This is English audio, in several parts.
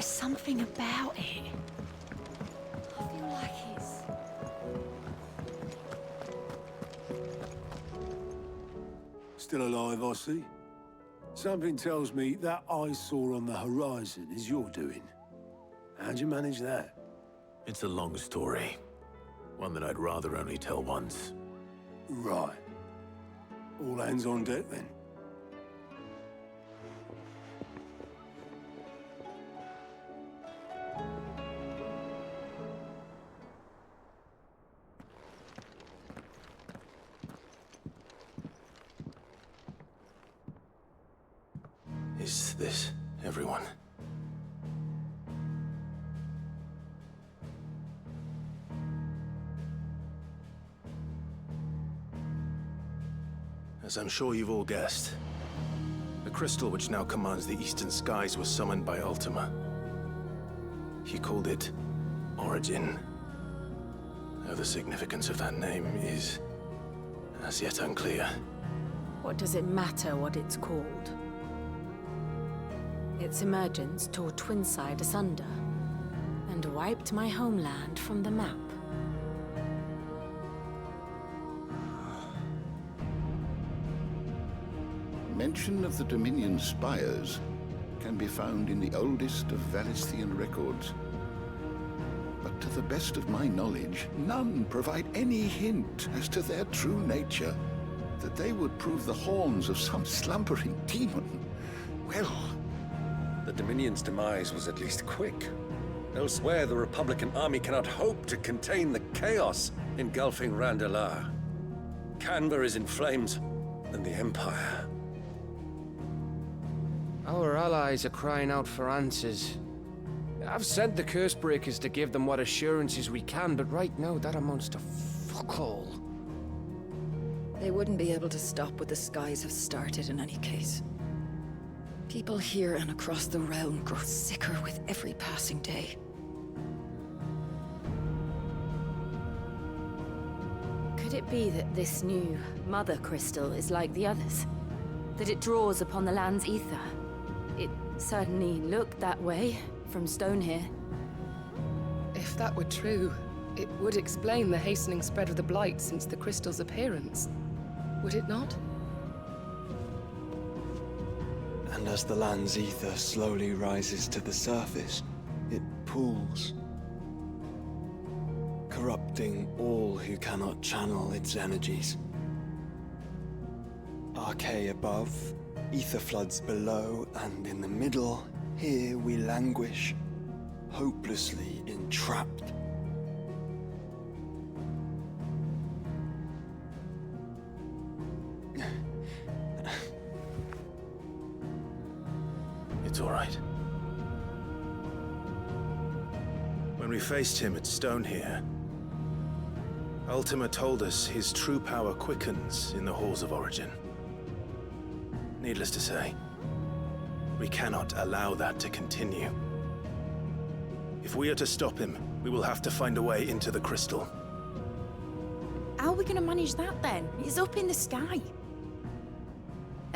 There's something about it. I feel like it's... Still alive, I see. Something tells me that eyesore on the horizon is your doing. How'd you manage that? It's a long story. One that I'd rather only tell once. Right. All hands on deck, then. Is this everyone? As I'm sure you've all guessed, the crystal which now commands the eastern skies was summoned by Ultima. He called it Origin. Though the significance of that name is as yet unclear. What does it matter what it's called? Its emergence tore Twinside asunder and wiped my homeland from the map. Mention of the Dominion spires can be found in the oldest of Valisthian records. But to the best of my knowledge, none provide any hint as to their true nature. That they would prove the horns of some slumbering demon. Well... The Dominion's demise was at least quick. Elsewhere, the Republican army cannot hope to contain the chaos engulfing Randalar. Canva is in flames, and the Empire. Our allies are crying out for answers. I've sent the Cursebreakers to give them what assurances we can, but right now that amounts to fuck all. They wouldn't be able to stop what the skies have started in any case. People here and across the realm grow sicker with every passing day. Could it be that this new Mother Crystal is like the others? That it draws upon the land's ether? It certainly looked that way from stone here. If that were true, it would explain the hastening spread of the Blight since the crystal's appearance. Would it not? And as the land's ether slowly rises to the surface, it pools, corrupting all who cannot channel its energies. Archay above, ether floods below, and in the middle, here we languish, hopelessly entrapped. It's all right. When we faced him at Stone here, Ultima told us his true power quickens in the halls of Origin. Needless to say, we cannot allow that to continue. If we are to stop him, we will have to find a way into the crystal. How are we going to manage that then? It's up in the sky.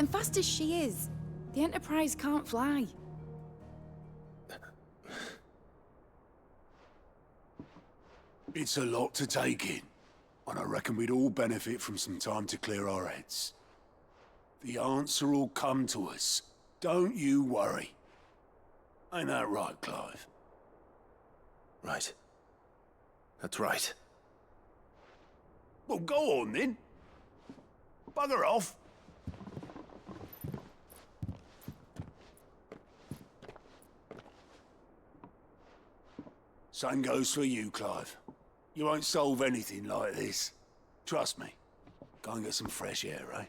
And fast as she is, the Enterprise can't fly. It's a lot to take in, and I reckon we'd all benefit from some time to clear our heads. The answer will come to us. Don't you worry. Ain't that right, Clive? Right. That's right. Well, go on then. Bugger off. Same goes for you, Clive. You won't solve anything like this. Trust me. Go and get some fresh air, eh?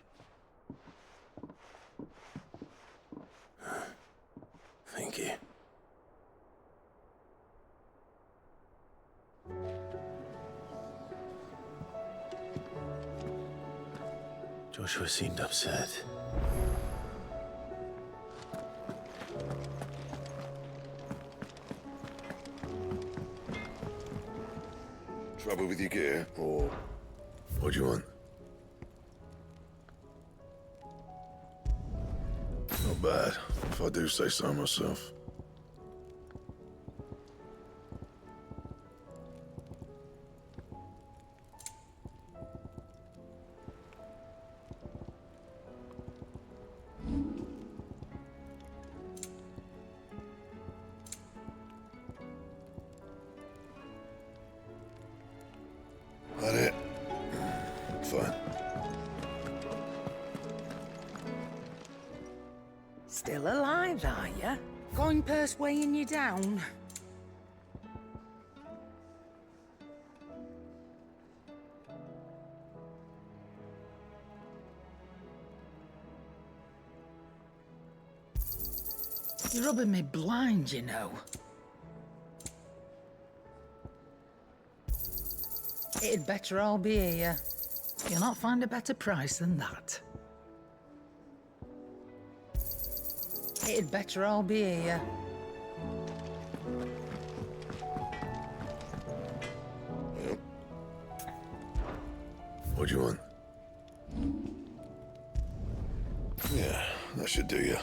Thank you. Joshua seemed upset. Trouble with your gear, or what do you want? Not bad, if I do say so myself. fine. Still alive, are ya? Coin purse weighing you down? You're rubbing me blind, you know. It'd better all be here. You'll not find a better price than that. It'd better all be here. What do you want? Yeah, that should do you.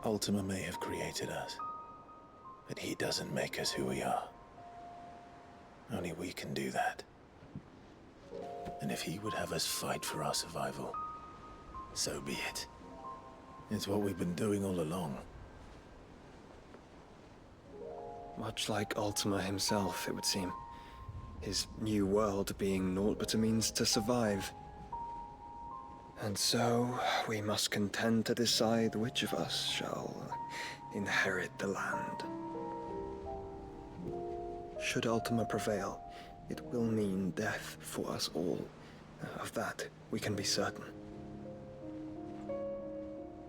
Ultima may have created us, but he doesn't make us who we are. Only we can do that. And if he would have us fight for our survival, so be it. It's what we've been doing all along. Much like Ultima himself, it would seem. His new world being naught but a means to survive. And so, we must contend to decide which of us shall inherit the land. Should Ultima prevail, it will mean death for us all. Of that, we can be certain.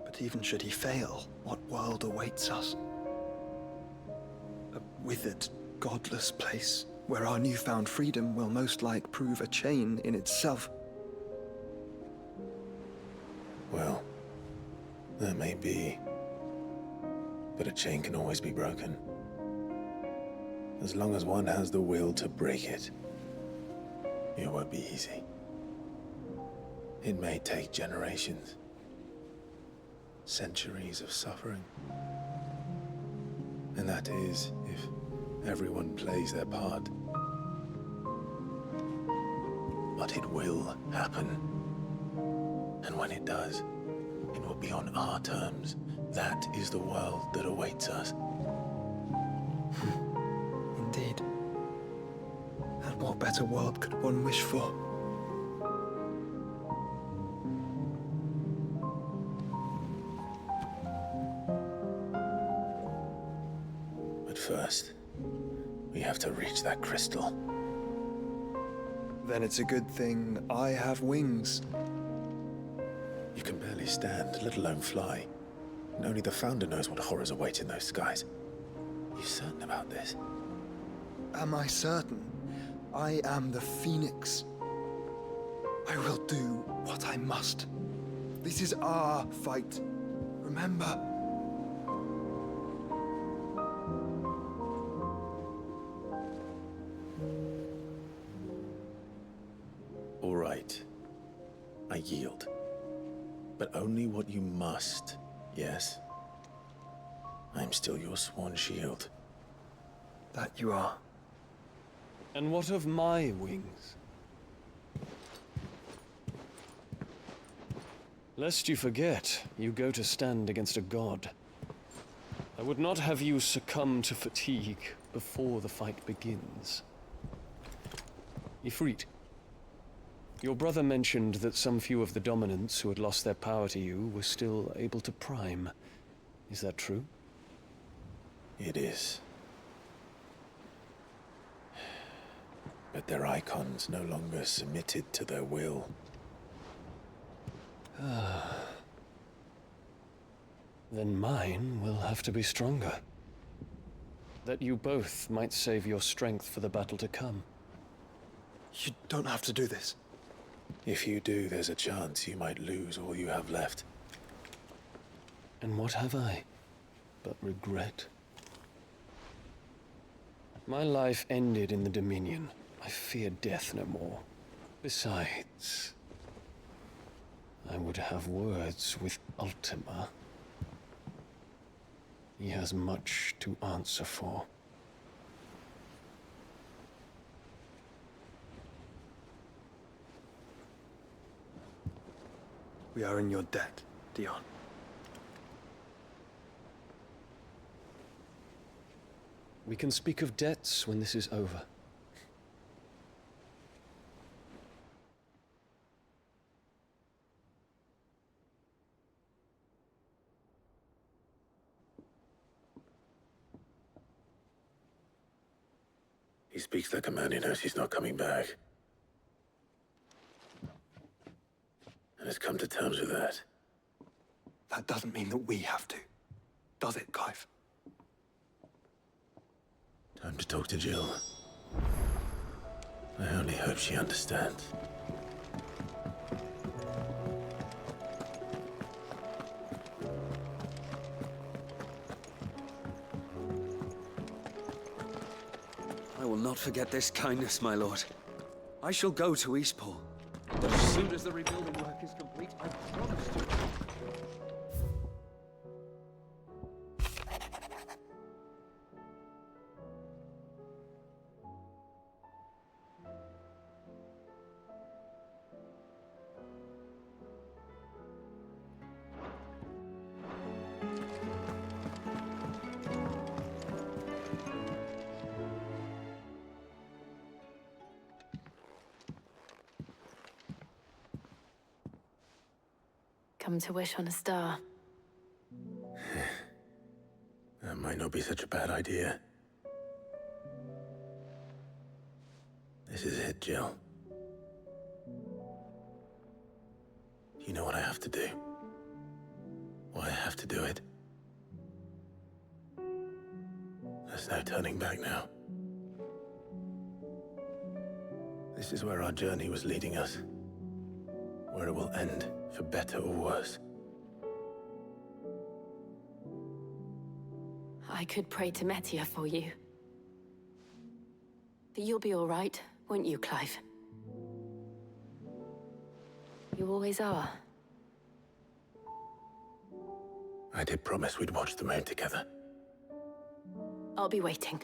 But even should he fail, what world awaits us? A withered, godless place, where our newfound freedom will most like prove a chain in itself. Well, that may be, but a chain can always be broken. As long as one has the will to break it, it won't be easy. It may take generations, centuries of suffering. And that is, if everyone plays their part. But it will happen. And when it does, it will be on our terms. That is the world that awaits us. Indeed. And what better world could one wish for? But first, we have to reach that crystal. Then it's a good thing I have wings. You can barely stand, let alone fly. And only the Founder knows what horrors await in those skies. Are you certain about this? Am I certain? I am the Phoenix. I will do what I must. This is our fight. Remember? All right. I yield. But only what you must, yes? I'm still your sworn shield. That you are. And what of my wings? Lest you forget, you go to stand against a god. I would not have you succumb to fatigue before the fight begins. Ifrit, your brother mentioned that some few of the dominants who had lost their power to you were still able to prime. Is that true? It is. But their icons no longer submitted to their will. Then mine will have to be stronger. That you both might save your strength for the battle to come. You don't have to do this. If you do, there's a chance you might lose all you have left. And what have I but regret? My life ended in the Dominion. I fear death no more. Besides, I would have words with Ultima. He has much to answer for. We are in your debt, Dion. We can speak of debts when this is over. He speaks like a man who knows he's not coming back. And has come to terms with that. That doesn't mean that we have to, does it, Clive? Time to talk to Jill. I only hope she understands. I will not forget this kindness, my lord. I shall go to Eastport. But as soon as the rebuilding work is complete, I promise to. Come to wish on a star. That might not be such a bad idea. This is it, Jill. You know what I have to do. Why I have to do it. There's no turning back now. This is where our journey was leading us. Where it will end, for better or worse. I could pray to Metia for you. But you'll be all right, won't you, Clive? You always are. I did promise we'd watch the moon together. I'll be waiting.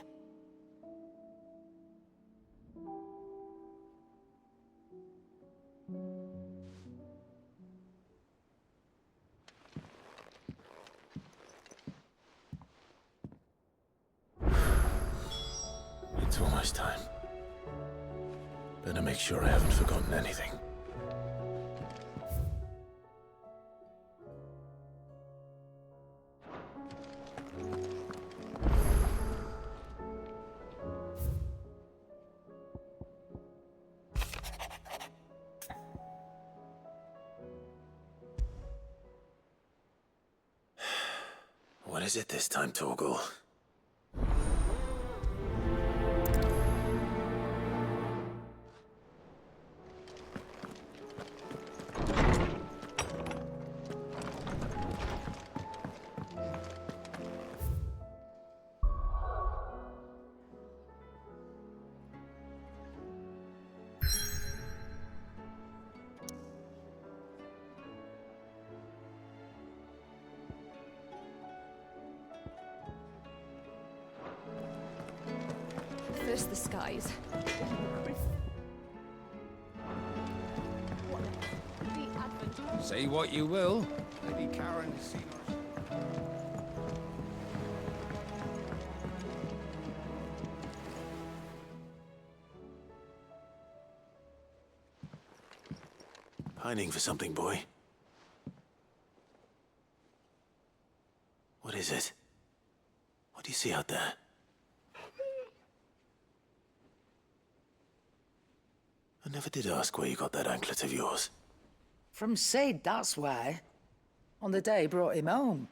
It's almost time. Better make sure I haven't forgotten anything. What is it this time, Torgal? First the skies. Say what you will. Lady Karen has seen us. Pining for something, boy. What is it? What do you see out there? I never did ask where you got that anklet of yours. From Sid, that's why. On the day he brought him home.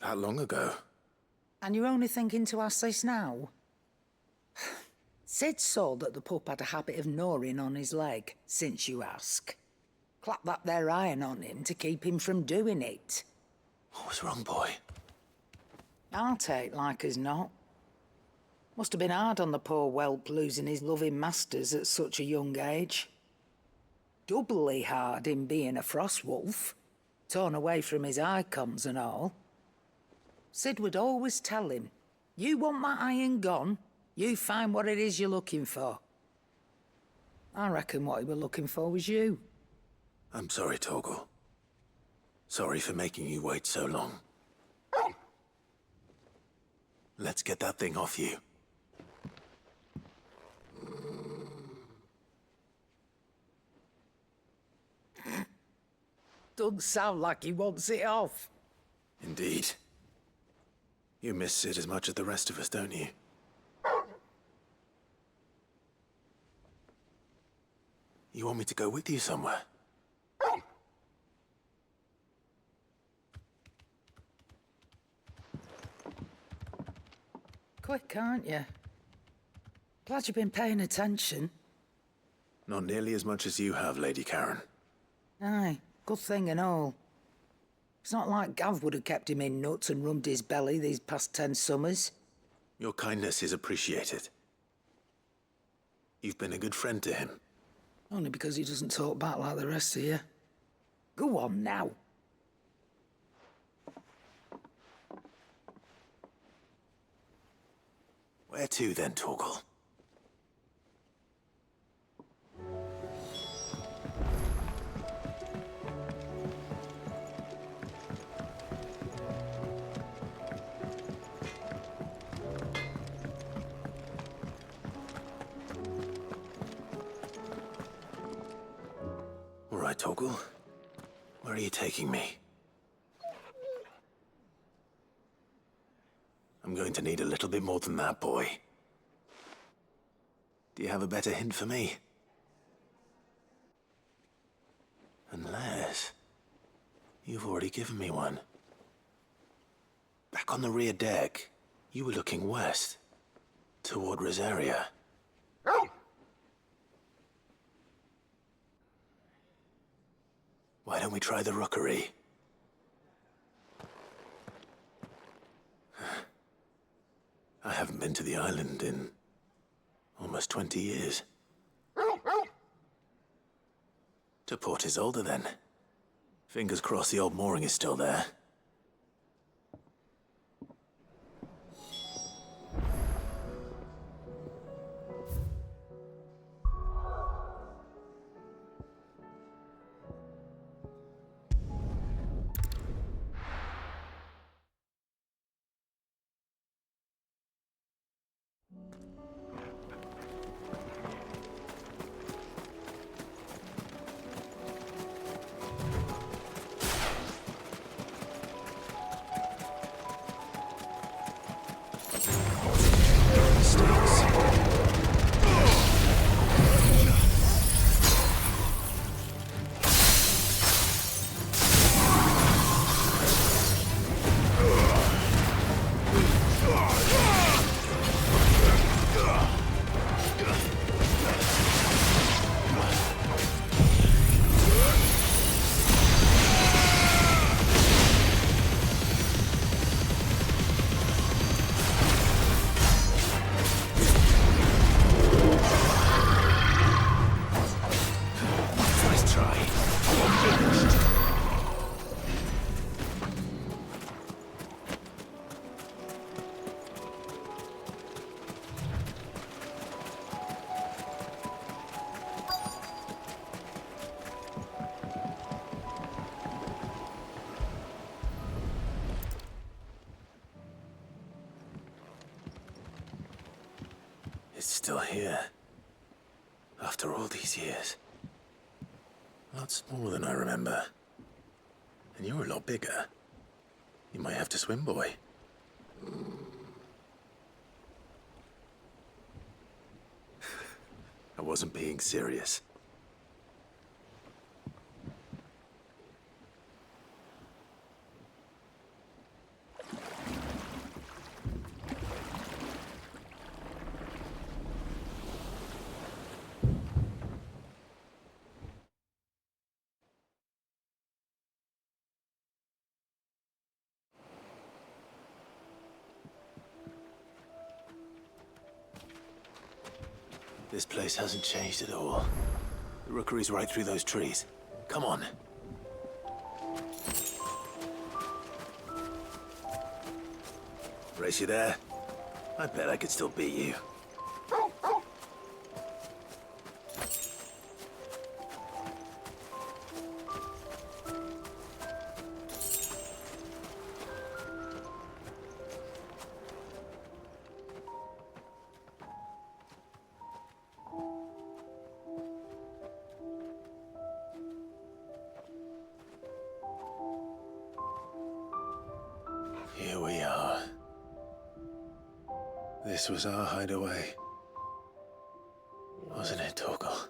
That long ago? And you're only thinking to ask this now? Sid saw that the pup had a habit of gnawing on his leg, since you ask. Clap that there iron on him to keep him from doing it. What was wrong, boy? I'll take like as not. Must have been hard on the poor whelp losing his loving masters at such a young age. Doubly hard in being a frost wolf, torn away from his icons and all. Sid would always tell him, you want my iron gone, you find what it is you're looking for. I reckon what he were looking for was you. I'm sorry, Torgal. Sorry for making you wait so long. Let's get that thing off you. Doesn't sound like he wants it off. Indeed. You miss Sid as much as the rest of us, don't you? You want me to go with you somewhere? Quick, aren't you? Glad you've been paying attention. Not nearly as much as you have, Lady Karen. Aye, good thing and all. It's not like Gav would have kept him in nuts and rubbed his belly these past 10 summers. Your kindness is appreciated. You've been a good friend to him. Only because he doesn't talk back like the rest of you. Go on now. Where to then, Torgal? All right, Torgal. Where are you taking me? I'm going to need a little bit more than that, boy. Do you have a better hint for me? Unless... you've already given me one. Back on the rear deck, you were looking west, toward Rosaria. Why don't we try the rookery? I haven't been to the island in almost 20 years. To Port Isolde, then. Fingers crossed the old mooring is still there. It's still here. After all these years. A lot smaller than I remember. And you're a lot bigger. You might have to swim, boy. I wasn't being serious. This place hasn't changed at all. The rookery's right through those trees. Come on. Race you there? I bet I could still beat you. Here we are. This was our hideaway. Wasn't it, Torgal?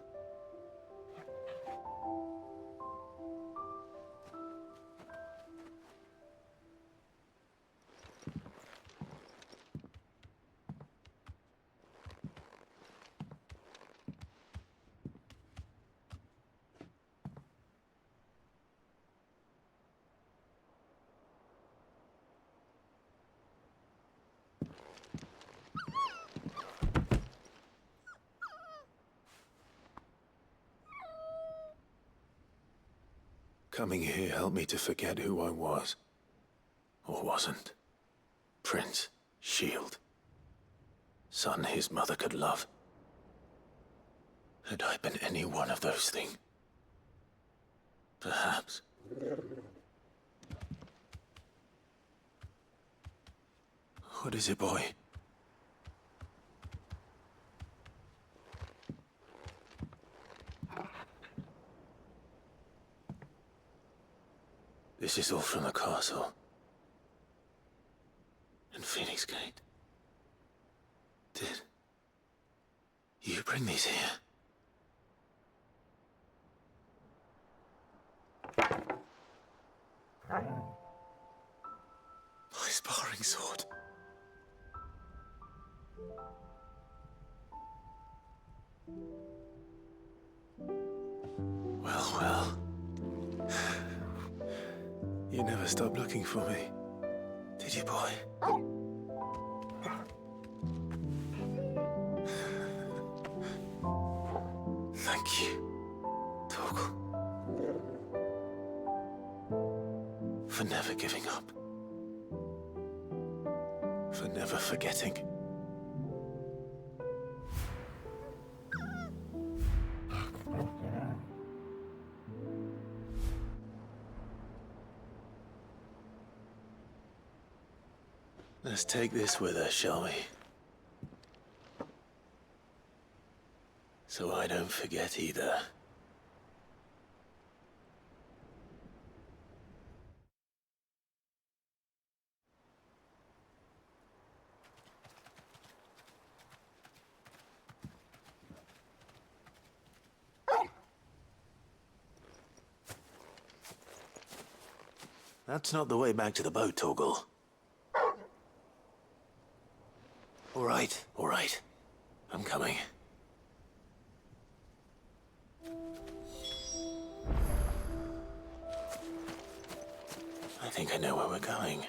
Coming here helped me to forget who I was. Or wasn't. Prince, shield. Son his mother could love. Had I been any one of those things? Perhaps. What is it, boy? This is all from the castle. And Phoenix Gate. Did you bring these here? My sparring sword. Well, well. You never stopped looking for me, did you, boy? Thank you, Torgal. For never giving up. For never forgetting. Let's take this with us, shall we? So I don't forget either. That's not the way back to the boat, Torgal. All right. I'm coming. I think I know where we're going.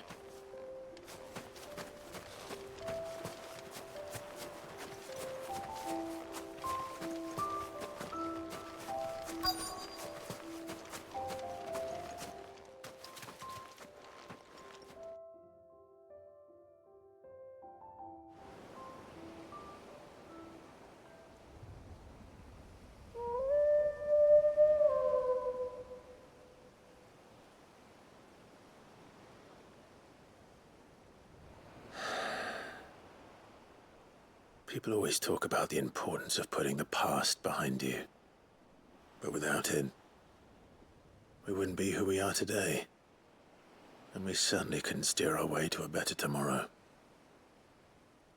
People always talk about the importance of putting the past behind you. But without it, we wouldn't be who we are today. And we certainly couldn't steer our way to a better tomorrow.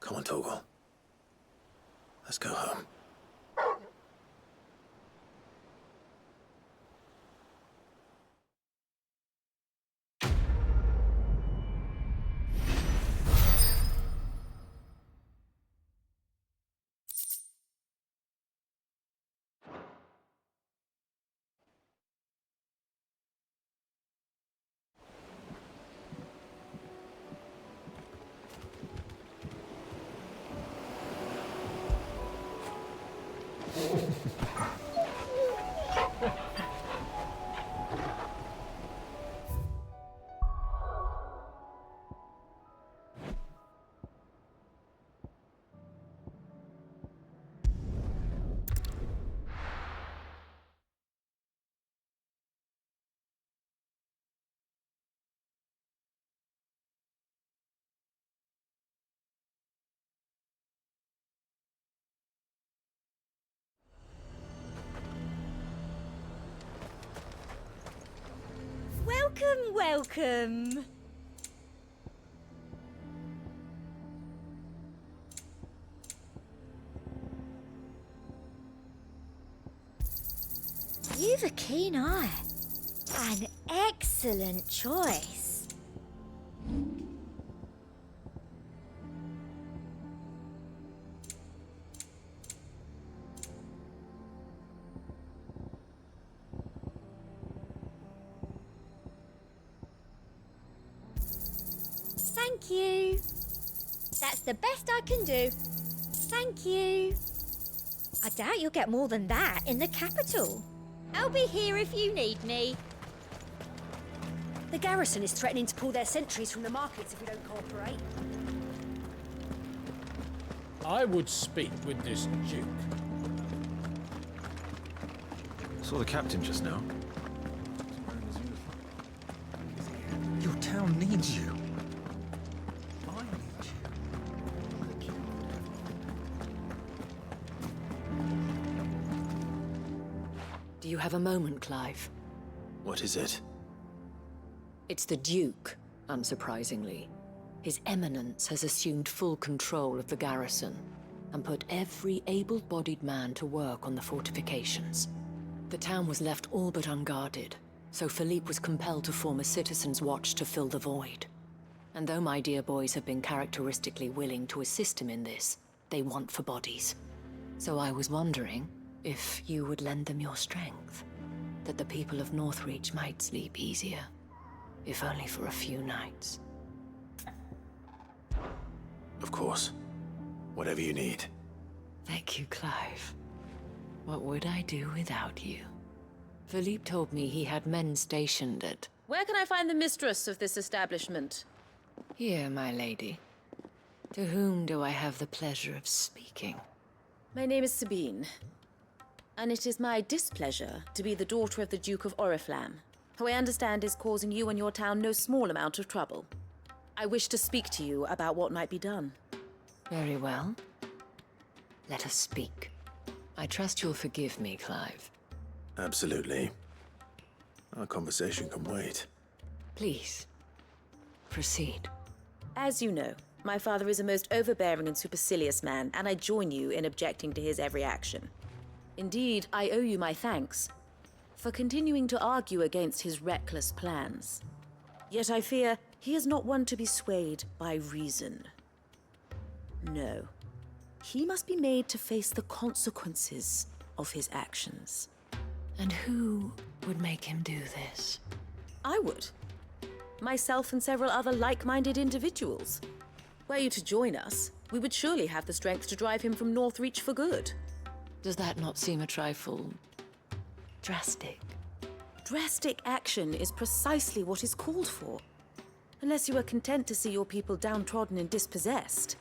Come on, Torgal. Let's go home. welcome. You've a keen eye. An excellent choice. Thank you. That's the best I can do. Thank you. I doubt you'll get more than that in the capital. I'll be here if you need me. The garrison is threatening to pull their sentries from the markets if we don't cooperate. I would speak with this Duke. Saw the captain just now. Your town needs you. I need you. Do you have a moment, Clive? What is it? It's the Duke, unsurprisingly. His Eminence has assumed full control of the garrison and put every able-bodied man to work on the fortifications. The town was left all but unguarded, so Philippe was compelled to form a citizens' watch to fill the void. And though my dear boys have been characteristically willing to assist him in this, they want for bodies. So I was wondering if you would lend them your strength, that the people of Northreach might sleep easier, if only for a few nights. Of course. Whatever you need. Thank you, Clive. What would I do without you? Philippe told me he had men stationed at... Where can I find the mistress of this establishment? Here, my lady. To whom do I have the pleasure of speaking? My name is Sabine, and it is my displeasure to be the daughter of the Duke of Oriflamme, who I understand is causing you and your town no small amount of trouble. I wish to speak to you about what might be done. Very well. Let us speak. I trust you'll forgive me, Clive. Absolutely. Our conversation can wait. Please, proceed. As you know, my father is a most overbearing and supercilious man, and I join you in objecting to his every action. Indeed, I owe you my thanks for continuing to argue against his reckless plans. Yet I fear he is not one to be swayed by reason. No. He must be made to face the consequences of his actions. And who would make him do this? I would. Myself and several other like-minded individuals. Were you to join us, we would surely have the strength to drive him from Northreach for good. Does that not seem a trifle... drastic? Drastic action is precisely what is called for. Unless you are content to see your people downtrodden and dispossessed.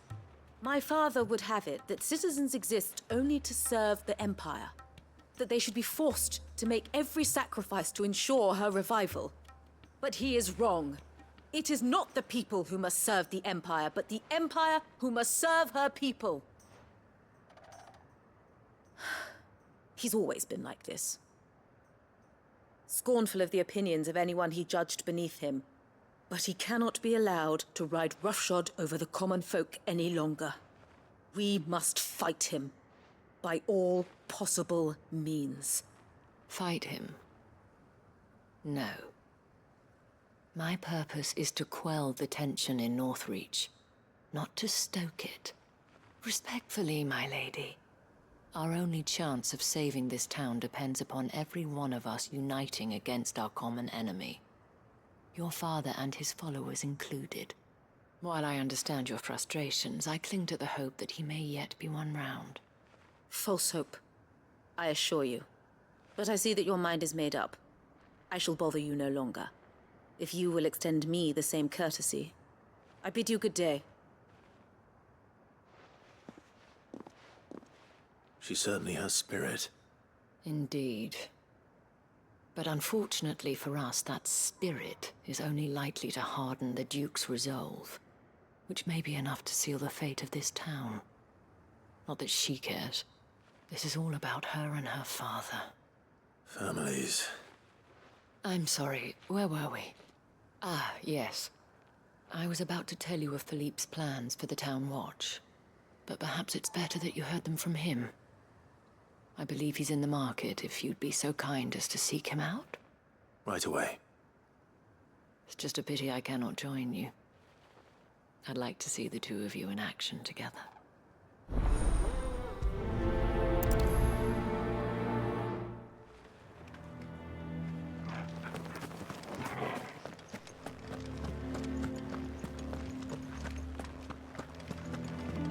My father would have it that citizens exist only to serve the Empire. That they should be forced to make every sacrifice to ensure her revival. But he is wrong. It is not the people who must serve the Empire, but the Empire who must serve her people. He's always been like this. Scornful of the opinions of anyone he judged beneath him. But he cannot be allowed to ride roughshod over the common folk any longer. We must fight him by all possible means. Fight him? No. My purpose is to quell the tension in Northreach, not to stoke it. Respectfully, my lady. Our only chance of saving this town depends upon every one of us uniting against our common enemy. Your father and his followers included. While I understand your frustrations, I cling to the hope that he may yet be won round. False hope, I assure you. But I see that your mind is made up. I shall bother you no longer. If you will extend me the same courtesy, I bid you good day. She certainly has spirit. Indeed. But unfortunately for us, that spirit is only likely to harden the Duke's resolve, which may be enough to seal the fate of this town. Not that she cares. This is all about her and her father. Families. I'm sorry, where were we? Ah, yes. I was about to tell you of Philippe's plans for the town watch, but perhaps it's better that you heard them from him. I believe he's in the market, if you'd be so kind as to seek him out. Right away. It's just a pity I cannot join you. I'd like to see the two of you in action together.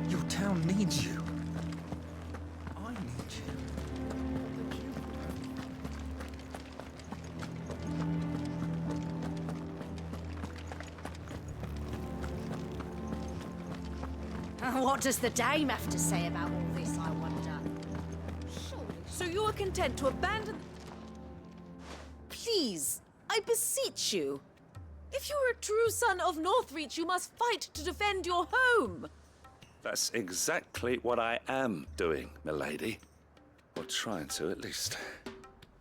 Your town needs you. I need you. What does the dame have to say about all this, I wonder? So you are content to abandon... Please, I beseech you. If you are a true son of Northreach, you must fight to defend your home. That's exactly what I am doing, milady. Or trying to, at least.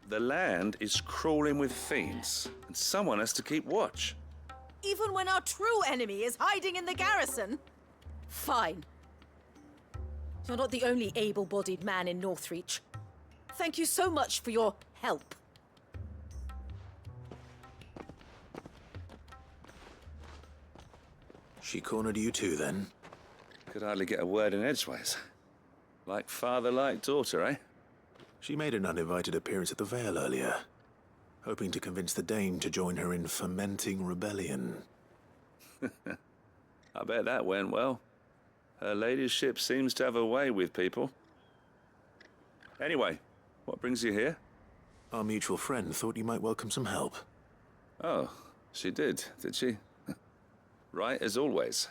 The land is crawling with fiends, and someone has to keep watch. Even when our true enemy is hiding in the garrison? Fine. You're not the only able-bodied man in Northreach. Thank you so much for your help. She cornered you too, then? Could hardly get a word in edgeways. Like father, like daughter, eh? She made an uninvited appearance at the Vale earlier, hoping to convince the Dame to join her in fomenting rebellion. I bet that went well. Her ladyship seems to have a way with people. Anyway, what brings you here? Our mutual friend thought you might welcome some help. Oh, she did she? Right as always.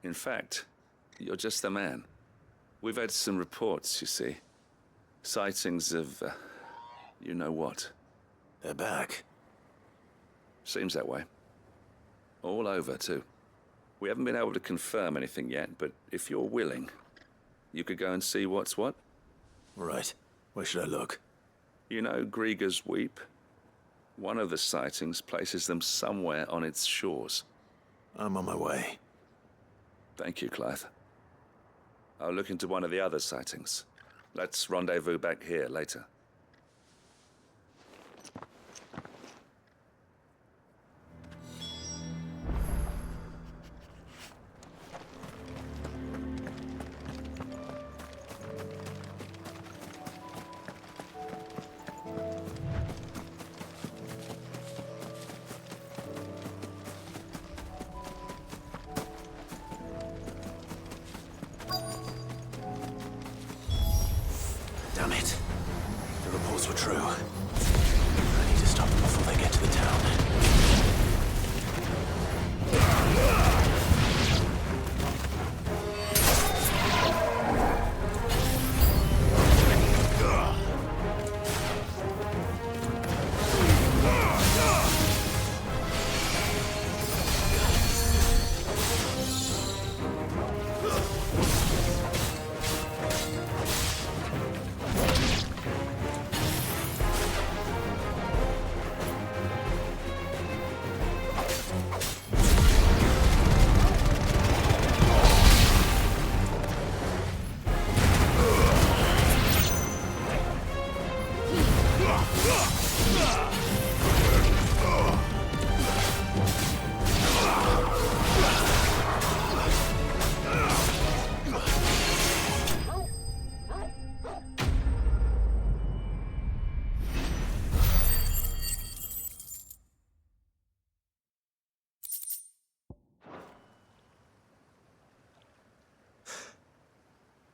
In fact, you're just the man. We've had some reports, you see. Sightings of, you know what. They're back. Seems that way. All over, too. We haven't been able to confirm anything yet, but if you're willing, you could go and see what's what. Right. Where should I look? You know Grieger's Weep? One of the sightings places them somewhere on its shores. I'm on my way. Thank you, Clive. I'll look into one of the other sightings. Let's rendezvous back here later. Damn it. The reports were true. I need to stop them before they get to the town.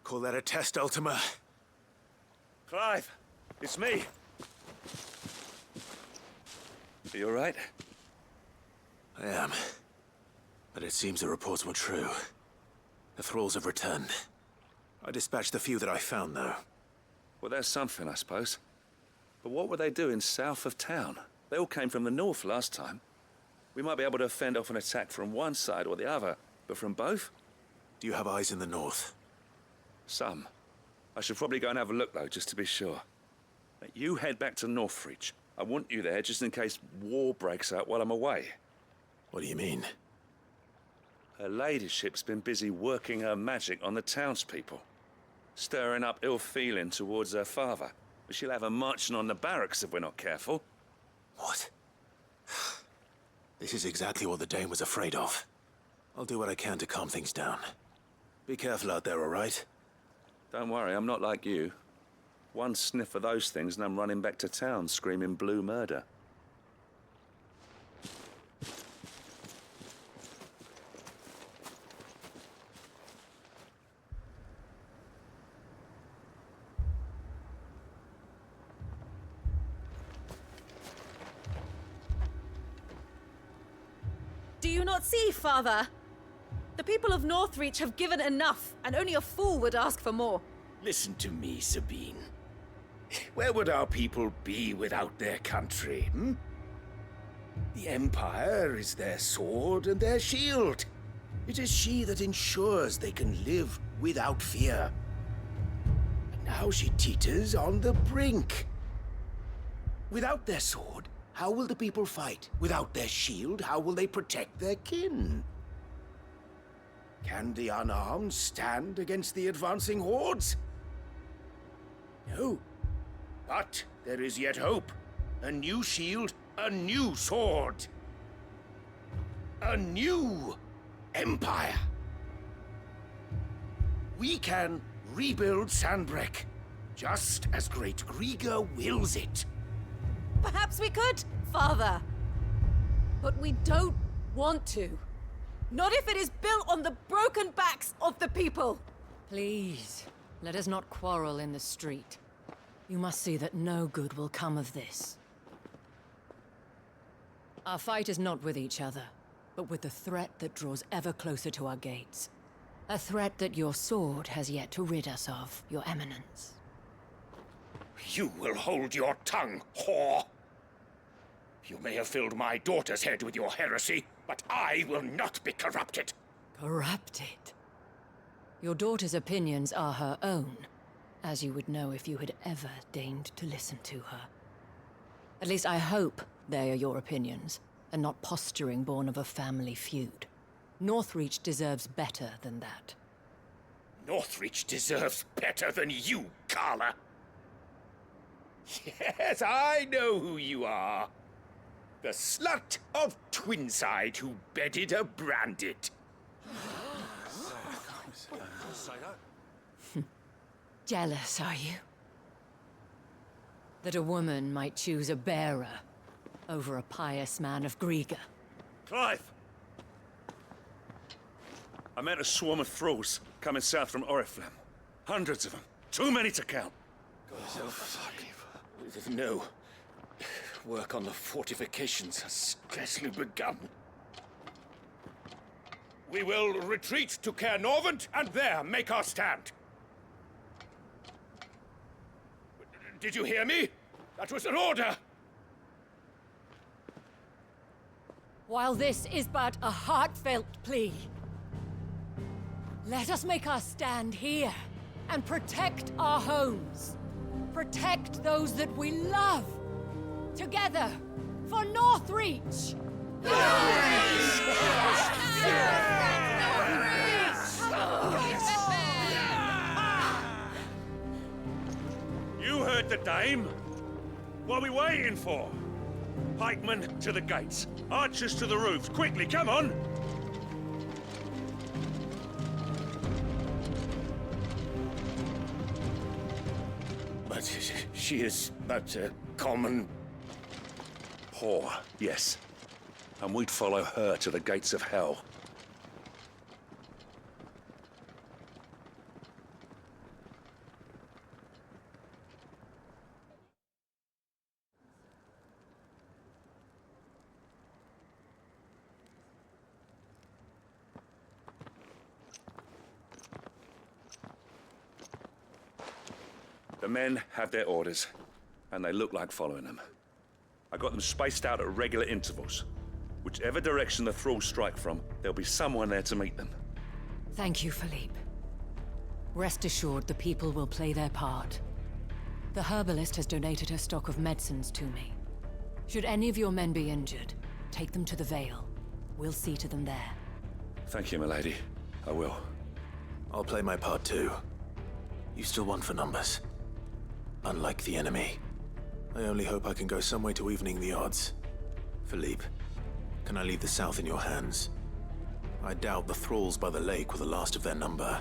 Call that a test, Ultima? Clive, it's me. Are you all right? I am. But it seems the reports were true. The thralls have returned. I dispatched the few that I found, though. Well, there's something, I suppose. But what were they doing south of town? They all came from the north last time. We might be able to fend off an attack from one side or the other, but from both? Do you have eyes in the north? Some. I should probably go and have a look, though, just to be sure. You head back to Northreach. I want you there just in case war breaks out while I'm away. What do you mean? Her ladyship's been busy working her magic on the townspeople, stirring up ill feeling towards her father. But she'll have her marching on the barracks if we're not careful. What? This is exactly what the Dane was afraid of. I'll do what I can to calm things down. Be careful out there, all right? Don't worry, I'm not like you. One sniff of those things and I'm running back to town screaming blue murder. Do you not see, Father? The people of Northreach have given enough, and only a fool would ask for more. Listen to me, Sabine. Where would our people be without their country, hmm? The Empire is their sword and their shield. It is she that ensures they can live without fear. And now she teeters on the brink. Without their sword, how will the people fight? Without their shield, how will they protect their kin? Can the unarmed stand against the advancing hordes? No. But there is yet hope. A new shield, a new sword. A new empire. We can rebuild Sandbreck, just as Great Griga wills it. Perhaps we could, Father. But we don't want to. Not if it is built on the broken backs of the people. Please, let us not quarrel in the street. You must see that no good will come of this. Our fight is not with each other, but with the threat that draws ever closer to our gates. A threat that your sword has yet to rid us of, Your Eminence. You will hold your tongue, whore! You may have filled my daughter's head with your heresy, but I will not be corrupted. Corrupted? Your daughter's opinions are her own, as you would know if you had ever deigned to listen to her. At least I hope they are your opinions, and not posturing born of a family feud. Northreach deserves better than that. Northreach deserves better than you, Carla. Yes, I know who you are. The slut of Twinside who bedded a Branded. Jealous, are you? That a woman might choose a bearer over a pious man of Griga. Clive! I met a swarm of thralls coming south from Oriflamme. Hundreds of them. Too many to count. No. Work on the fortifications has scarcely begun. We will retreat to Caer Norvent and there make our stand. Did you hear me? That was an order! While this is but a heartfelt plea, let us make our stand here and protect our homes. Protect those that we love. Together, for Northreach! You heard the dame. What are we waiting for? Pikemen to the gates. Archers to the roofs. Quickly, come on! But she is but a common... Whore, yes. And we'd follow her to the gates of hell. The men have their orders, and they look like following them. I got them spaced out at regular intervals. Whichever direction the thralls strike from, there'll be someone there to meet them. Thank you, Philippe. Rest assured the people will play their part. The herbalist has donated her stock of medicines to me. Should any of your men be injured, take them to the Vale. We'll see to them there. Thank you, milady. I will. I'll play my part too. You still want for numbers. Unlike the enemy. I only hope I can go some way to evening the odds. Philippe, can I leave the South in your hands? I doubt the thralls by the lake were the last of their number.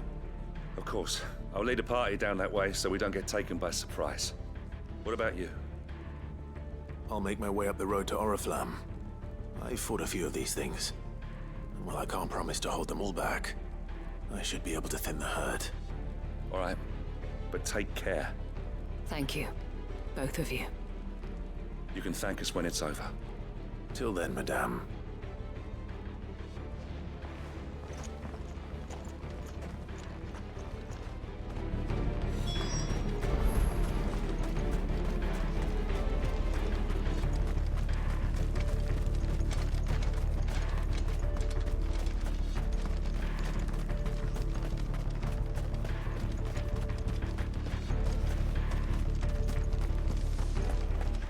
Of course. I'll lead a party down that way so we don't get taken by surprise. What about you? I'll make my way up the road to Oriflamme. I fought a few of these things. And while I can't promise to hold them all back, I should be able to thin the herd. All right. But take care. Thank you. Both of you. You can thank us when it's over. Till then, madame.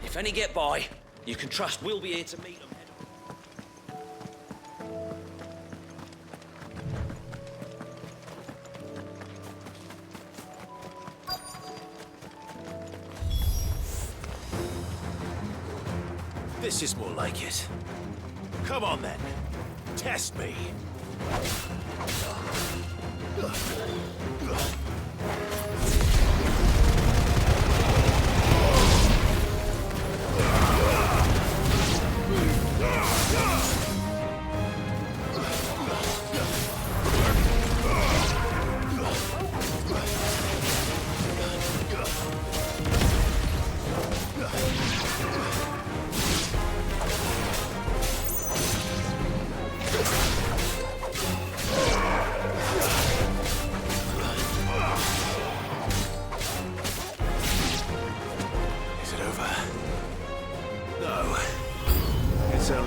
If any get by, you can trust we'll be here to meet them. This is more like it. Come on then. Test me.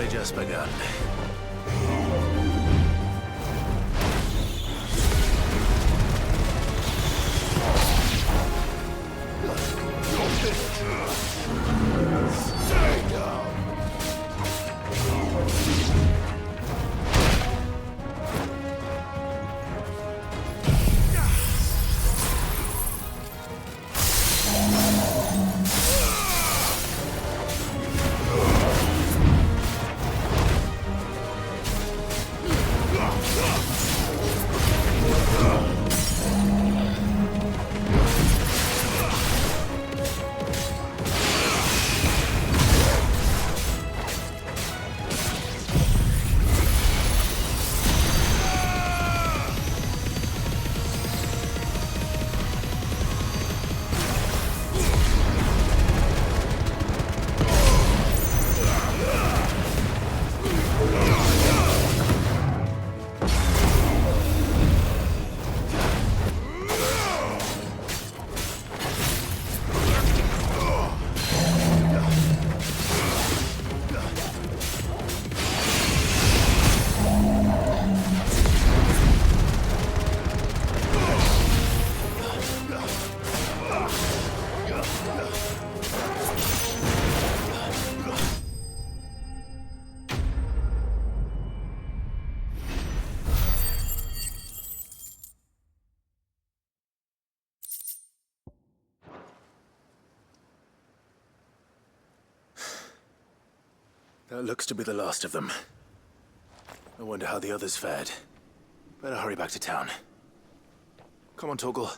Just begun. Stay down. That looks to be the last of them. I wonder how the others fared. Better hurry back to town. Come on, Torgal.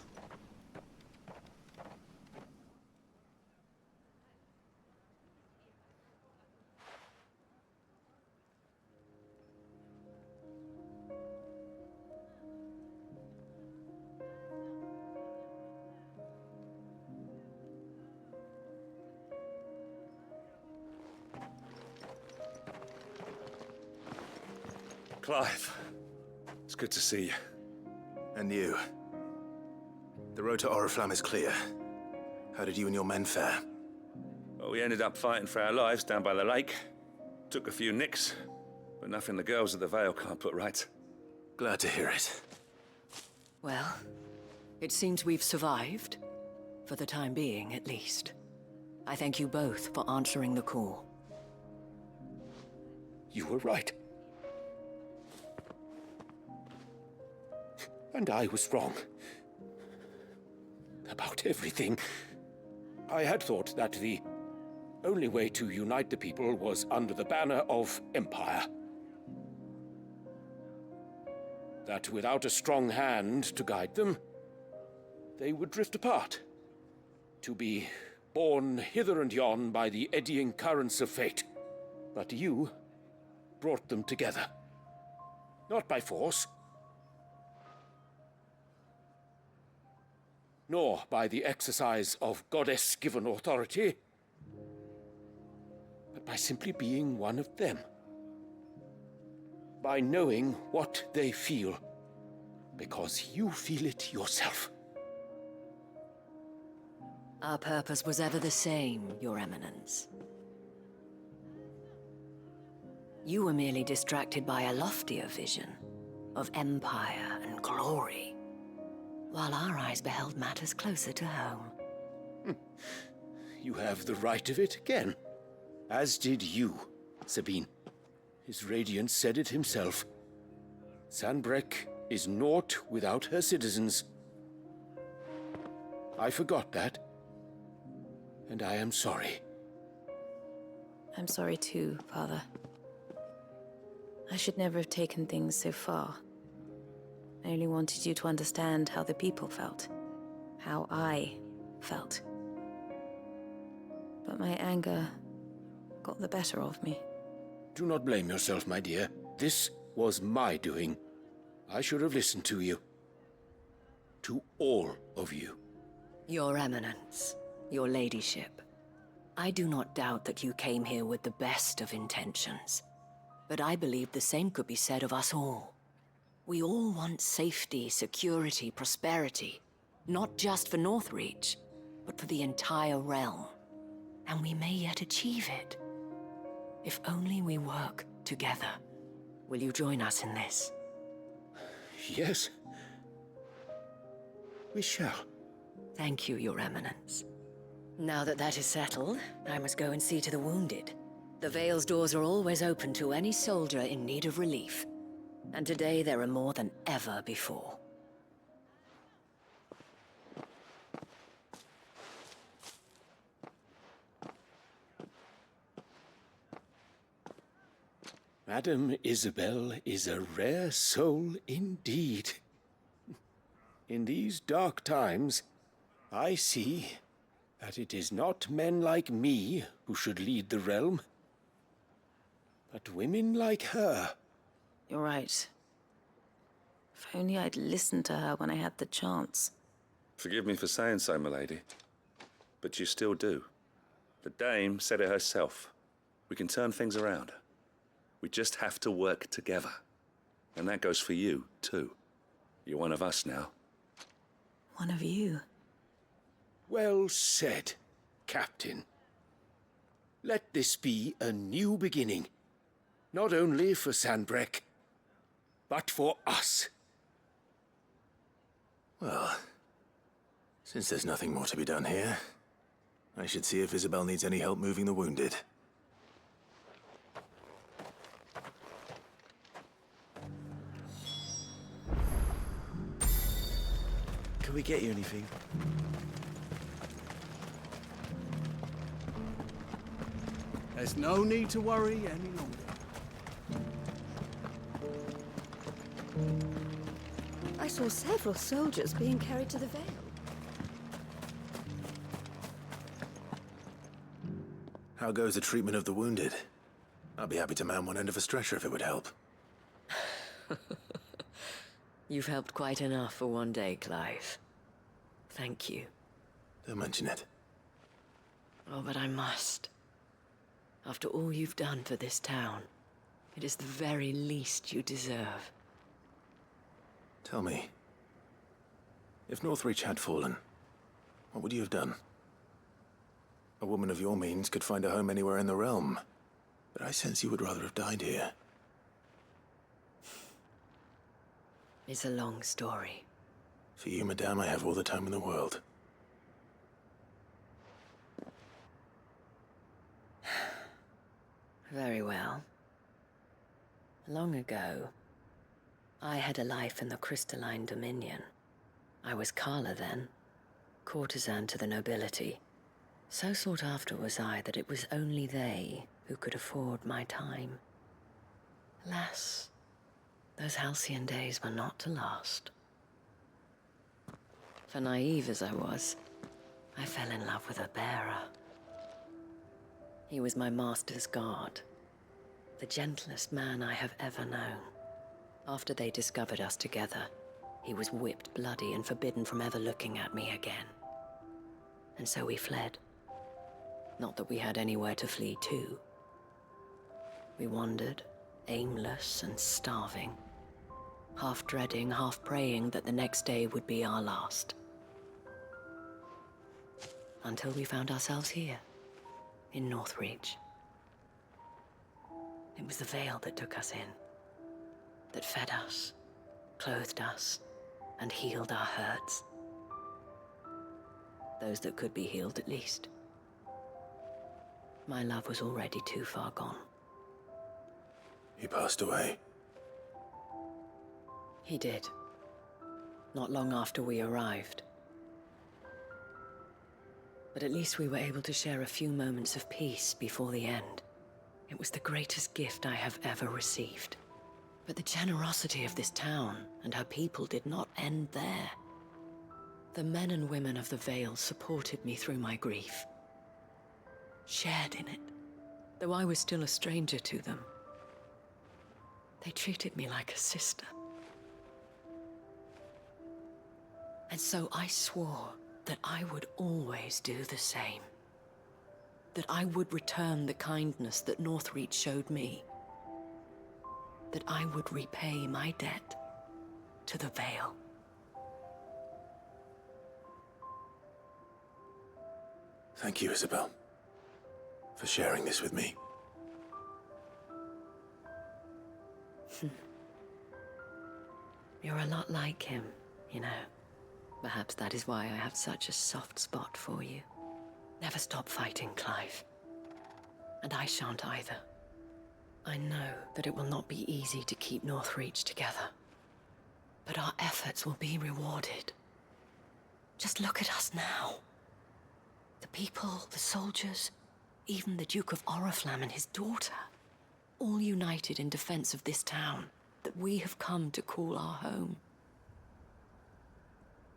Clive, it's good to see you. And you. The road to Oriflamme is clear. How did you and your men fare? Well, we ended up fighting for our lives down by the lake. Took a few nicks, but nothing the girls at the Vale can't put right. Glad to hear it. Well, it seems we've survived. For the time being, at least. I thank you both for answering the call. You were right. And I was wrong. About everything. I had thought that the only way to unite the people was under the banner of Empire. That without a strong hand to guide them, they would drift apart, to be borne hither and yon by the eddying currents of fate. But you brought them together. Not by force, nor by the exercise of goddess-given authority, but by simply being one of them. By knowing what they feel, because you feel it yourself. Our purpose was ever the same, Your Eminence. You were merely distracted by a loftier vision of empire and glory, while our eyes beheld matters closer to home. You have the right of it again, as did you, Sabine. His radiance said it himself. Sanbreque is naught without her citizens. I forgot that, and I am sorry. I'm sorry too, Father. I should never have taken things so far. I only wanted you to understand how the people felt. How I felt. But my anger got the better of me. Do not blame yourself, my dear. This was my doing. I should have listened to you. To all of you. Your Eminence, your ladyship, I do not doubt that you came here with the best of intentions. But I believe the same could be said of us all. We all want safety, security, prosperity. Not just for Northreach, but for the entire realm. And we may yet achieve it. If only we work together. Will you join us in this? Yes. We shall. Thank you, Your Eminence. Now that that is settled, I must go and see to the wounded. The Vale's doors are always open to any soldier in need of relief. And today there are more than ever before. Madame Isabel is a rare soul indeed. In these dark times, I see that it is not men like me who should lead the realm, but women like her. You're right. If only I'd listened to her when I had the chance. Forgive me for saying so, milady, but you still do. The dame said it herself. We can turn things around. We just have to work together. And that goes for you, too. You're one of us now. One of you? Well said, Captain. Let this be a new beginning. Not only for Sanbreque, but for us. Well, since there's nothing more to be done here, I should see if Isabel needs any help moving the wounded. Can we get you anything? There's no need to worry any longer. I saw several soldiers being carried to the Vale. How goes the treatment of the wounded? I'd be happy to man one end of a stretcher if it would help. You've helped quite enough for one day, Clive. Thank you. Don't mention it. Oh, but I must. After all you've done for this town, it is the very least you deserve. Tell me, if Northreach had fallen, what would you have done? A woman of your means could find a home anywhere in the realm, but I sense you would rather have died here. It's a long story. For you, madame, I have all the time in the world. Very well. Long ago, I had a life in the crystalline dominion. I was Carla then, courtesan to the nobility. So sought after was I that it was only they who could afford my time. Alas, those halcyon days were not to last. For naive as I was, I fell in love with a bearer. He was my master's guard, the gentlest man I have ever known. After they discovered us together, he was whipped bloody and forbidden from ever looking at me again. And so we fled. Not that we had anywhere to flee to. We wandered, aimless and starving, half dreading, half praying that the next day would be our last. Until we found ourselves here, in Northreach. It was the Veil that took us in, that fed us, clothed us, and healed our hurts. Those that could be healed, at least. My love was already too far gone. He passed away. He did. Not long after we arrived. But at least we were able to share a few moments of peace before the end. It was the greatest gift I have ever received. But the generosity of this town and her people did not end there. The men and women of the Vale supported me through my grief. Shared in it, though I was still a stranger to them. They treated me like a sister. And so I swore that I would always do the same. That I would return the kindness that Northreach showed me. That I would repay my debt to the Vale. Thank you, Isabel, for sharing this with me. You're a lot like him, you know. Perhaps that is why I have such a soft spot for you. Never stop fighting, Clive. And I shan't either. I know that it will not be easy to keep Northreach together. But our efforts will be rewarded. Just look at us now. The people, the soldiers, even the Duke of Oriflamme and his daughter, all united in defense of this town that we have come to call our home.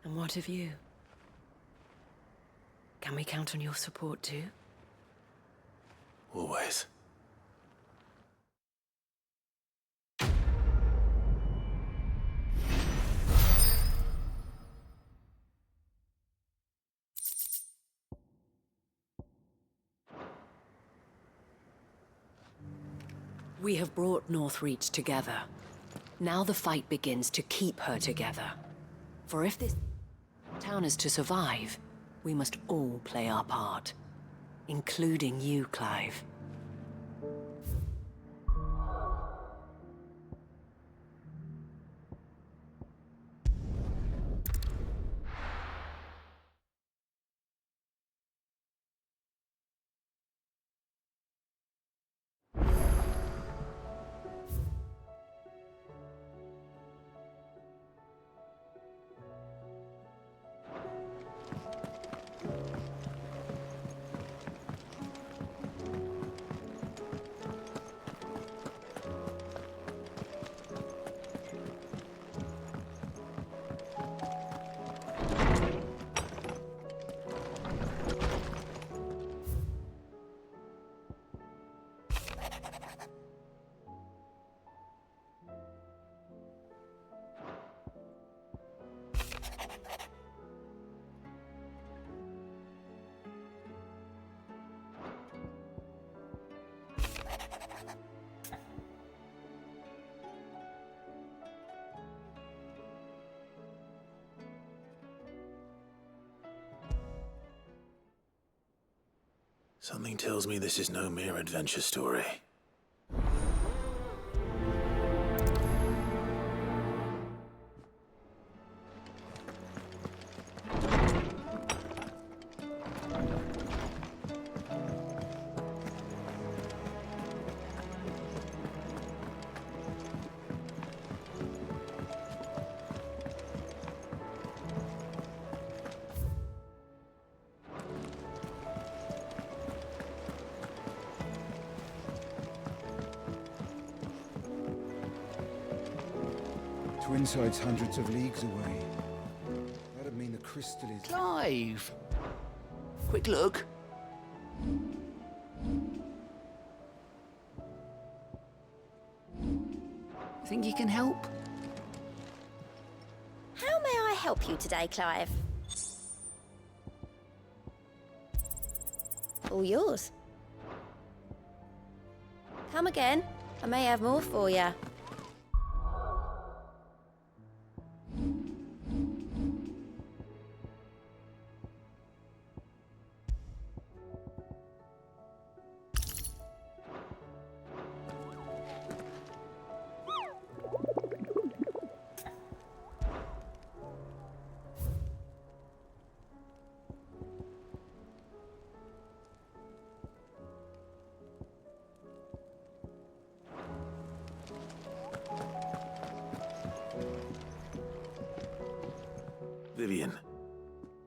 And what of you? Can we count on your support too? Always. We have brought Northreach together. Now the fight begins to keep her together. For if this town is to survive, we must all play our part. Including you, Clive. Something tells me this is no mere adventure story. Twinside's hundreds of leagues away. That'd mean the crystal is... Clive! Quick look. Think you can help? How may I help you today, Clive? All yours. Come again. I may have more for you. Vivian,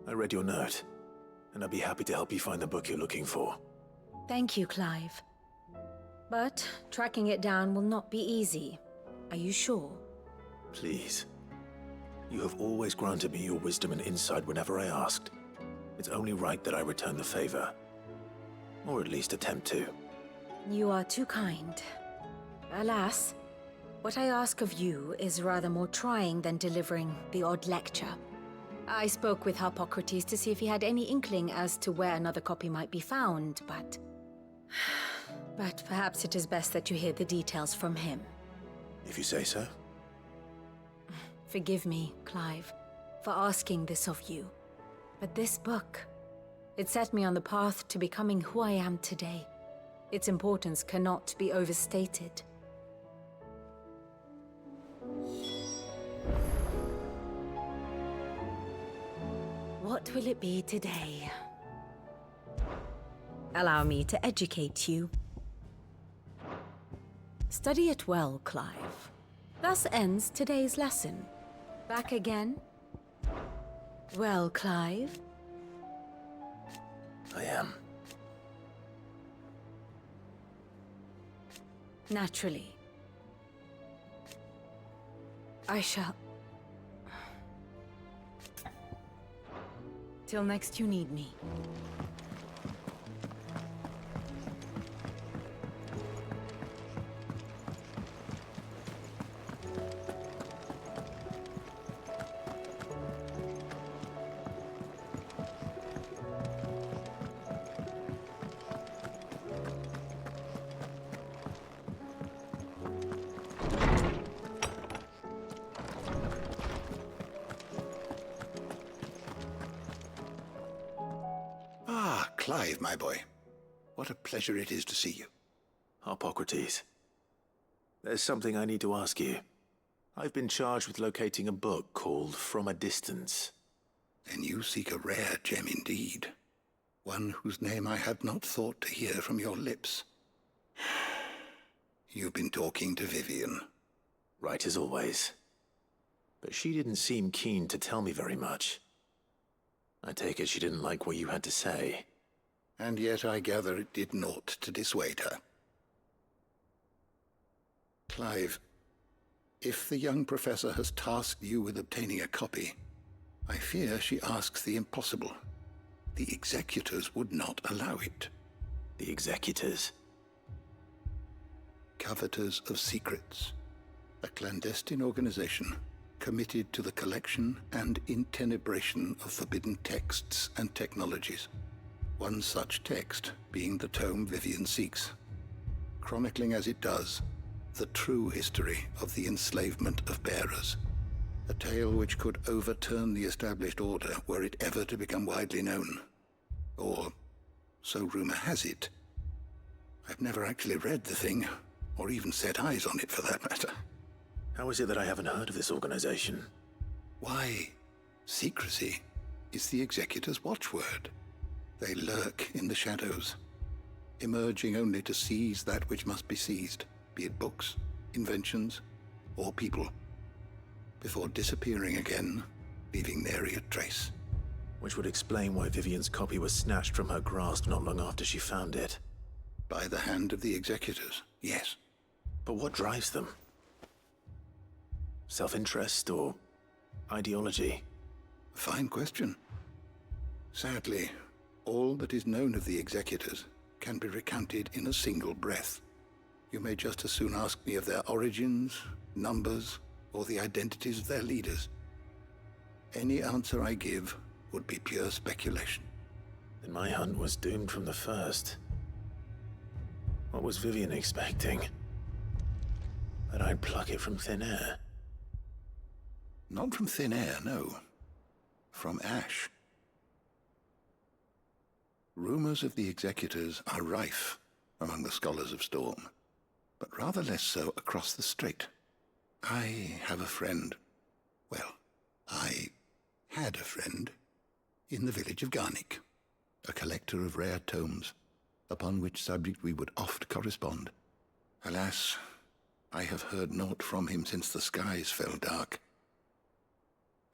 I read your note, and I'd be happy to help you find the book you're looking for. Thank you, Clive. But tracking it down will not be easy. Are you sure? Please. You have always granted me your wisdom and insight whenever I asked. It's only right that I return the favor. Or at least attempt to. You are too kind. Alas, what I ask of you is rather more trying than delivering the odd lecture. I spoke with Harpocrates to see if he had any inkling as to where another copy might be found, but... But perhaps it is best that you hear the details from him. If you say so. Forgive me, Clive, for asking this of you. But this book, it set me on the path to becoming who I am today. Its importance cannot be overstated. What will it be today? Allow me to educate you. Study it well, Clive. Thus ends today's lesson. Back again? Well, Clive? I am. Naturally. I shall... Till next you need me. Clive, my boy. What a pleasure it is to see you. Harpocrates. There's something I need to ask you. I've been charged with locating a book called From a Distance. Then you seek a rare gem indeed. One whose name I had not thought to hear from your lips. You've been talking to Vivian. Right as always. But she didn't seem keen to tell me very much. I take it she didn't like what you had to say. And yet I gather it did naught to dissuade her. Clive, if the young professor has tasked you with obtaining a copy, I fear she asks the impossible. The executors would not allow it. The executors? Coveters of Secrets. A clandestine organization committed to the collection and intenebration of forbidden texts and technologies. One such text being the tome Vivian seeks, chronicling as it does the true history of the enslavement of bearers. A tale which could overturn the established order were it ever to become widely known. Or, so rumor has it. I've never actually read the thing, or even set eyes on it for that matter. How is it that I haven't heard of this organization? Why, secrecy is the executor's watchword. They lurk in the shadows, emerging only to seize that which must be seized, be it books, inventions, or people, before disappearing again, leaving nary a trace. Which would explain why Vivian's copy was snatched from her grasp not long after she found it. By the hand of the executors, yes. But what drives them? Self-interest or ideology? Fine question. Sadly, all that is known of the Executors can be recounted in a single breath. You may just as soon ask me of their origins, numbers, or the identities of their leaders. Any answer I give would be pure speculation. Then my hunt was doomed from the first. What was Vivian expecting? That I'd pluck it from thin air? Not from thin air, no. From ash. Rumors of the Executors are rife among the Scholars of Storm, but rather less so across the Strait. I have a friend. Well, I had a friend in the village of Garnick, a collector of rare tomes, upon which subject we would oft correspond. Alas, I have heard naught from him since the skies fell dark.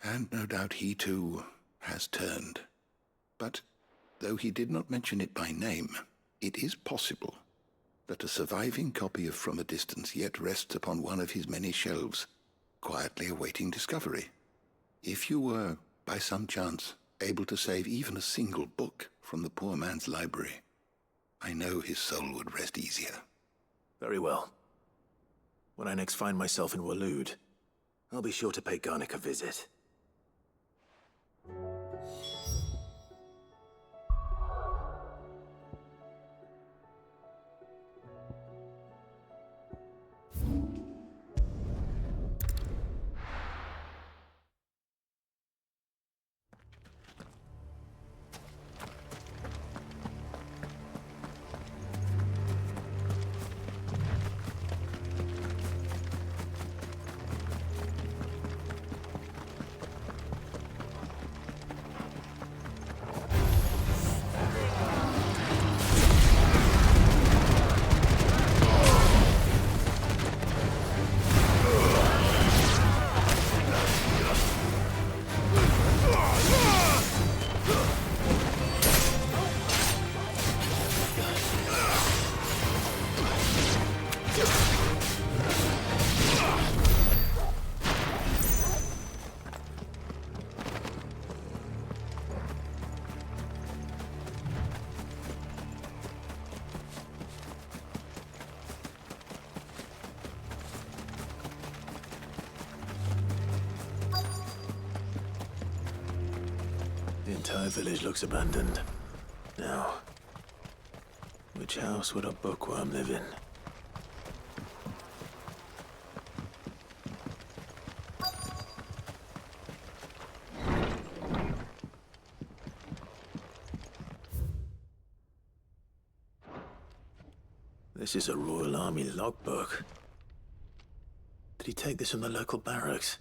And no doubt he too has turned. But though he did not mention it by name, it is possible that a surviving copy of From a Distance yet rests upon one of his many shelves, quietly awaiting discovery. If you were, by some chance, able to save even a single book from the poor man's library, I know his soul would rest easier. Very well. When I next find myself in Waloed, I'll be sure to pay Garnick a visit. The entire village looks abandoned. Now, which house would a bookworm live in? This is a Royal Army logbook. Did he take this from the local barracks?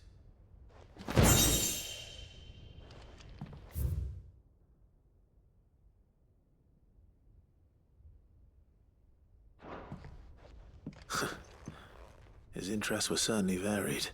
His interests were certainly varied.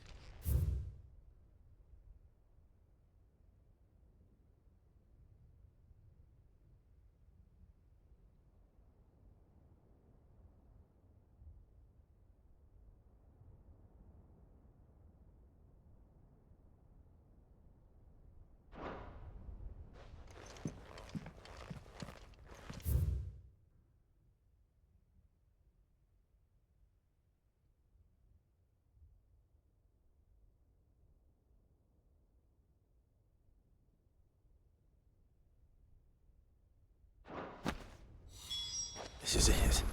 This is it.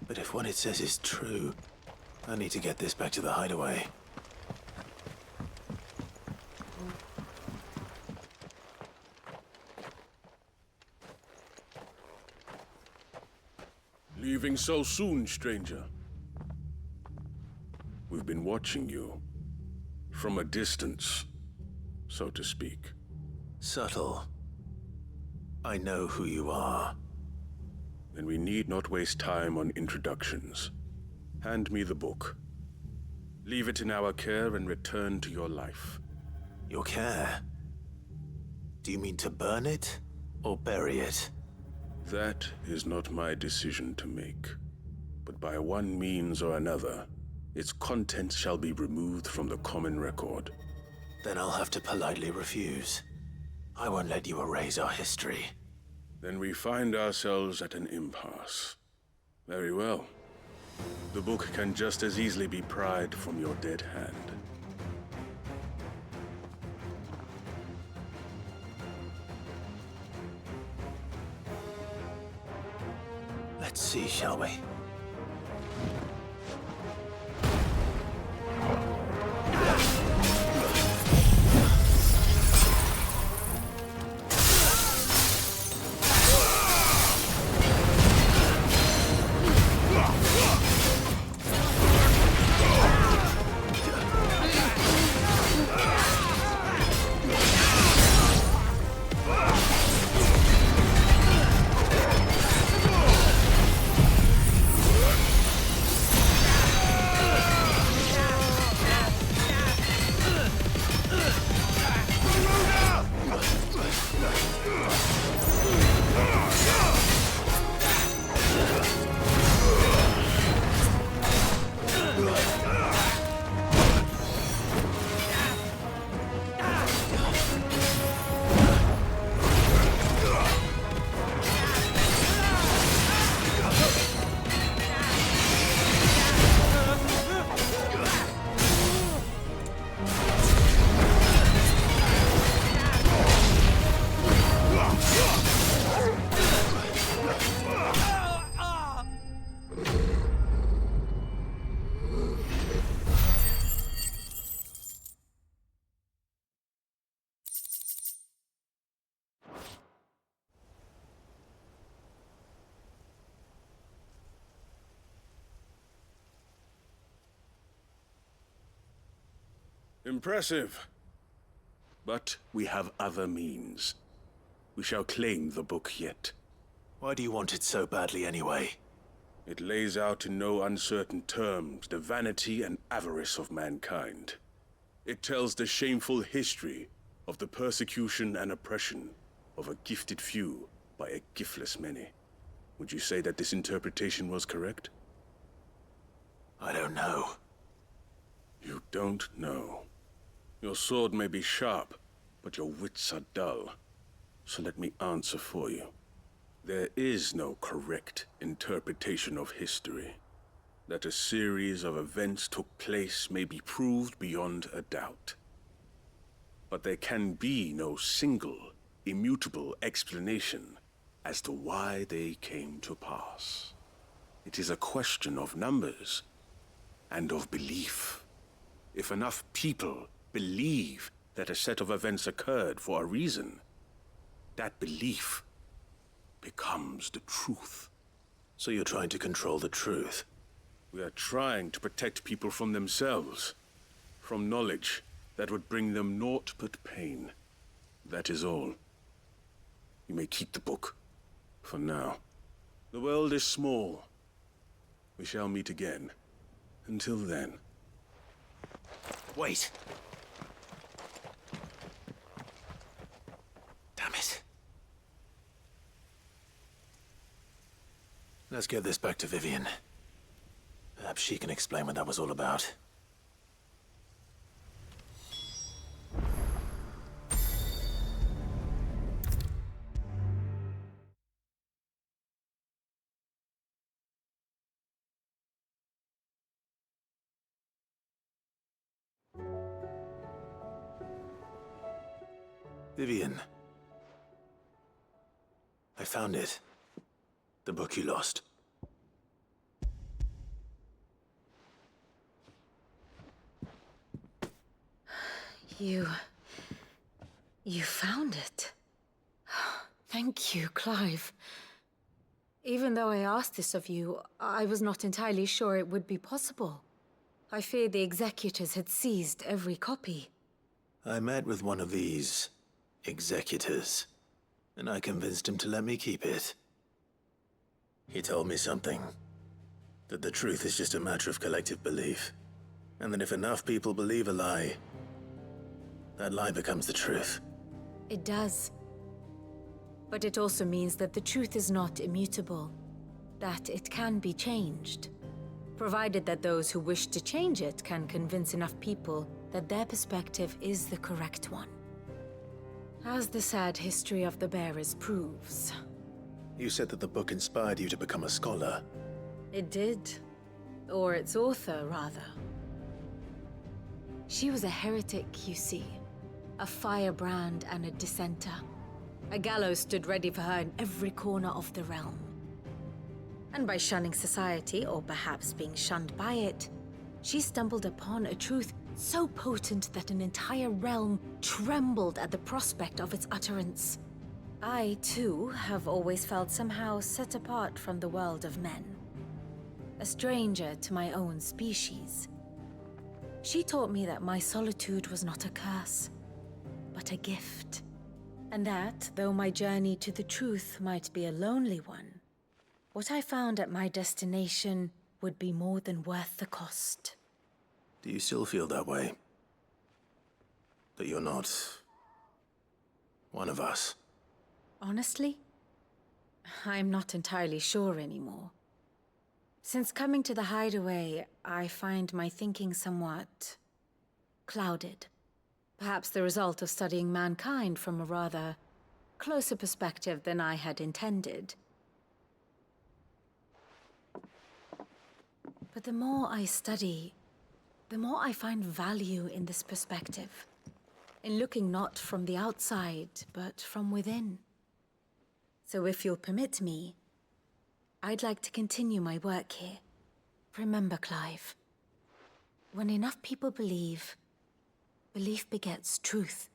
But if what it says is true, I need to get this back to the Hideaway. Leaving so soon, stranger? We've been watching you. From a distance, so to speak. Subtle. I know who you are. Then we need not waste time on introductions. Hand me the book. Leave it in our care and return to your life. Your care? Do you mean to burn it or bury it? That is not my decision to make. But by one means or another, its contents shall be removed from the common record. Then I'll have to politely refuse. I won't let you erase our history. Then we find ourselves at an impasse. Very well. The book can just as easily be pried from your dead hand. Let's see, shall we? Impressive. But we have other means. We shall claim the book yet. Why do you want it so badly anyway? It lays out in no uncertain terms the vanity and avarice of mankind. It tells the shameful history of the persecution and oppression of a gifted few by a giftless many. Would you say that this interpretation was correct? I don't know. You don't know. Your sword may be sharp, but your wits are dull. So let me answer for you. There is no correct interpretation of history. That a series of events took place may be proved beyond a doubt. But there can be no single, immutable explanation as to why they came to pass. It is a question of numbers and of belief. If enough people believe that a set of events occurred for a reason, that belief becomes the truth. So you're trying to control the truth? We are trying to protect people from themselves, from knowledge that would bring them naught but pain. That is all. You may keep the book, for now. The world is small. We shall meet again. Until then. Wait! Damn it. Let's get this back to Vivian. Perhaps she can explain what that was all about. Vivian. I found it. The book you lost. You found it. Thank you, Clive. Even though I asked this of you, I was not entirely sure it would be possible. I feared the executors had seized every copy. I met with one of these executors, and I convinced him to let me keep it. He told me something. That the truth is just a matter of collective belief. And that if enough people believe a lie, that lie becomes the truth. It does. But it also means that the truth is not immutable. That it can be changed. Provided that those who wish to change it can convince enough people that their perspective is the correct one. As the sad history of the bearers proves. You said that the book inspired you to become a scholar. It did. Or its author, rather. She was a heretic, you see. A firebrand and a dissenter. A gallows stood ready for her in every corner of the realm. And by shunning society, or perhaps being shunned by it, she stumbled upon a truth so potent that an entire realm trembled at the prospect of its utterance. I, too, have always felt somehow set apart from the world of men. A stranger to my own species. She taught me that my solitude was not a curse, but a gift. And that, though my journey to the truth might be a lonely one, what I found at my destination would be more than worth the cost. Do you still feel that way? That you're not one of us? Honestly, I'm not entirely sure anymore. Since coming to the Hideaway, I find my thinking somewhat clouded. Perhaps the result of studying mankind from a rather closer perspective than I had intended. But the more I study, the more I find value in this perspective. In looking not from the outside, but from within. So if you'll permit me, I'd like to continue my work here. Remember, Clive, when enough people believe, belief begets truth.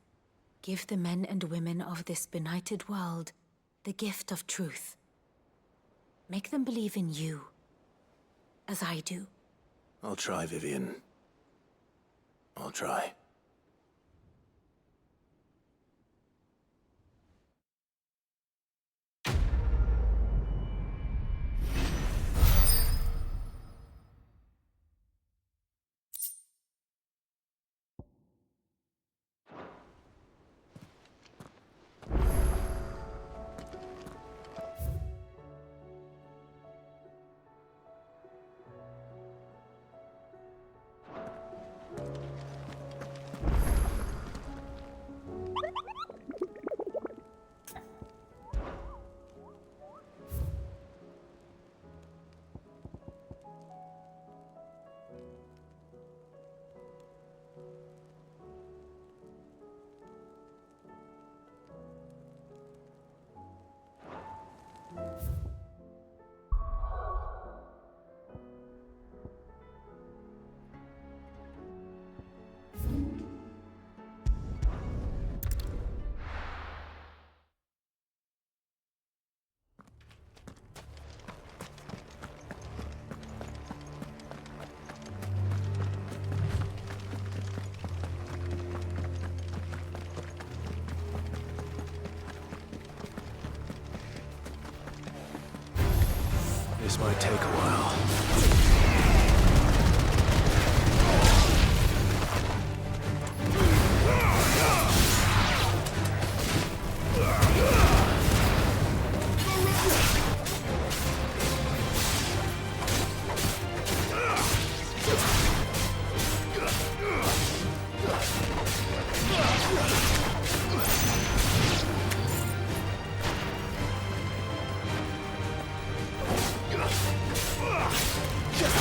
Give the men and women of this benighted world the gift of truth. Make them believe in you, as I do. I'll try, Vivian. I'll try. This might take a while. Just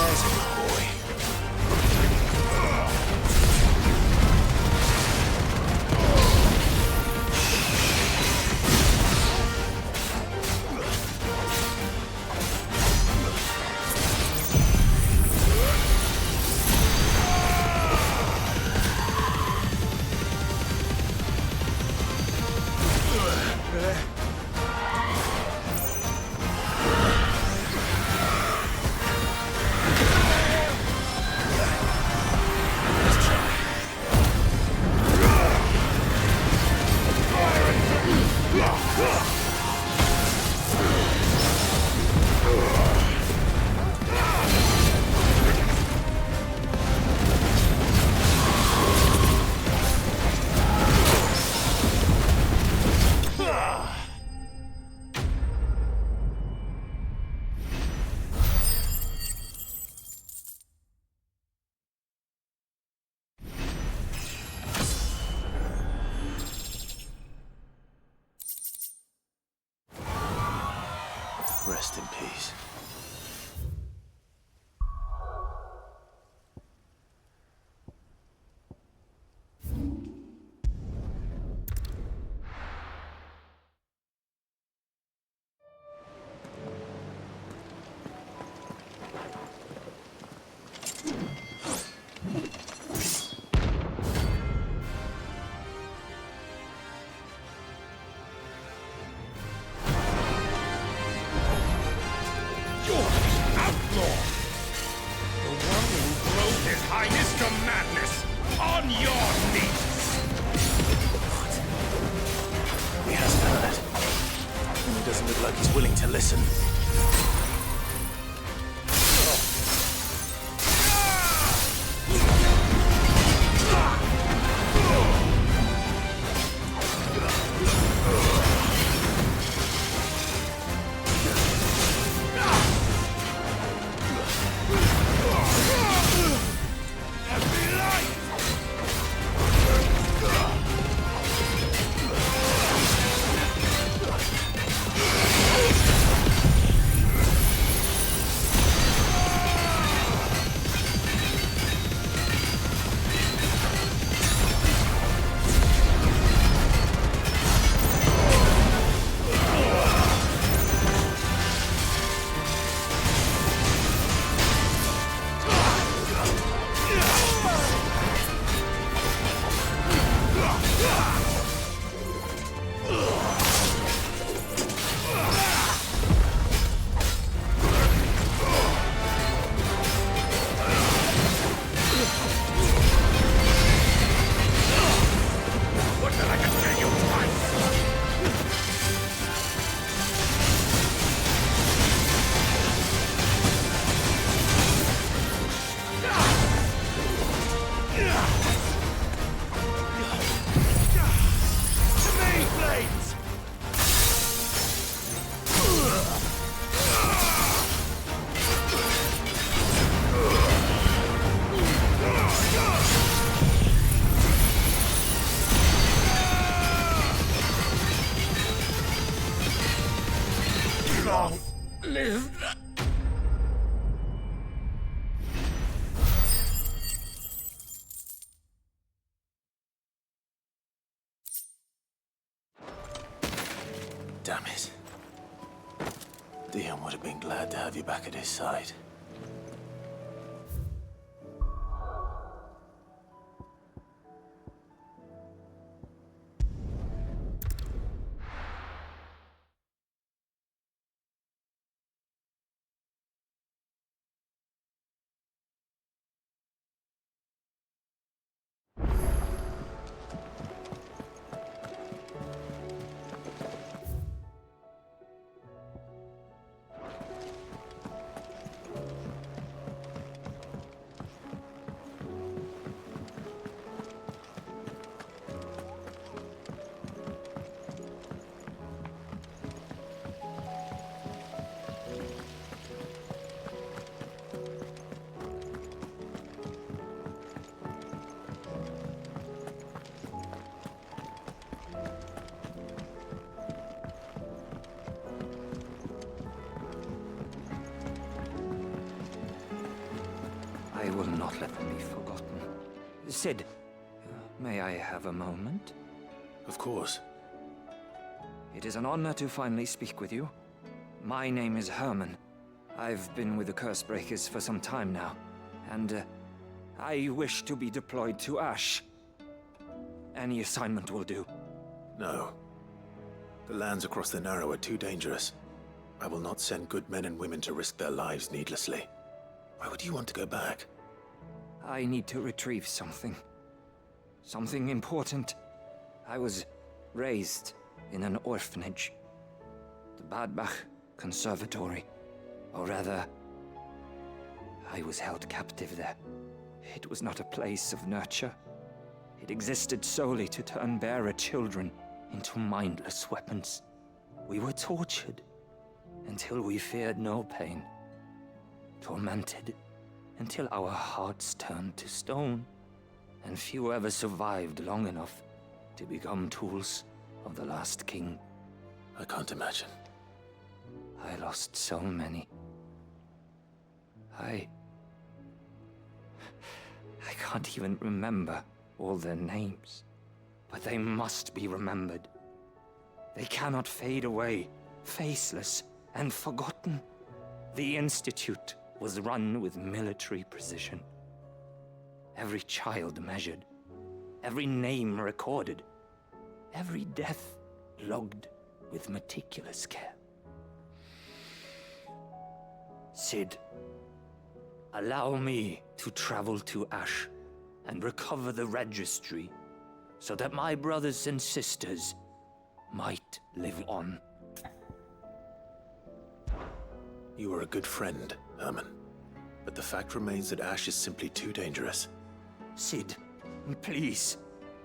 There's a good boy. Rest in peace. Damn it. Dion would have been glad to have you back at his side. I will not let them be forgotten. Sid, may I have a moment? Of course. It is an honor to finally speak with you. My name is Herman. I've been with the Cursebreakers for some time now, and I wish to be deployed to Ash. Any assignment will do. No. The lands across the Narrow are too dangerous. I will not send good men and women to risk their lives needlessly. Why would you want to go back? I need to retrieve something. Something important. I was raised in an orphanage. The Badbach Conservatory. Or rather, I was held captive there. It was not a place of nurture. It existed solely to turn bearer children into mindless weapons. We were tortured until we feared no pain. Tormented until our hearts turned to stone, and few ever survived long enough to become tools of the last king. I can't imagine. I lost so many. I can't even remember all their names, but they must be remembered. They cannot fade away, faceless and forgotten. The Institute was run with military precision. Every child measured, every name recorded, every death logged with meticulous care. Sid, allow me to travel to Ash and recover the registry so that my brothers and sisters might live on. You were a good friend, Herman. But the fact remains that Ash is simply too dangerous. Sid, please.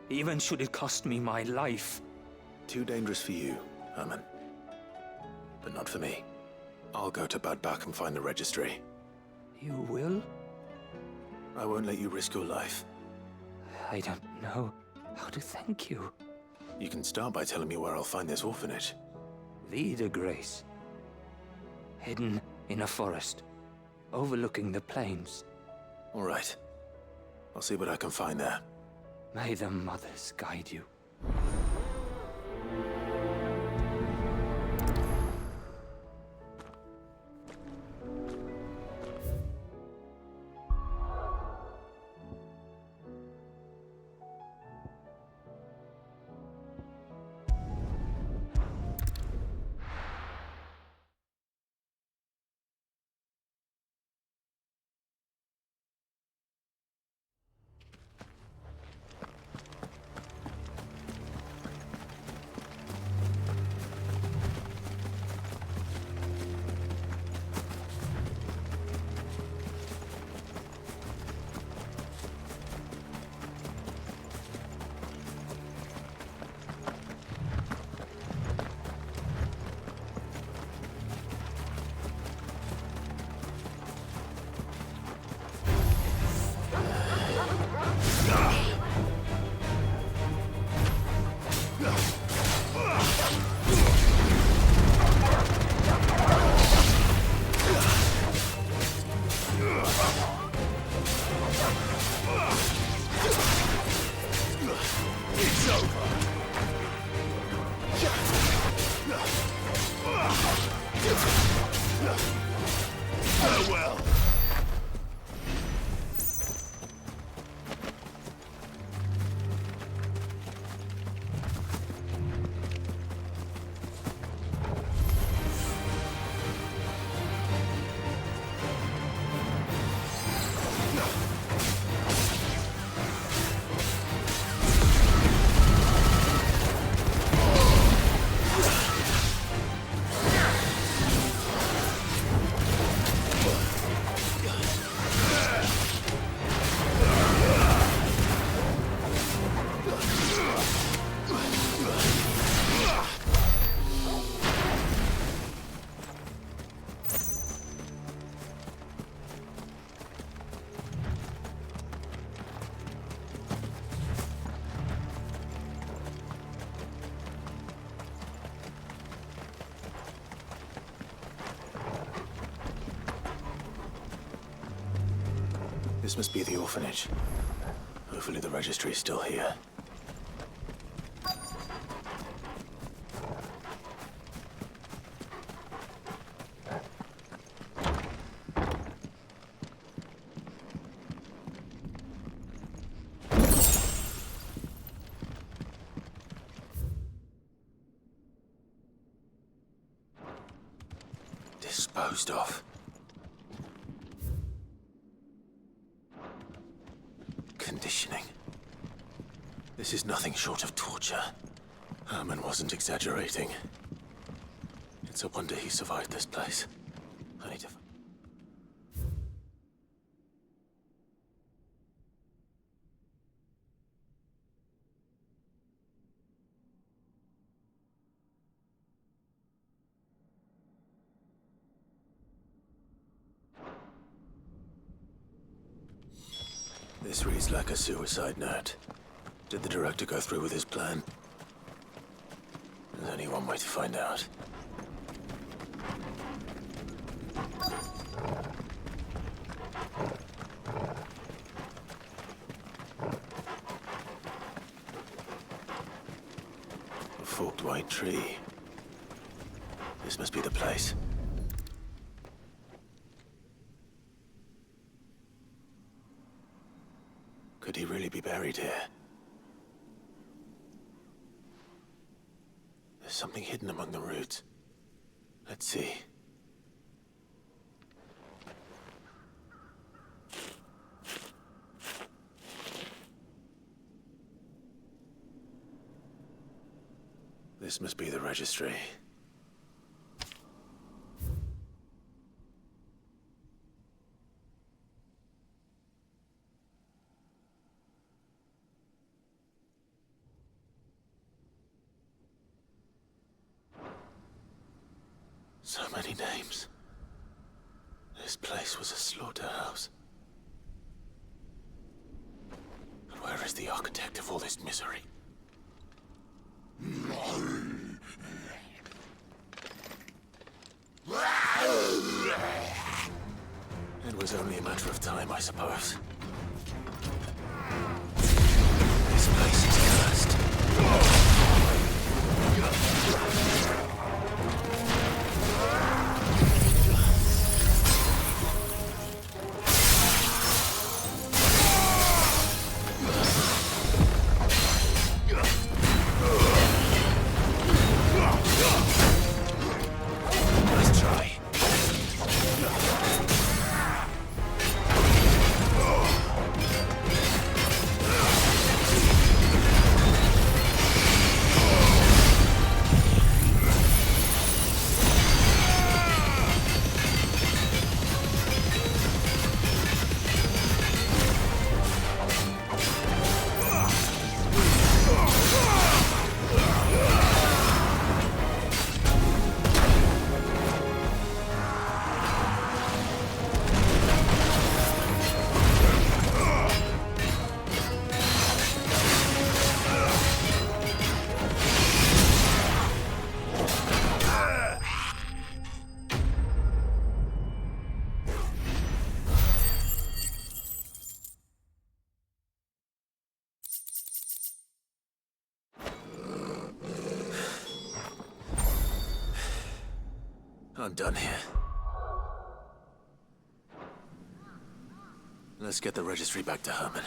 Even should it cost me my life. Too dangerous for you, Herman. But not for me. I'll go to Badbach and find the registry. You will? I won't let you risk your life. I don't know how to thank you. You can start by telling me where I'll find this orphanage. Vida Grace. Hidden in a forest, overlooking the plains. All right. I'll see what I can find there. May the mothers guide you. This must be the orphanage. Hopefully the registry is still here. Disposed of. Conditioning. This is nothing short of torture. Herman wasn't exaggerating. It's a wonder he survived this place. I need to... This reads like a suicide note. Did the director go through with his plan? There's only one way to find out. A forked white tree. This must be the place. Could he really be buried here? There's something hidden among the roots. Let's see. This must be the registry. So many names. This place was a slaughterhouse. And where is the architect of all this misery? It was only a matter of time, I suppose. This place is cursed. I'm done here. Let's get the registry back to Herman.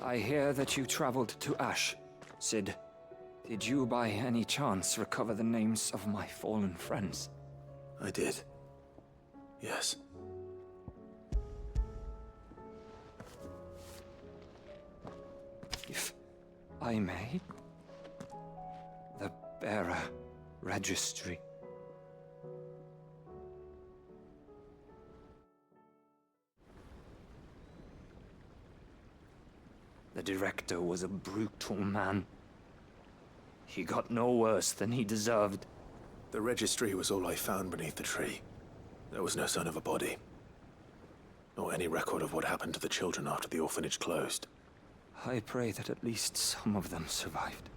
I hear that you traveled to Ash, Sid. Did you by any chance recover the names of my fallen friends? I did. Yes. If I may, the bearer registry. The director was a brutal man. He got no worse than he deserved. The registry was all I found beneath the tree. There was no sign of a body, nor any record of what happened to the children after the orphanage closed. I pray that at least some of them survived.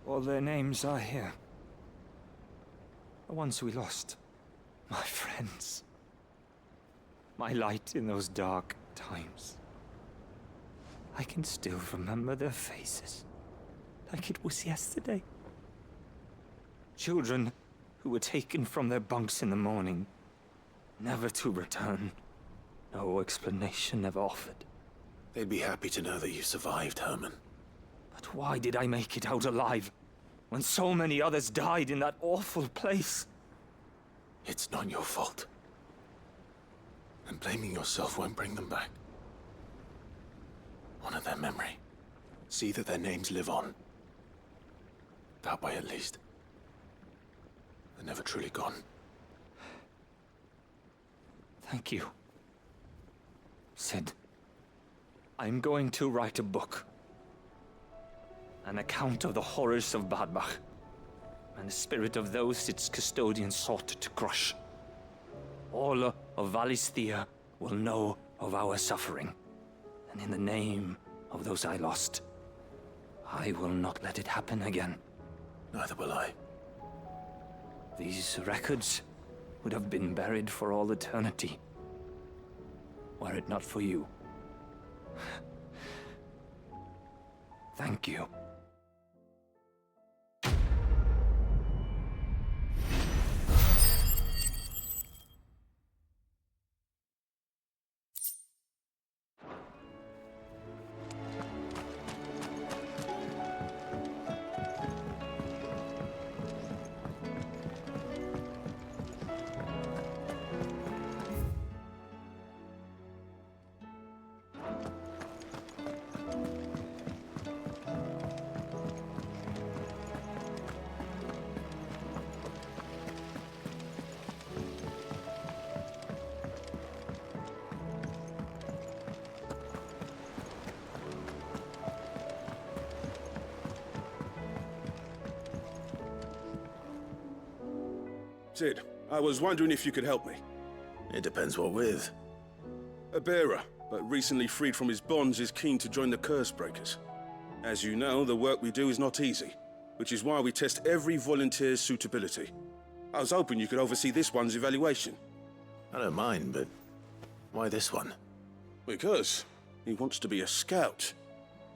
All their names are here. The ones we lost. My friends. My light in those dark times. I can still remember their faces, like it was yesterday. Children who were taken from their bunks in the morning, never to return. No explanation ever offered. They'd be happy to know that you survived, Herman. But why did I make it out alive, when so many others died in that awful place? It's not your fault. And blaming yourself won't bring them back. Honor their memory. See that their names live on. That way, at least. They're never truly gone. Thank you. Sid, I'm going to write a book. An account of the horrors of Badbach, and the spirit of those its custodians sought to crush. All of Valisthea will know of our suffering, and in the name of those I lost, I will not let it happen again. Neither will I. These records would have been buried for all eternity, were it not for you. Thank you. Sid, I was wondering if you could help me. It depends what with. A bearer, but recently freed from his bonds, is keen to join the Curse Breakers. As you know, the work we do is not easy, which is why we test every volunteer's suitability. I was hoping you could oversee this one's evaluation. I don't mind, but why this one? Because he wants to be a scout.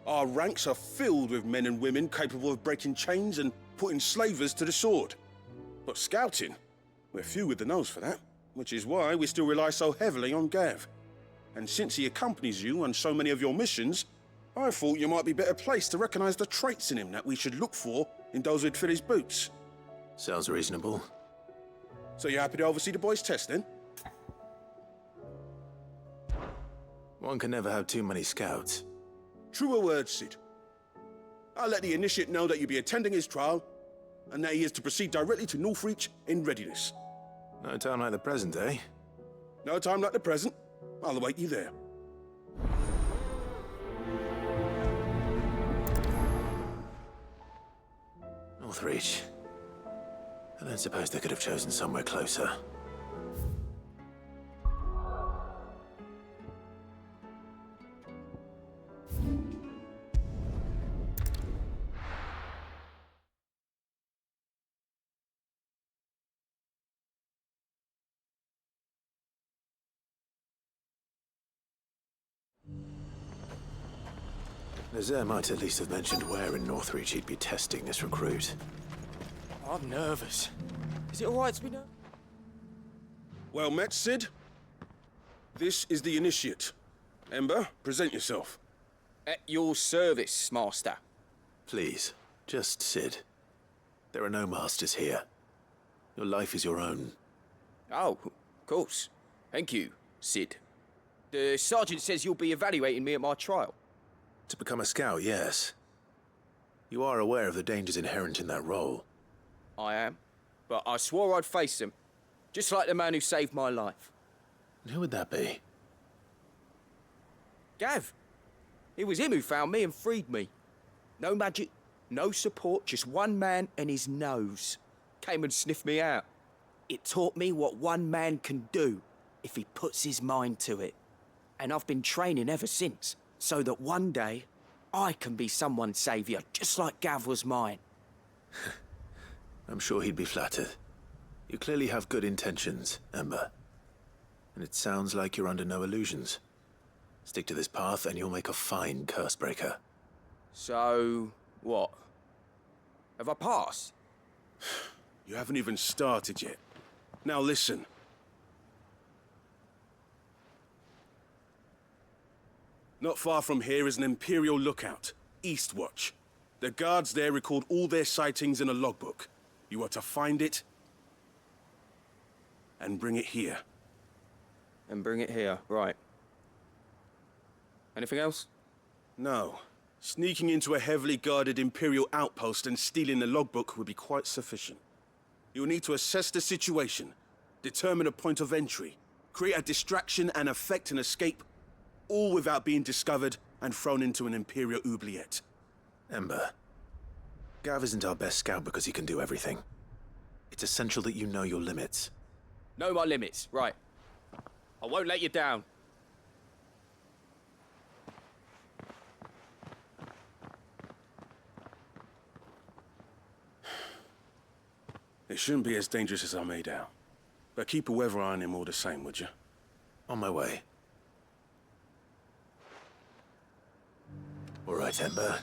Our ranks are filled with men and women capable of breaking chains and putting slavers to the sword. But scouting? We're few with the nose for that, which is why we still rely so heavily on Gav. And since he accompanies you on so many of your missions, I thought you might be better placed to recognize the traits in him that we should look for in those who'd fill his boots. Sounds reasonable. So you're happy to oversee the boys' test, then? One can never have too many scouts. Truer words, Sid. I'll let the initiate know that you'll be attending his trial, and that he is to proceed directly to Northreach in readiness. No time like the present, eh? No time like the present. I'll await you there. Northreach. I don't suppose they could have chosen somewhere closer. Nazaire might at least have mentioned where in Northreach he'd be testing this recruit. I'm nervous. Is it alright to be nervous? Well met, Sid. This is the initiate. Ember, present yourself. At your service, Master. Please, just Sid. There are no masters here. Your life is your own. Oh, of course. Thank you, Sid. The sergeant says you'll be evaluating me at my trial. To become a scout, yes. You are aware of the dangers inherent in that role. I am. But I swore I'd face them. Just like the man who saved my life. And who would that be? Gav. It was him who found me and freed me. No magic, no support, just one man and his nose. Came and sniffed me out. It taught me what one man can do if he puts his mind to it. And I've been training ever since, so that one day I can be someone's saviour, just like Gav was mine. I'm sure he'd be flattered. You clearly have good intentions, Ember. And it sounds like you're under no illusions. Stick to this path and you'll make a fine Cursebreaker. So, what? Have I passed? You haven't even started yet. Now listen. Not far from here is an Imperial lookout, Eastwatch. The guards there record all their sightings in a logbook. You are to find it and bring it here. And bring it here, right. Anything else? No. Sneaking into a heavily guarded Imperial outpost and stealing the logbook would be quite sufficient. You'll need to assess the situation, determine a point of entry, create a distraction and effect an escape, all without being discovered and thrown into an Imperial oubliette. Ember, Gav isn't our best scout because he can do everything. It's essential that you know your limits. Know my limits, right. I won't let you down. It shouldn't be as dangerous as I made out. But keep a weather eye on him all the same, would you? On my way. All right, Ember.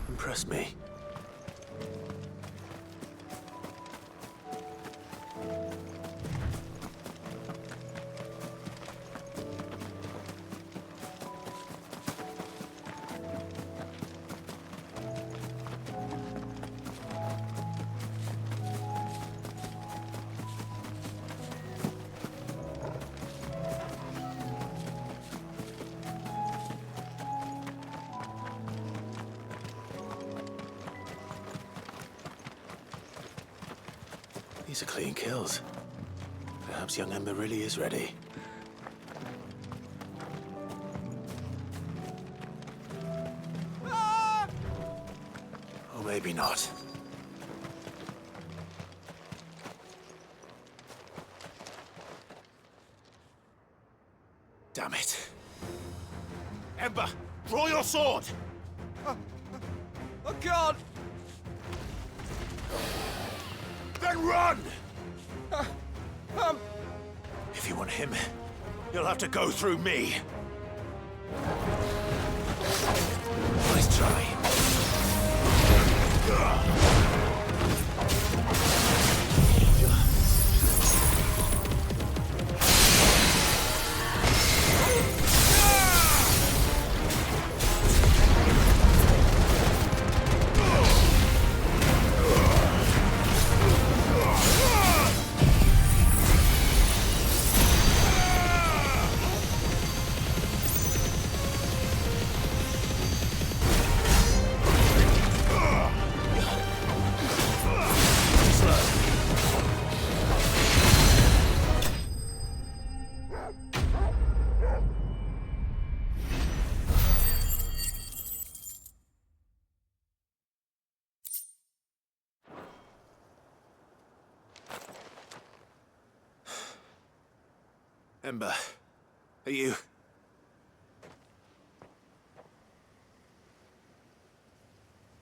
Impress me. These are clean kills. Perhaps young Ember really is ready. Or maybe not. Damn it. Ember, draw your sword! I can't! Then run! If you want him, you'll have to go through me. Nice try. Ember, are you...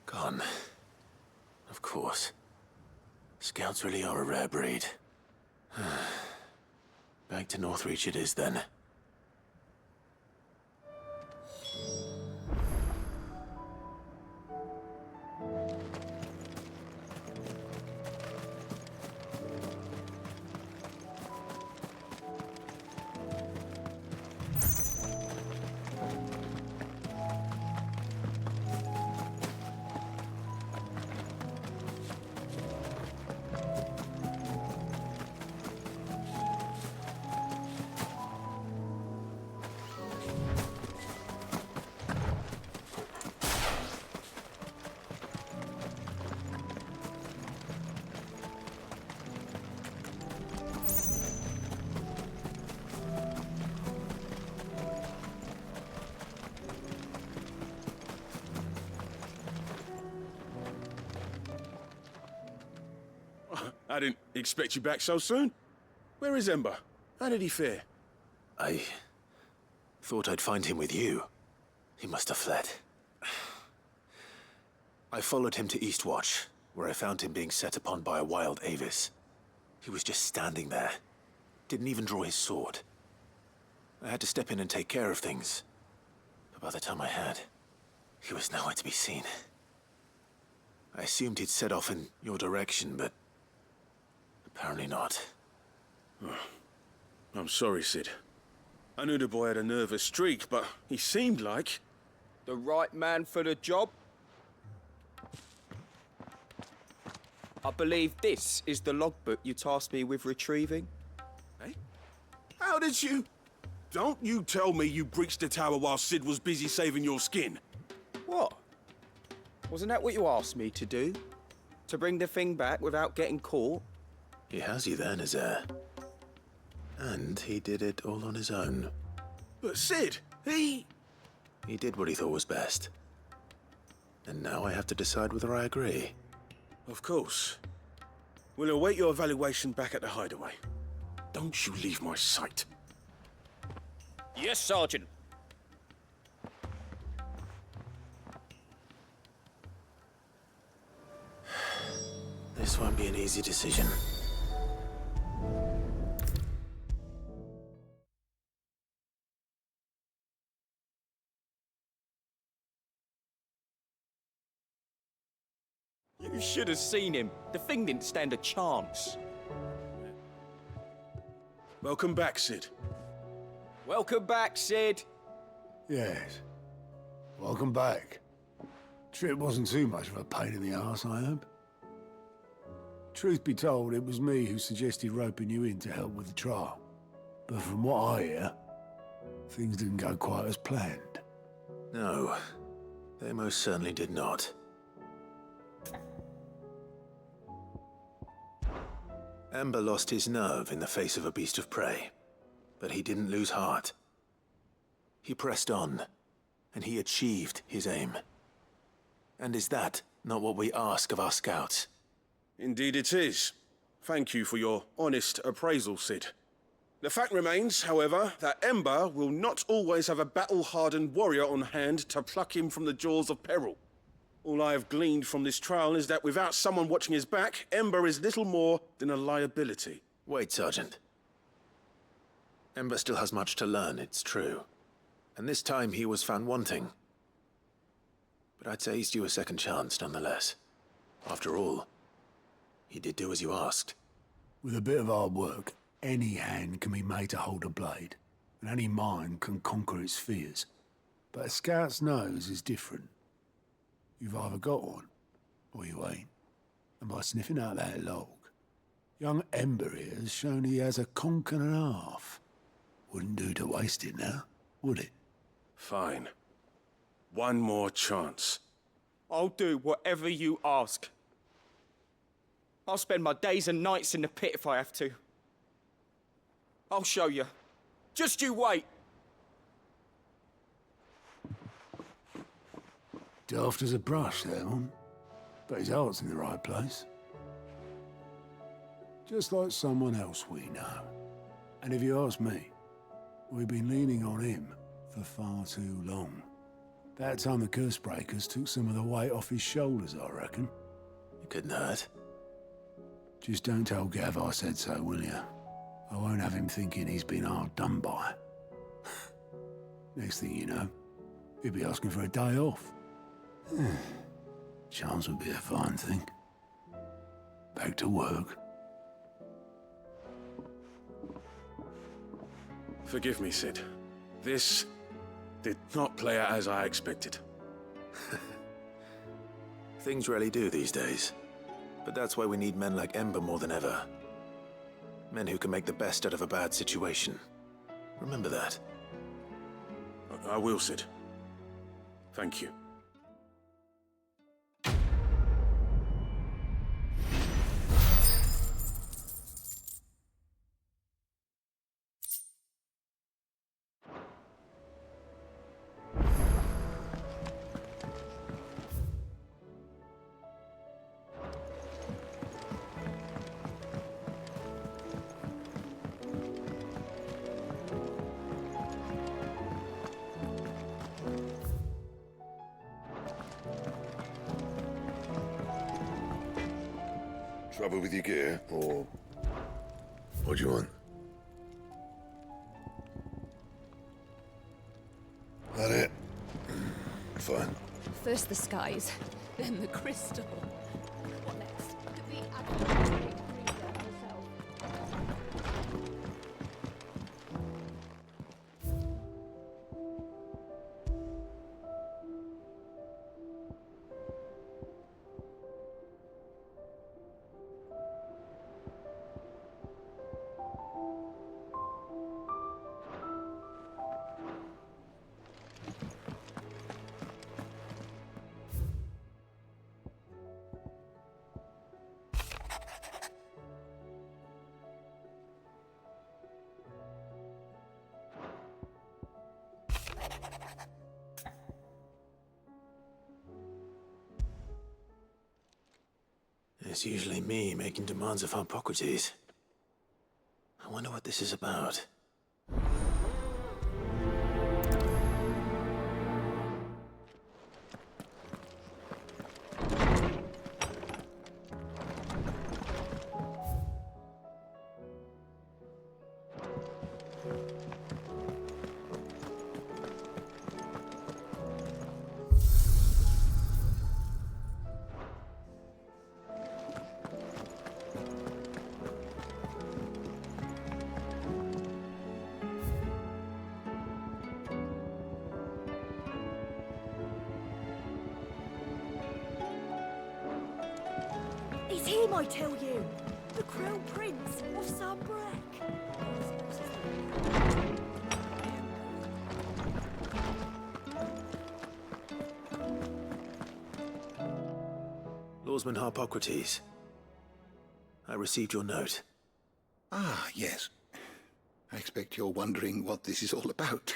Gone. Of course. Scouts really are a rare breed. Back to Northreach it is then. expect you back so soon. Where is Ember? How did he fare? I thought I'd find him with you. He must have fled. I followed him to Eastwatch, where I found him being set upon by a wild Avis. He was just standing there. Didn't even draw his sword. I had to step in and take care of things. But by the time I had, he was nowhere to be seen. I assumed he'd set off in your direction, but apparently not. Oh, I'm sorry, Sid. I knew the boy had a nervous streak, but he seemed like... The right man for the job? I believe this is the logbook you tasked me with retrieving. Eh? How did you... Don't you tell me you breached the tower while Sid was busy saving your skin. What? Wasn't that what you asked me to do? To bring the thing back without getting caught? He has you there, Nazaire. And he did it all on his own. But Sid, he did what he thought was best. And now I have to decide whether I agree. Of course. We'll await your evaluation back at the Hideaway. Don't you leave my sight. Yes, Sergeant. This won't be an easy decision. You should have seen him. The thing didn't stand a chance. Welcome back, Sid. Welcome back, Sid. Yes. Welcome back. Trip wasn't too much of a pain in the arse, I hope. Truth be told, it was me who suggested roping you in to help with the trial. But from what I hear, things didn't go quite as planned. No, they most certainly did not. Ember lost his nerve in the face of a beast of prey, but he didn't lose heart. He pressed on, and he achieved his aim. And is that not what we ask of our scouts? Indeed it is. Thank you for your honest appraisal, Sid. The fact remains, however, that Ember will not always have a battle-hardened warrior on hand to pluck him from the jaws of peril. All I have gleaned from this trial is that without someone watching his back, Ember is little more than a liability. Wait, Sergeant. Ember still has much to learn, it's true. And this time he was found wanting. But I'd say he's due a second chance, nonetheless. After all, he did do as you asked. With a bit of hard work, any hand can be made to hold a blade, and any mind can conquer its fears. But a scout's nose is different. You've either got one, or you ain't. And by sniffing out that log, young Ember here has shown he has a conch and a half. Wouldn't do to waste it now, would it? Fine. One more chance. I'll do whatever you ask. I'll spend my days and nights in the pit if I have to. I'll show you. Just you wait. Daft as a brush, that one. But his heart's in the right place. Just like someone else we know. And if you ask me, we've been leaning on him for far too long. That time the Cursebreakers took some of the weight off his shoulders, I reckon. It couldn't hurt. Just don't tell Gav I said so, will you? I won't have him thinking he's been hard done by. Next thing you know, he'll be asking for a day off. Chance would be a fine thing. Back to work. Forgive me, Sid. This did not play out as I expected. Things rarely do these days. But that's why we need men like Ember more than ever. Men who can make the best out of a bad situation. Remember that. I will, Sid. Thank you. Trouble with your gear, or... What do you want? That it? Fine. First the skies, then the crystal. What next? The advocate herself. It's usually me making demands of Hippocrates. I wonder what this is about. It's him, I tell you! The Crown Prince of Sunbreak! Lawsman Hippocrates. I received your note. Ah, yes. I expect you're wondering what this is all about.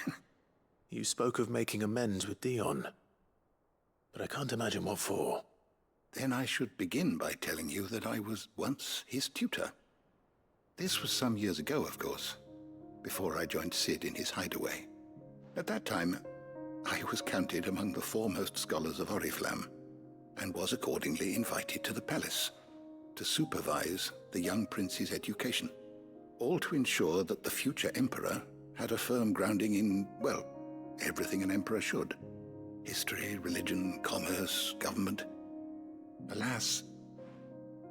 You spoke of making amends with Dion, but I can't imagine what for. Then I should begin by telling you that I was once his tutor. This was some years ago, of course, before I joined Sid in his hideaway. At that time, I was counted among the foremost scholars of Oriflamme, and was accordingly invited to the palace to supervise the young prince's education, all to ensure that the future emperor had a firm grounding in, well, everything an emperor should. History, religion, commerce, government. Alas,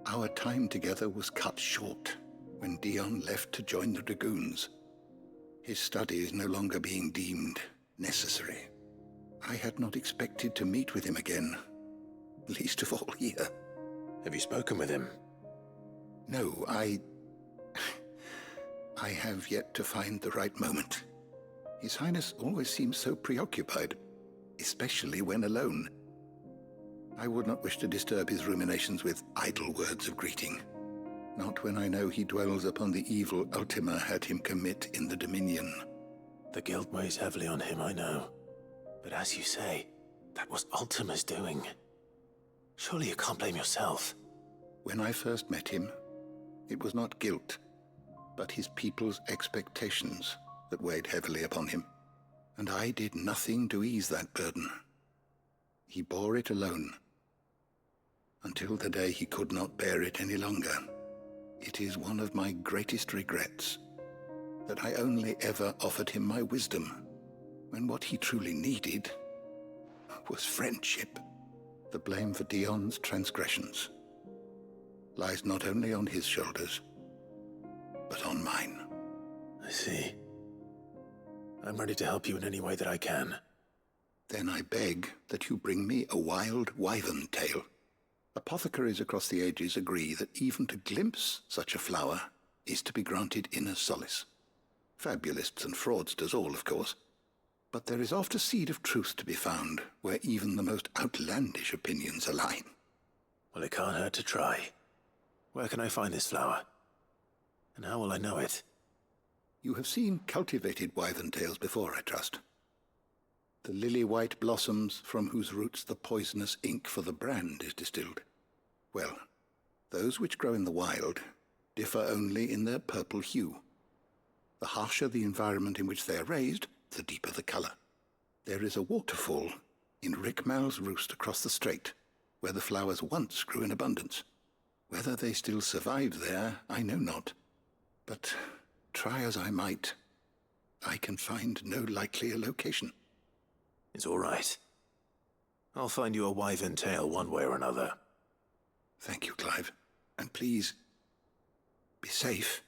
our time together was cut short when Dion left to join the Dragoons. His studies no longer being deemed necessary. I had not expected to meet with him again, least of all here. Have you spoken with him? No, I have yet to find the right moment. His Highness always seems so preoccupied, especially when alone. I would not wish to disturb his ruminations with idle words of greeting. Not when I know he dwells upon the evil Ultima had him commit in the Dominion. The guilt weighs heavily on him, I know. But as you say, that was Ultima's doing. Surely you can't blame yourself. When I first met him, it was not guilt, but his people's expectations that weighed heavily upon him. And I did nothing to ease that burden. He bore it alone, until the day he could not bear it any longer. It is one of my greatest regrets that I only ever offered him my wisdom, when what he truly needed was friendship. The blame for Dion's transgressions lies not only on his shoulders, but on mine. I see. I'm ready to help you in any way that I can. Then I beg that you bring me a wild wyvern tail. Apothecaries across the ages agree that even to glimpse such a flower is to be granted inner solace. Fabulists and fraudsters all, of course. But there is oft a seed of truth to be found where even the most outlandish opinions align. Well, it can't hurt to try. Where can I find this flower? And how will I know it? You have seen cultivated wyvern tails before, I trust. The lily-white blossoms from whose roots the poisonous ink for the brand is distilled. Well, those which grow in the wild differ only in their purple hue. The harsher the environment in which they are raised, the deeper the color. There is a waterfall in Rickmal's roost across the strait, where the flowers once grew in abundance. Whether they still survive there, I know not. But try as I might, I can find no likelier location. It's all right. I'll find you a wyvern tail one way or another. Thank you, Clive. And please, be safe.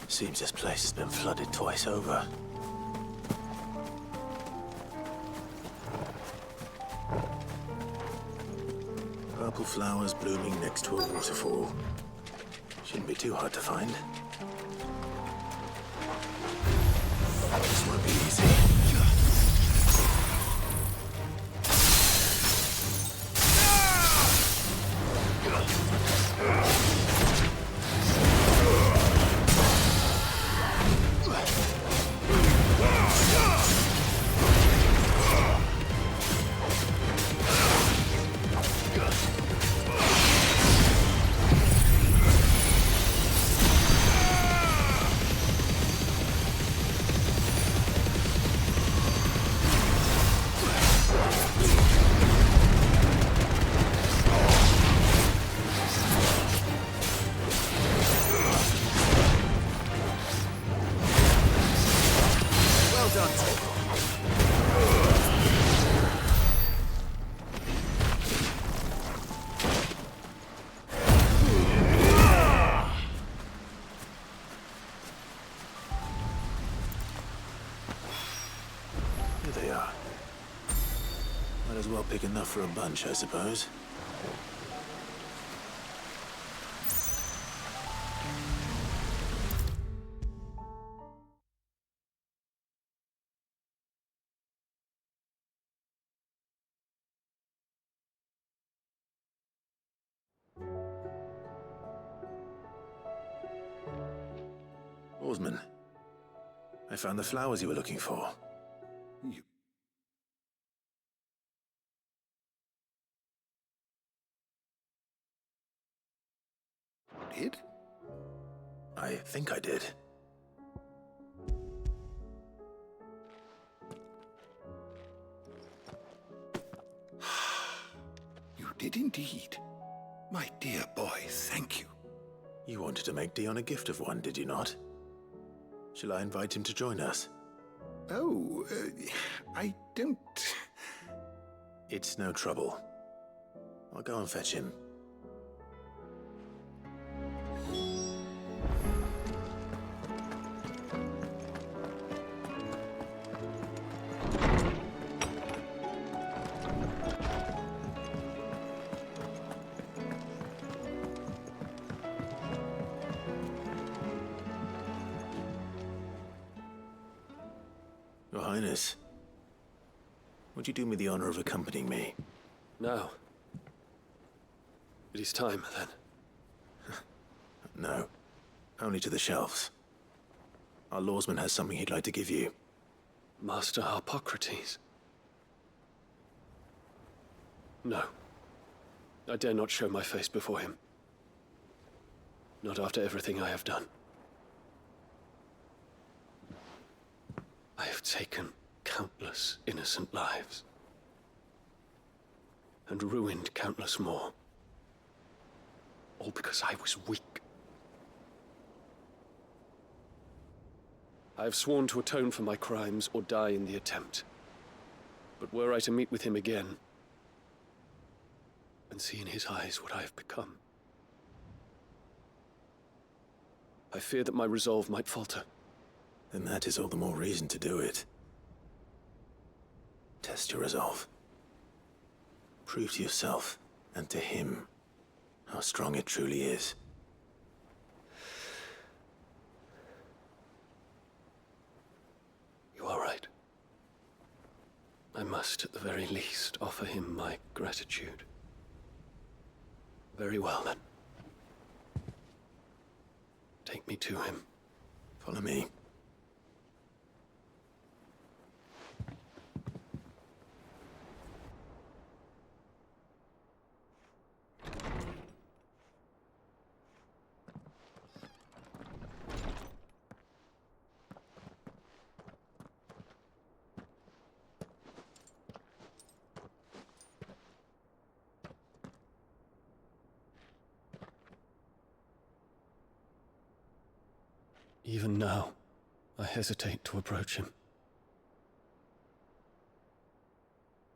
Seems this place has been flooded twice over. Purple flowers blooming next to a waterfall. Shouldn't be too hard to find. This won't be easy. Big enough for a bunch, I suppose. Oarsman, I found the flowers you were looking for. You did? I think I did. You did indeed. My dear boy, thank you. You wanted to make Dion a gift of one, did you not? Shall I invite him to join us? Oh, I don't... It's no trouble. I'll go and fetch him. Your Highness, would you do me the honor of accompanying me? No. It is time, then. No. Only to the shelves. Our lawsman has something he'd like to give you. Master Harpocrates? No. I dare not show my face before him. Not after everything I have done. I have taken countless innocent lives. And ruined countless more. All because I was weak. I have sworn to atone for my crimes or die in the attempt. But were I to meet with him again, and see in his eyes what I have become, I fear that my resolve might falter. Then that is all the more reason to do it. Test your resolve. Prove to yourself, and to him, how strong it truly is. You are right. I must, at the very least, offer him my gratitude. Very well, then. Take me to him. Follow me. Even now, I hesitate to approach him.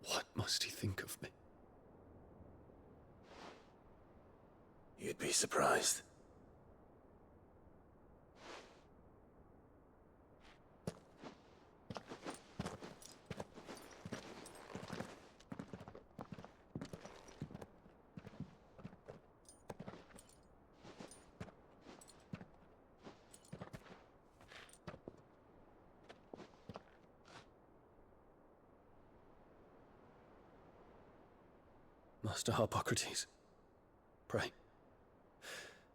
What must he think of me? You'd be surprised. Master Harpocrates, pray,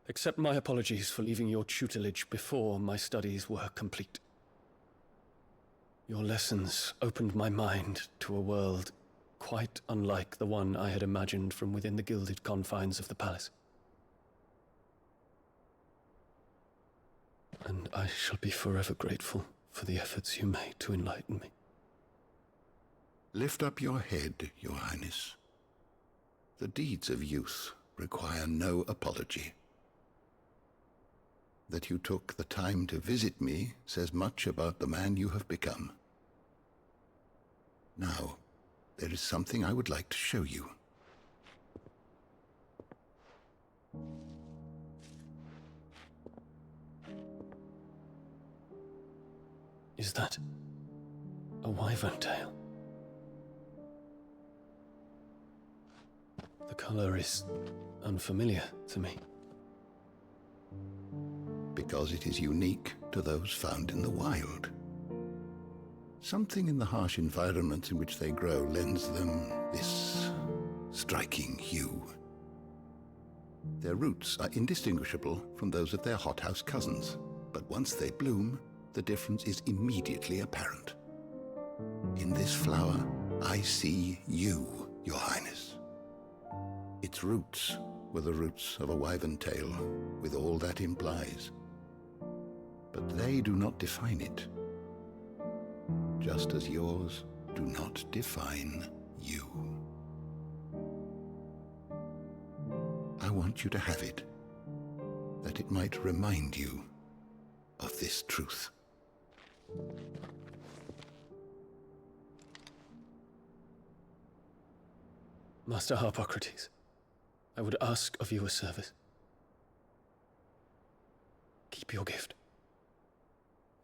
accept my apologies for leaving your tutelage before my studies were complete. Your lessons opened my mind to a world quite unlike the one I had imagined from within the gilded confines of the palace. And I shall be forever grateful for the efforts you made to enlighten me. Lift up your head, Your Highness. The deeds of youth require no apology. That you took the time to visit me says much about the man you have become. Now, there is something I would like to show you. Is that a wyvern tail? The color is unfamiliar to me. Because it is unique to those found in the wild. Something in the harsh environments in which they grow lends them this striking hue. Their roots are indistinguishable from those of their hothouse cousins, but once they bloom, the difference is immediately apparent. In this flower, I see you, Your Highness. Its roots were the roots of a wyvern tail, with all that implies. But they do not define it, just as yours do not define you. I want you to have it, that it might remind you of this truth. Master Harpocrates, I would ask of you a service. Keep your gift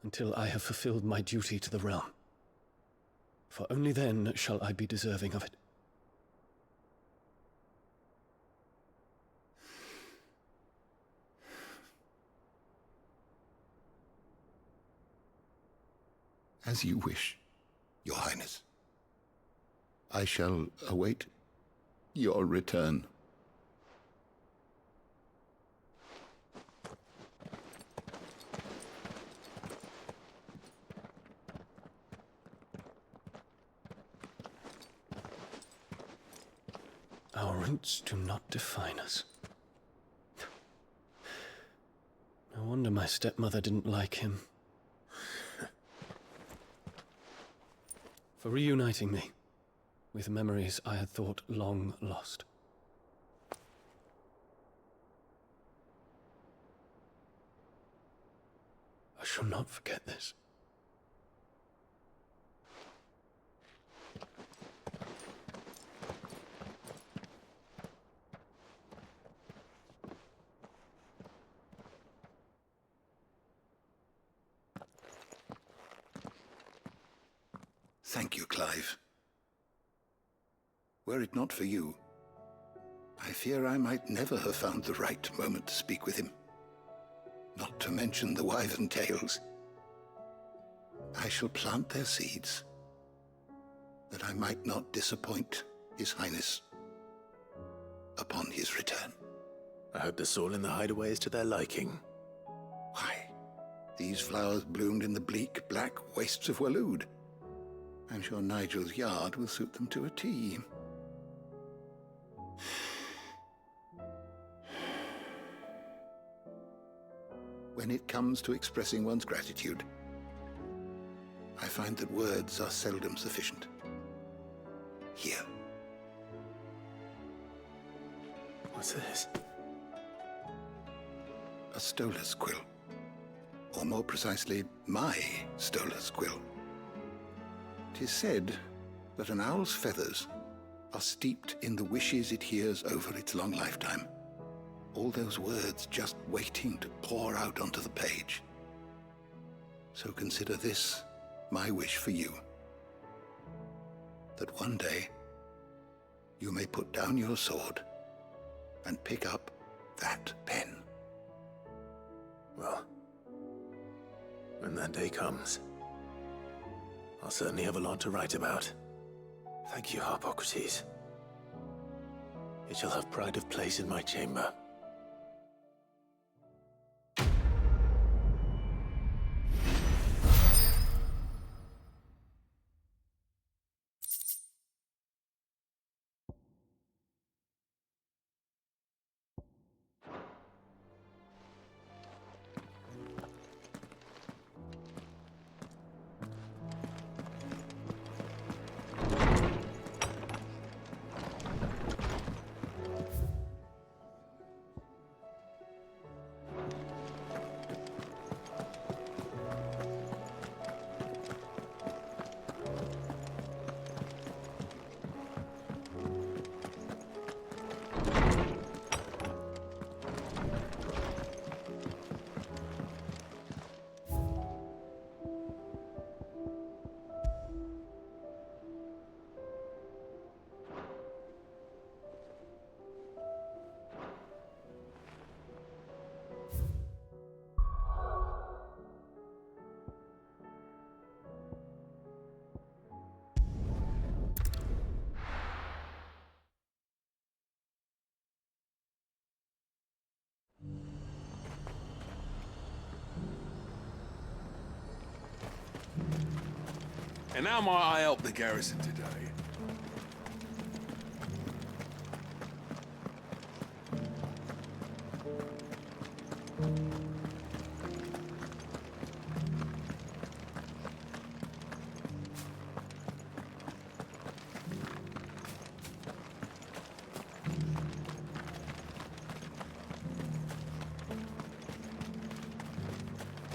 until I have fulfilled my duty to the realm, for only then shall I be deserving of it. As you wish, Your Highness. I shall await your return. Roots do not define us. No wonder my stepmother didn't like him. For reuniting me with memories I had thought long lost. I shall not forget this. Thank you, Clive. Were it not for you, I fear I might never have found the right moment to speak with him. Not to mention the wyvern tales. I shall plant their seeds, that I might not disappoint His Highness upon his return. I hope the soil in the Hideaway is to their liking. Why, these flowers bloomed in the bleak, black wastes of Waloed. I'm sure Nigel's yard will suit them to a T. When it comes to expressing one's gratitude, I find that words are seldom sufficient. Here. What's this? A stolas quill. Or more precisely, my stolas quill. 'Tis said that an owl's feathers are steeped in the wishes it hears over its long lifetime. All those words just waiting to pour out onto the page. So consider this my wish for you. That one day you may put down your sword and pick up that pen. Well, when that day comes, I'll certainly have a lot to write about. Thank you, Harpocrates. It shall have pride of place in my chamber. And how might I help the garrison today?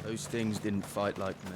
Those things didn't fight like men.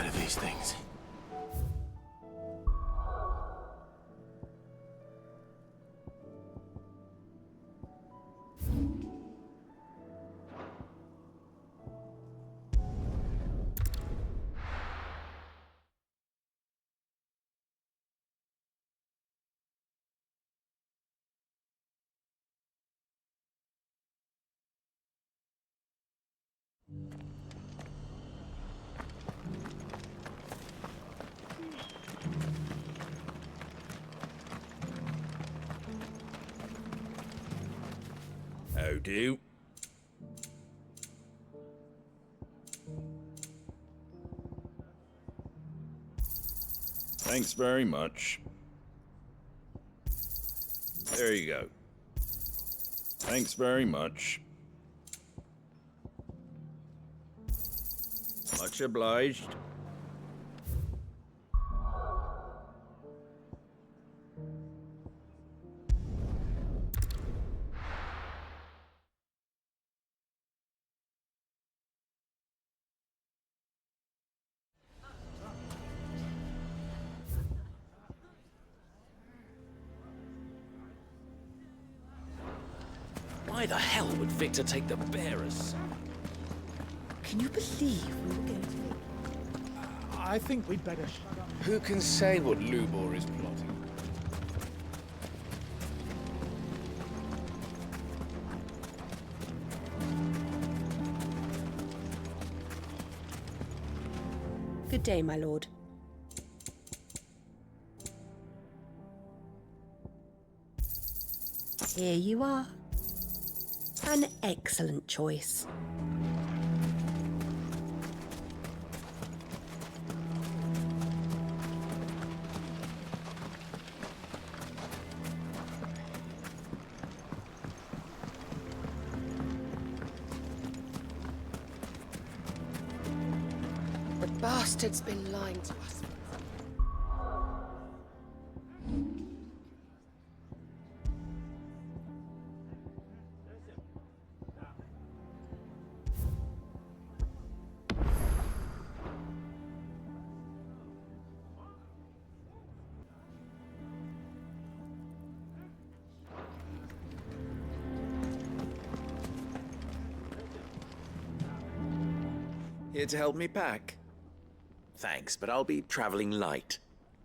side of these things. How do? Thanks very much. There you go. Thanks very much. Much obliged. Why the hell would Victor take the bearers? Can you believe we were going to... I think we'd better shut up. Who can say what Lubor is plotting? Good day, my lord. Here you are. An excellent choice. The bastard's been lying to us. Here to help me pack? Thanks, but I'll be traveling light.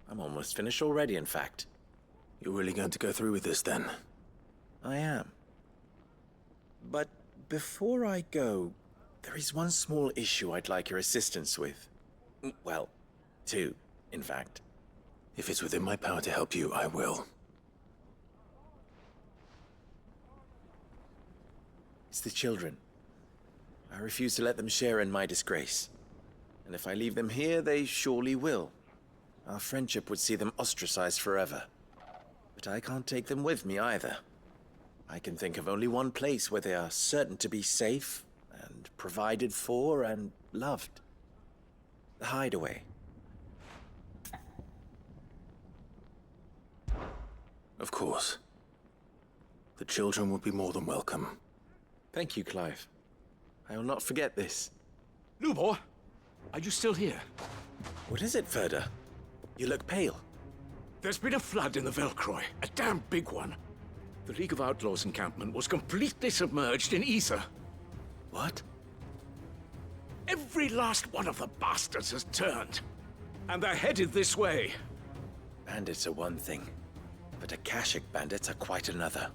I'm almost finished already, in fact. You're really going to go through with this, then? I am. But before I go, there is one small issue I'd like your assistance with. Well, two, in fact. If it's within my power to help you, I will. It's the children. I refuse to let them share in my disgrace. And if I leave them here, they surely will. Our friendship would see them ostracized forever. But I can't take them with me either. I can think of only one place where they are certain to be safe, and provided for, and loved. The Hideaway. Of course. The children would be more than welcome. Thank you, Clive. I will not forget this. Lubor, are you still here? What is it, Ferda? You look pale. There's been a flood in the Velcroy, a damn big one. The League of Outlaws encampment was completely submerged in ether. What? Every last one of the bastards has turned. And they're headed this way. Bandits are one thing, but Akashic bandits are quite another.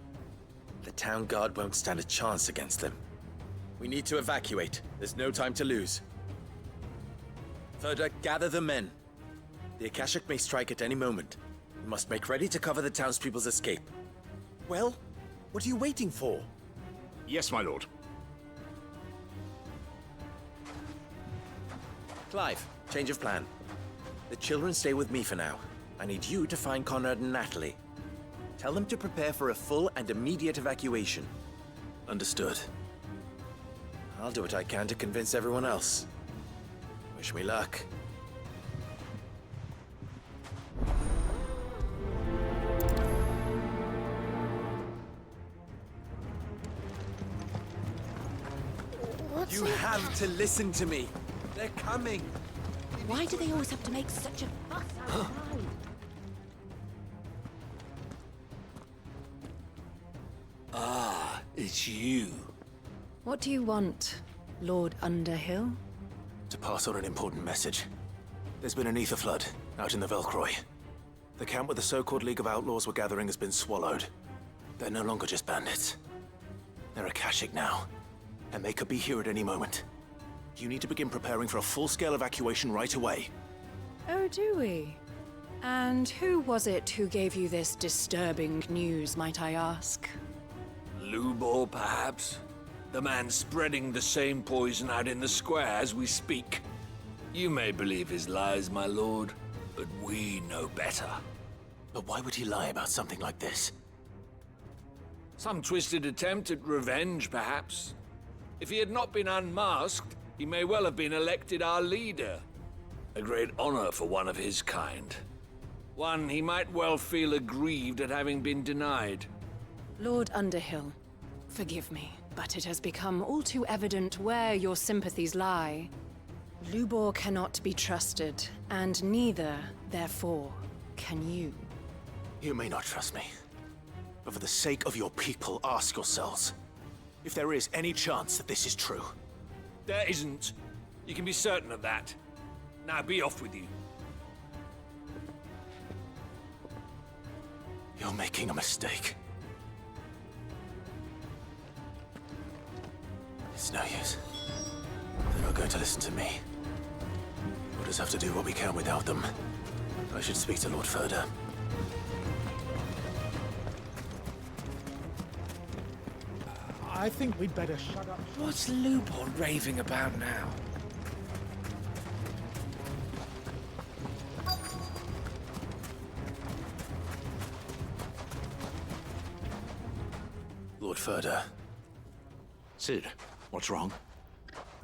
The town guard won't stand a chance against them. We need to evacuate. There's no time to lose. Ferda, gather the men. The Akashic may strike at any moment. We must make ready to cover the townspeople's escape. Well, what are you waiting for? Yes, my lord. Clive, change of plan. The children stay with me for now. I need you to find Conrad and Natalie. Tell them to prepare for a full and immediate evacuation. Understood. I'll do what I can to convince everyone else. Wish me luck. What's You have to listen to me. They're coming. Why do they always have to make such a fuss outside? Ah, it's you. What do you want, Lord Underhill? To pass on an important message. There's been an ether flood out in the Velcroy. The camp where the so-called League of Outlaws were gathering has been swallowed. They're no longer just bandits. They're Akashic now, and they could be here at any moment. You need to begin preparing for a full-scale evacuation right away. Oh, do we? And who was it who gave you this disturbing news, might I ask? Lubor, perhaps? The man spreading the same poison out in the square as we speak. You may believe his lies, my lord, but we know better. But why would he lie about something like this? Some twisted attempt at revenge, perhaps. If he had not been unmasked, he may well have been elected our leader. A great honor for one of his kind. One he might well feel aggrieved at having been denied. Lord Underhill, forgive me, but it has become all too evident where your sympathies lie. Lubor cannot be trusted, and neither, therefore, can you. You may not trust me, but for the sake of your people, ask yourselves if there is any chance that this is true. There isn't. You can be certain of that. Now be off with you. You're making a mistake. It's no use. They're not going to listen to me. We'll just have to do what we can without them. I should speak to Lord Furder. I think we'd better shut up. What's Lubor raving about now? Lord Furder. Sid, what's wrong?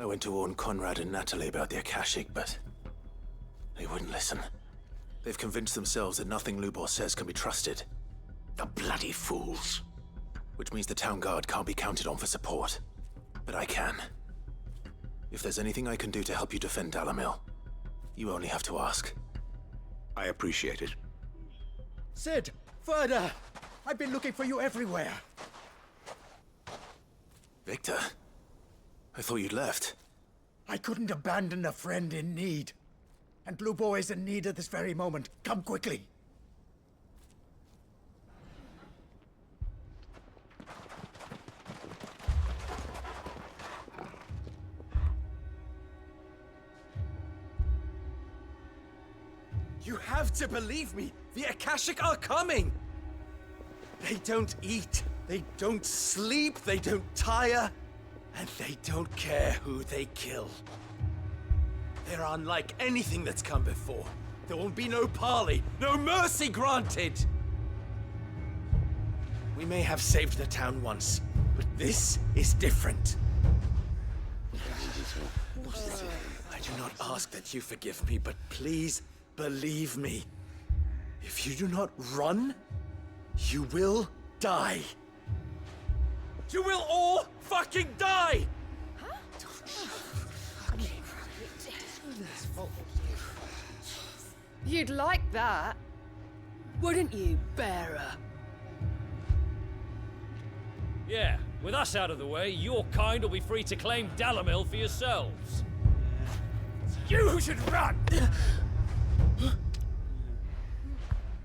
I went to warn Conrad and Natalie about the Akashic, but they wouldn't listen. They've convinced themselves that nothing Lubor says can be trusted. The bloody fools. Which means the town guard can't be counted on for support. But I can. If there's anything I can do to help you defend Dalamil, you only have to ask. I appreciate it. Sid! Further! I've been looking for you everywhere. Victor? I thought you'd left. I couldn't abandon a friend in need. And Lubor is in need at this very moment. Come quickly. You have to believe me! The Akashic are coming! They don't eat, they don't sleep, they don't tire, and they don't care who they kill. They're unlike anything that's come before. There won't be no parley, no mercy granted! We may have saved the town once, but this is different. I do not ask that you forgive me, but please believe me. If you do not run, you will die. You will all fucking die! You'd like that, wouldn't you, bearer? Yeah, with us out of the way, your kind will be free to claim Dalamil for yourselves. You should run!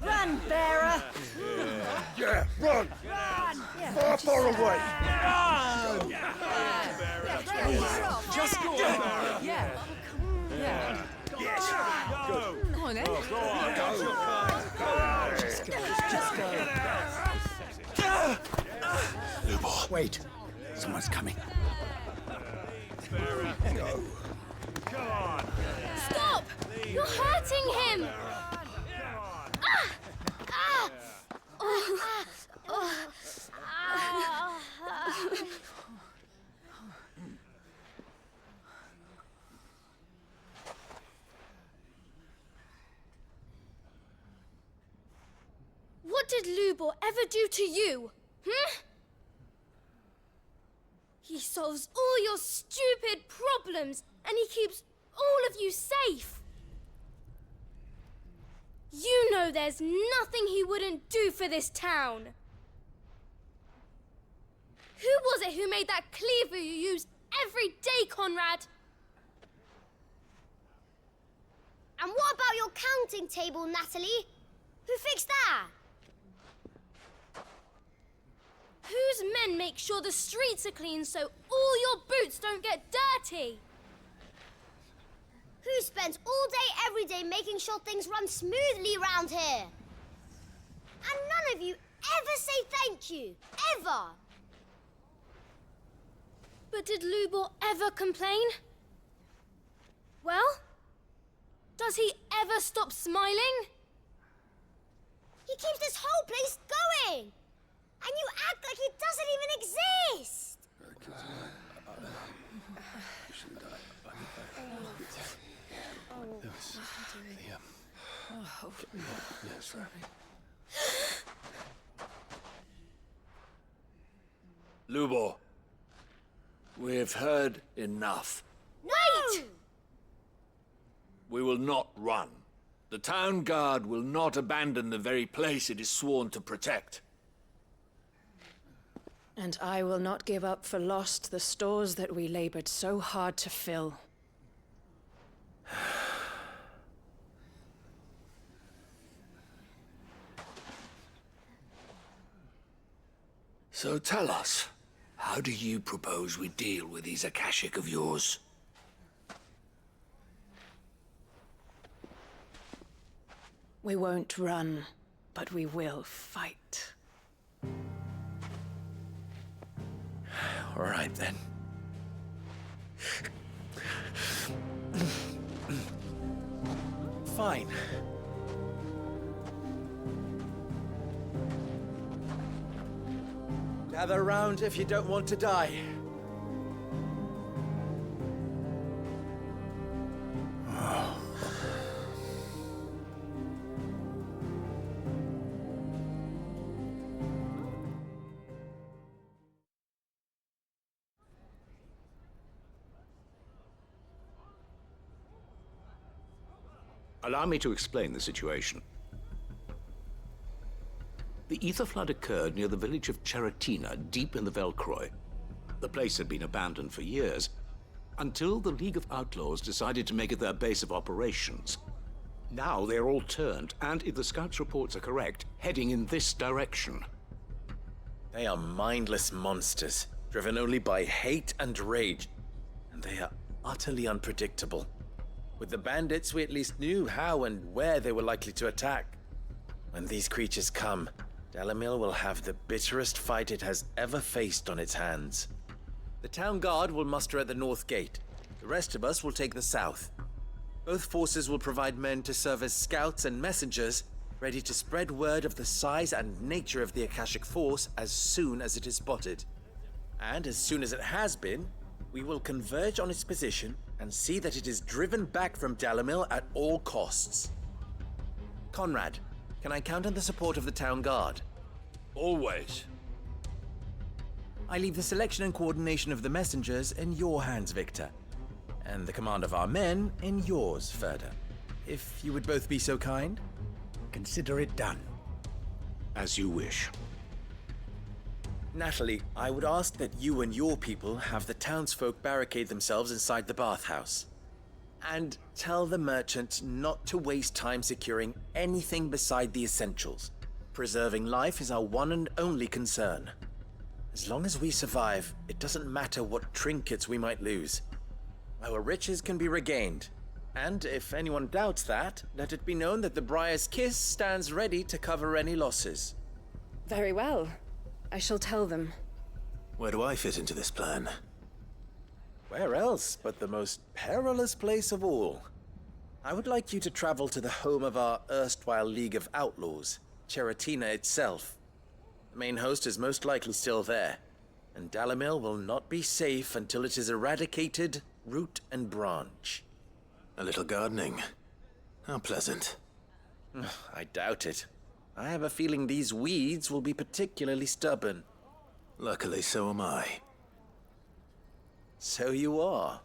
Run, bearer! Yeah, run! Run! Far, far away! Run! Just go! Yeah. Yeah. Yes! Go! Come on, then. Go on! Go! Just go. Lubor. Wait. Someone's coming. Go. Come on. Stop! You're hurting him! What did Lubor ever do to you? He solves all your stupid problems, and he keeps all of you safe. there's nothing he wouldn't do for this town. Who was it who made that cleaver you use every day, Conrad? And what about your counting table, Natalie? Who fixed that? Whose men make sure the streets are clean so all your boots don't get dirty? Who spends all day, every day making sure things run smoothly round here? And none of you ever say thank you. Ever. But did Lubor ever complain? Well, does he ever stop smiling? He keeps this whole place going. And you act like it doesn't even exist. Lubor, we've heard enough. Wait! We will not run. The town guard will not abandon the very place it is sworn to protect. And I will not give up for lost the stores that we labored so hard to fill. So tell us, how do you propose we deal with these Akashic of yours? We won't run, but we will fight. All right, then. Fine. Gather round if you don't want to die. Allow me to explain the situation. The ether flood occurred near the village of Cheratina, deep in the Velcroy. The place had been abandoned for years, until the League of Outlaws decided to make it their base of operations. Now they're all turned, and if the scouts' reports are correct, heading in this direction. They are mindless monsters, driven only by hate and rage, and they are utterly unpredictable. With the bandits, we at least knew how and where they were likely to attack. When these creatures come, Dalamil will have the bitterest fight it has ever faced on its hands. The town guard will muster at the north gate. The rest of us will take the south. Both forces will provide men to serve as scouts and messengers, ready to spread word of the size and nature of the Akashic force as soon as it is spotted. And as soon as it has been, we will converge on its position and see that it is driven back from Dalamil at all costs. Conrad, can I count on the support of the town guard? Always. I leave the selection and coordination of the messengers in your hands, Victor. And the command of our men in yours, Ferda. If you would both be so kind. Consider it done. As you wish. Natalie, I would ask that you and your people have the townsfolk barricade themselves inside the bathhouse. And tell the merchant not to waste time securing anything beside the essentials. Preserving life is our one and only concern. As long as we survive, it doesn't matter what trinkets we might lose. Our riches can be regained. And if anyone doubts that, let it be known that the Briar's Kiss stands ready to cover any losses. Very well. I shall tell them. Where do I fit into this plan? Where else but the most perilous place of all? I would like you to travel to the home of our erstwhile League of Outlaws, Cheratina itself. The main host is most likely still there, and Dalamil will not be safe until it is eradicated, root and branch. A little gardening. How pleasant. I doubt it. I have a feeling these weeds will be particularly stubborn. Luckily, so am I. So you are.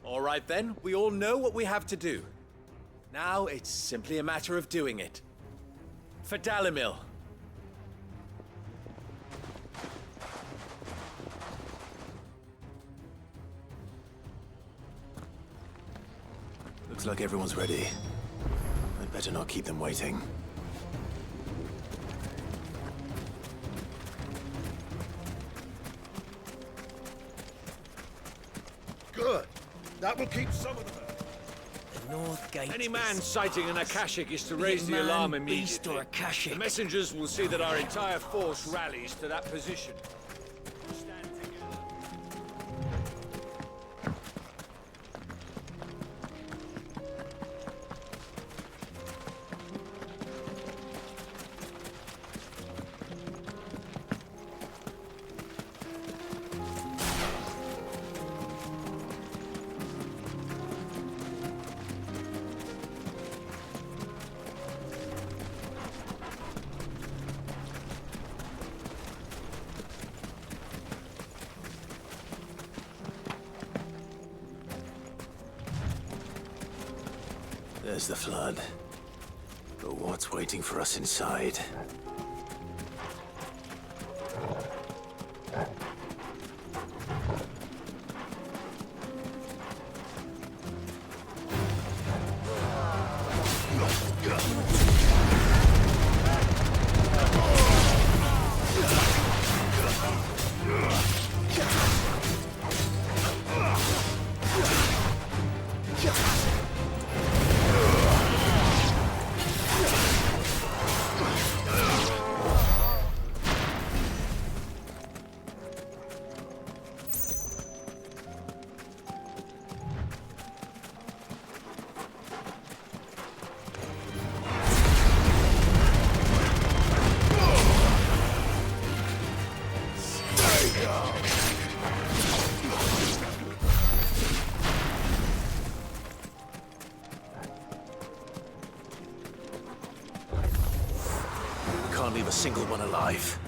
All right then, we all know what we have to do. Now it's simply a matter of doing it. For Dalimil. Looks like everyone's ready. I'd better not keep them waiting. Good. That will keep some of them out. The North Gate. Any man sighting an Akashic is to Be it raise the man, alarm beast, immediately. or Akashic. The messengers will see that our entire force rallies to that position. There's the flood. But what's waiting for us inside? Can't leave a single one alive.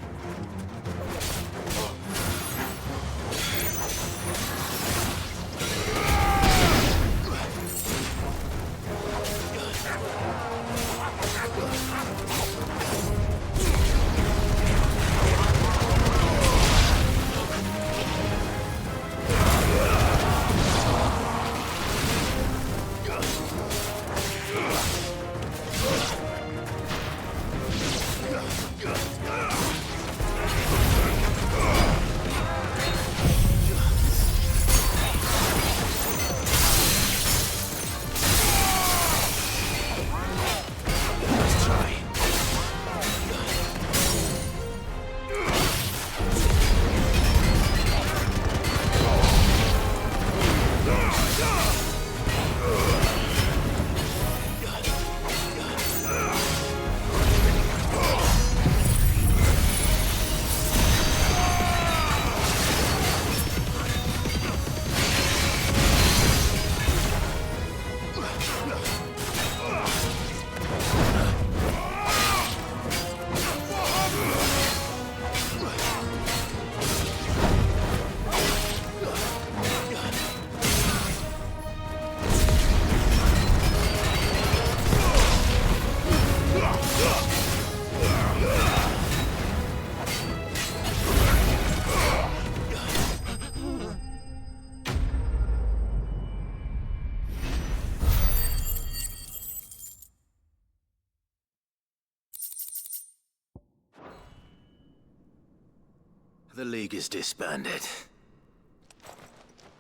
The League is disbanded.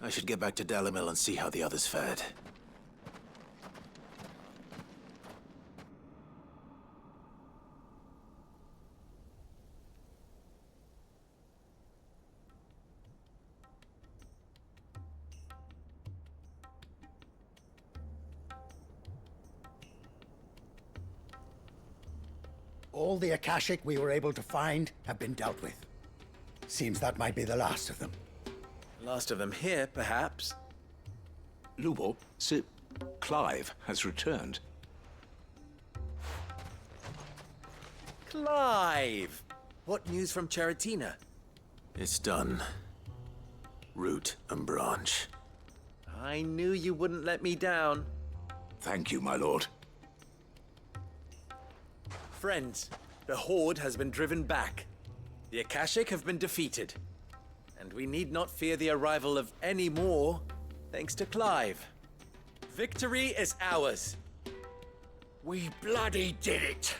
I should get back to Dalimil and see how the others fared. All the Akashic we were able to find have been dealt with. Seems that might be the last of them. Last of them here, perhaps. Lubo, Sir Clive has returned. Clive! What news from Charatina? It's done. Root and branch. I knew you wouldn't let me down. Thank you, my lord. Friends, the Horde has been driven back. The Akashic have been defeated. And we need not fear the arrival of any more, thanks to Clive. Victory is ours. We bloody did it!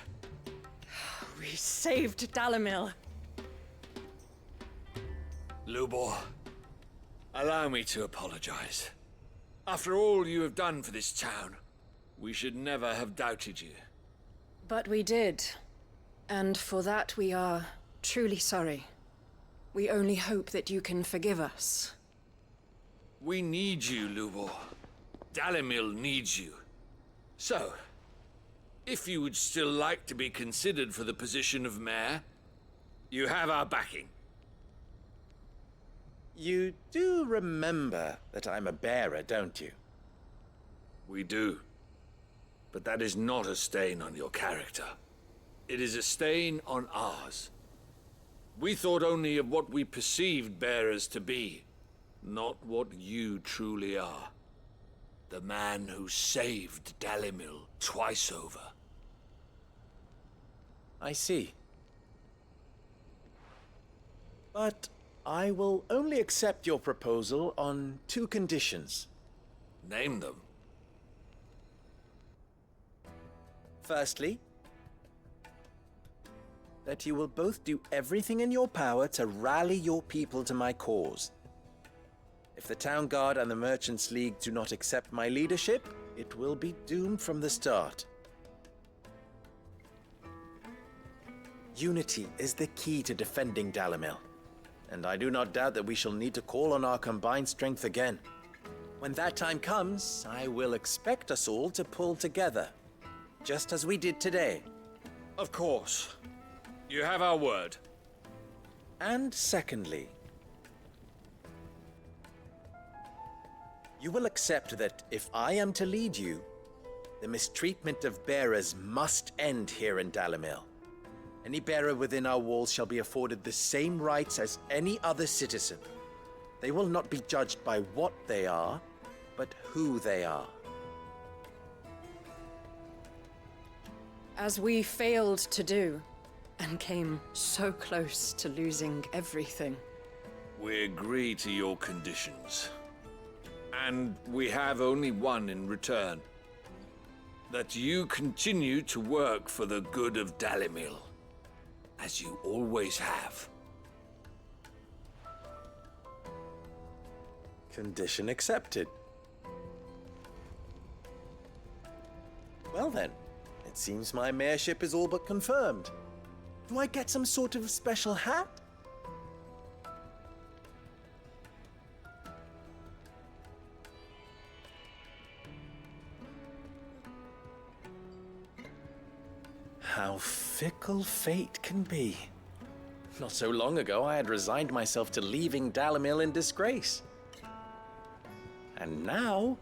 We saved Dalimil. Lubor, allow me to apologize. After all you have done for this town, we should never have doubted you. But we did. And for that we are truly sorry. We only hope that you can forgive us. We need you, Lubor. Dalimil needs you. So, if you would still like to be considered for the position of mayor, you have our backing. You do remember that I'm a bearer, don't you? We do. But that is not a stain on your character. It is a stain on ours. We thought only of what we perceived bearers to be, not what you truly are. The man who saved Dalimil twice over. I see. But I will only accept your proposal on 2 conditions. Name them. Firstly, that you will both do everything in your power to rally your people to my cause. If the Town Guard and the Merchants League do not accept my leadership, it will be doomed from the start. Unity is the key to defending Dalimil, and I do not doubt that we shall need to call on our combined strength again. When that time comes, I will expect us all to pull together, just as we did today. Of course. You have our word. And secondly, you will accept that if I am to lead you, the mistreatment of bearers must end here in Dalimil. Any bearer within our walls shall be afforded the same rights as any other citizen. They will not be judged by what they are, but who they are. As we failed to do, and came so close to losing everything. We agree to your conditions. And we have only one in return. That you continue to work for the good of Dalimil, as you always have. Condition accepted. Well then, it seems my mayorship is all but confirmed. Do I get some sort of special hat? How fickle fate can be. Not so long ago, I had resigned myself to leaving Dalimil in disgrace. And now,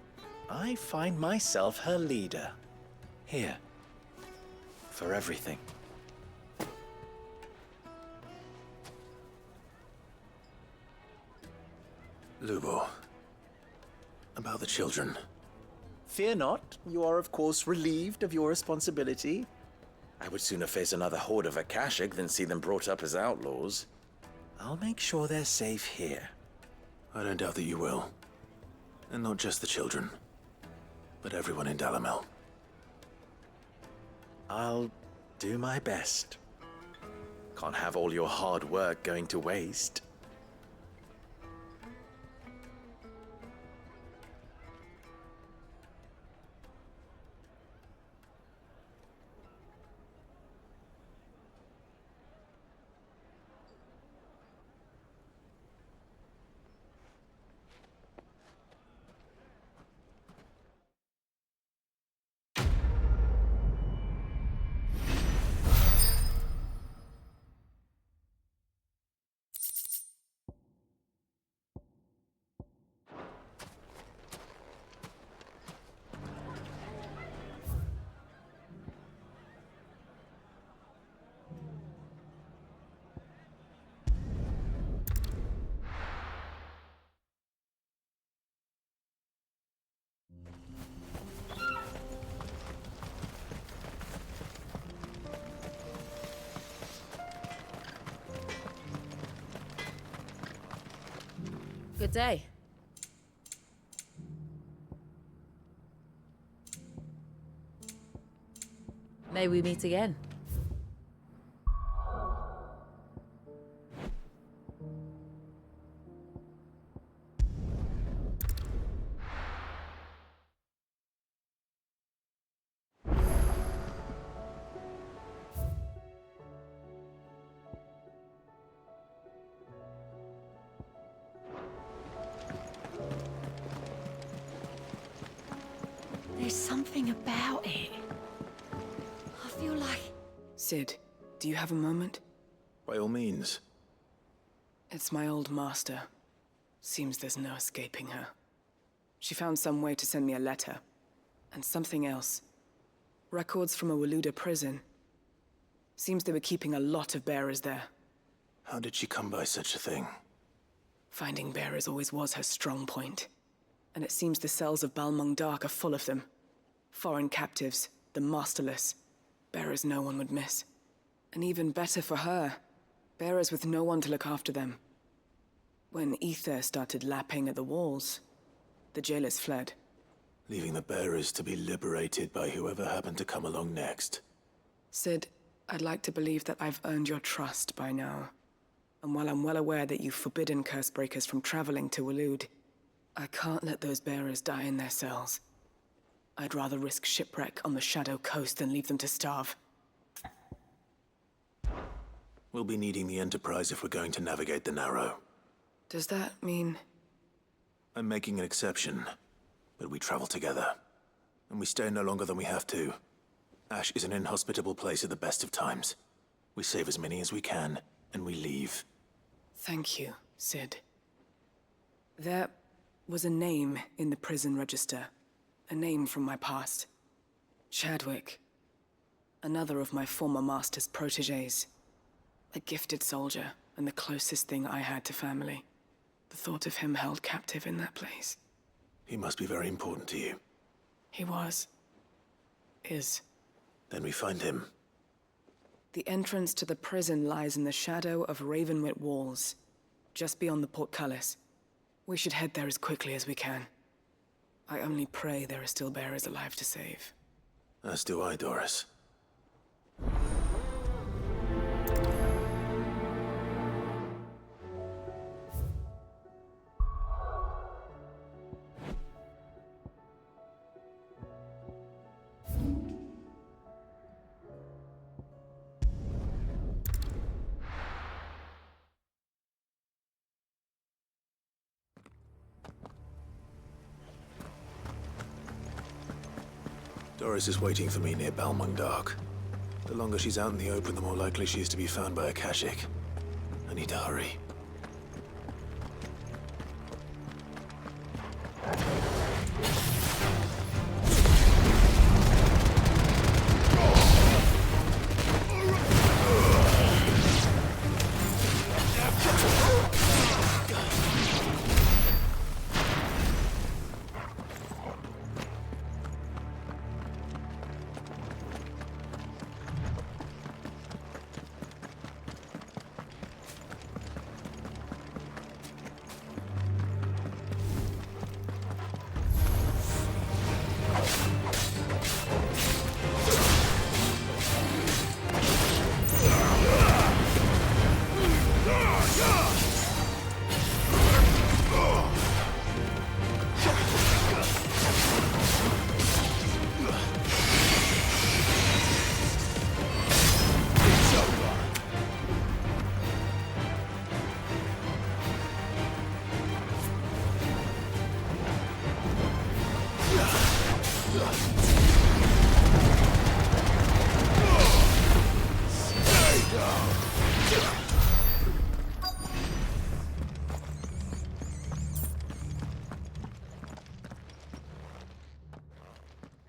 I find myself her leader. Here. For everything. Lubo. About the children. Fear not. You are, of course, relieved of your responsibility. I would sooner face another horde of Akashic than see them brought up as outlaws. I'll make sure they're safe here. I don't doubt that you will. And not just the children, but everyone in Dalimil. I'll do my best. Can't have all your hard work going to waste. Good day. May we meet again. There's something about it. I feel like... Sid, do you have a moment? By all means. It's my old master. Seems there's no escaping her. She found some way to send me a letter. And something else. Records from a Waluda prison. Seems they were keeping a lot of bearers there. How did she come by such a thing? Finding bearers always was her strong point. And it seems the cells of Balmung Dark are full of them. Foreign captives, the masterless. Bearers no one would miss. And even better for her, bearers with no one to look after them. When ether started lapping at the walls, the jailers fled. Leaving the bearers to be liberated by whoever happened to come along next. Sid, I'd like to believe that I've earned your trust by now. And while I'm well aware that you've forbidden Cursebreakers from traveling to Waloed, I can't let those bearers die in their cells. I'd rather risk shipwreck on the Shadow Coast than leave them to starve. We'll be needing the Enterprise if we're going to navigate the Narrow. Does that mean... I'm making an exception, but we travel together. And we stay no longer than we have to. Ash is an inhospitable place at the best of times. We save as many as we can, and we leave. Thank you, Sid. There was a name in the prison register. A name from my past. Chadwick. Another of my former master's protégés. A gifted soldier, and the closest thing I had to family. The thought of him held captive in that place. He must be very important to you. He was. Is. Then we find him. The entrance to the prison lies in the shadow of Ravenwit Walls, just beyond the portcullis. We should head there as quickly as we can. I only pray there are still bearers alive to save. As do I, Doris. Doris is waiting for me near Balmung Dark. The longer she's out in the open, the more likely she is to be found by Akashic. I need to hurry.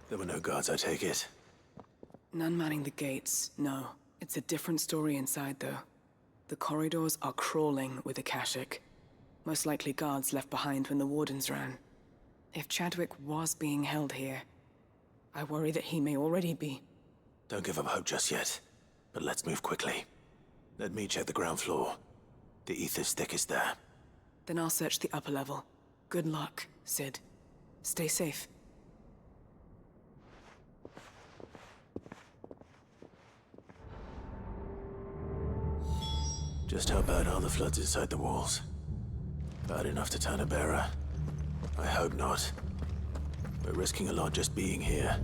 There were no guards, I take it. None manning the gates, no. It's a different story inside, though. The corridors are crawling with Akashic. Most likely guards left behind when the Wardens ran. If Chadwick was being held here, I worry that he may already be. Don't give up hope just yet, but let's move quickly. Let me check the ground floor. The ether's thickest there. Then I'll search the upper level. Good luck, Sid. Stay safe. Just how bad are the floods inside the walls? Bad enough to turn a bearer? I hope not. We're risking a lot just being here.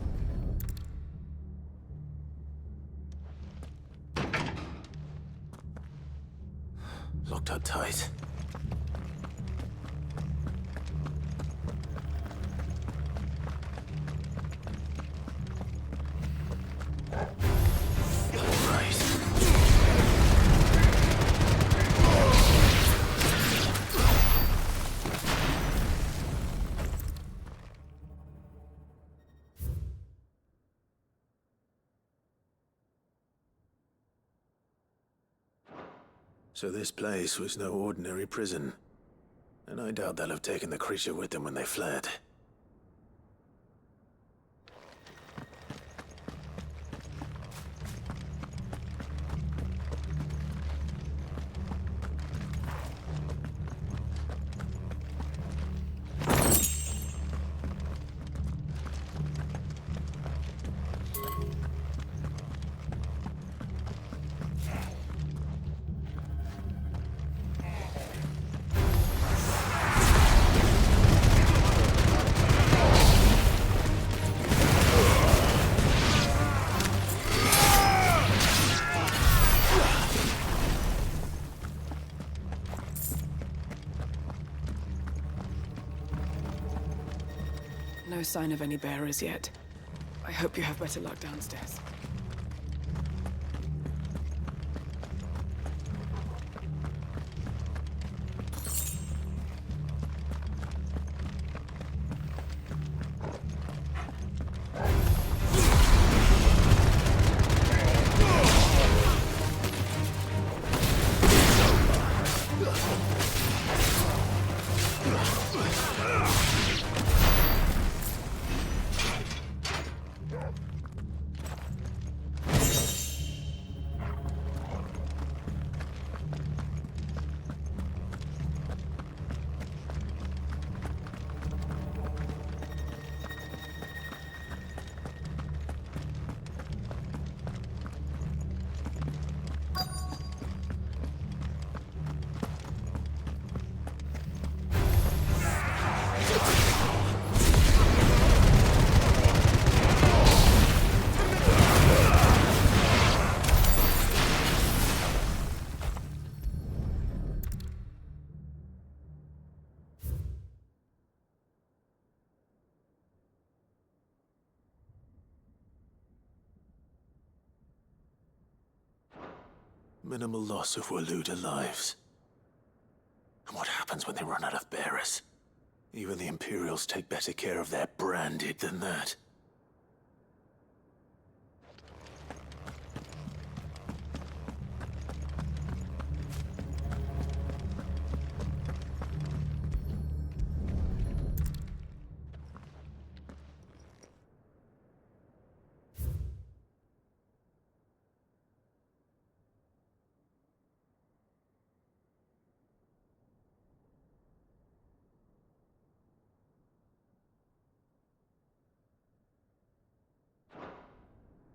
Locked up tight. So this place was no ordinary prison. And I doubt they'll have taken the creature with them when they fled. No sign of any bearers yet. I hope you have better luck downstairs. Minimal loss of Waluda lives. And what happens when they run out of bearers? Even the Imperials take better care of their branded than that.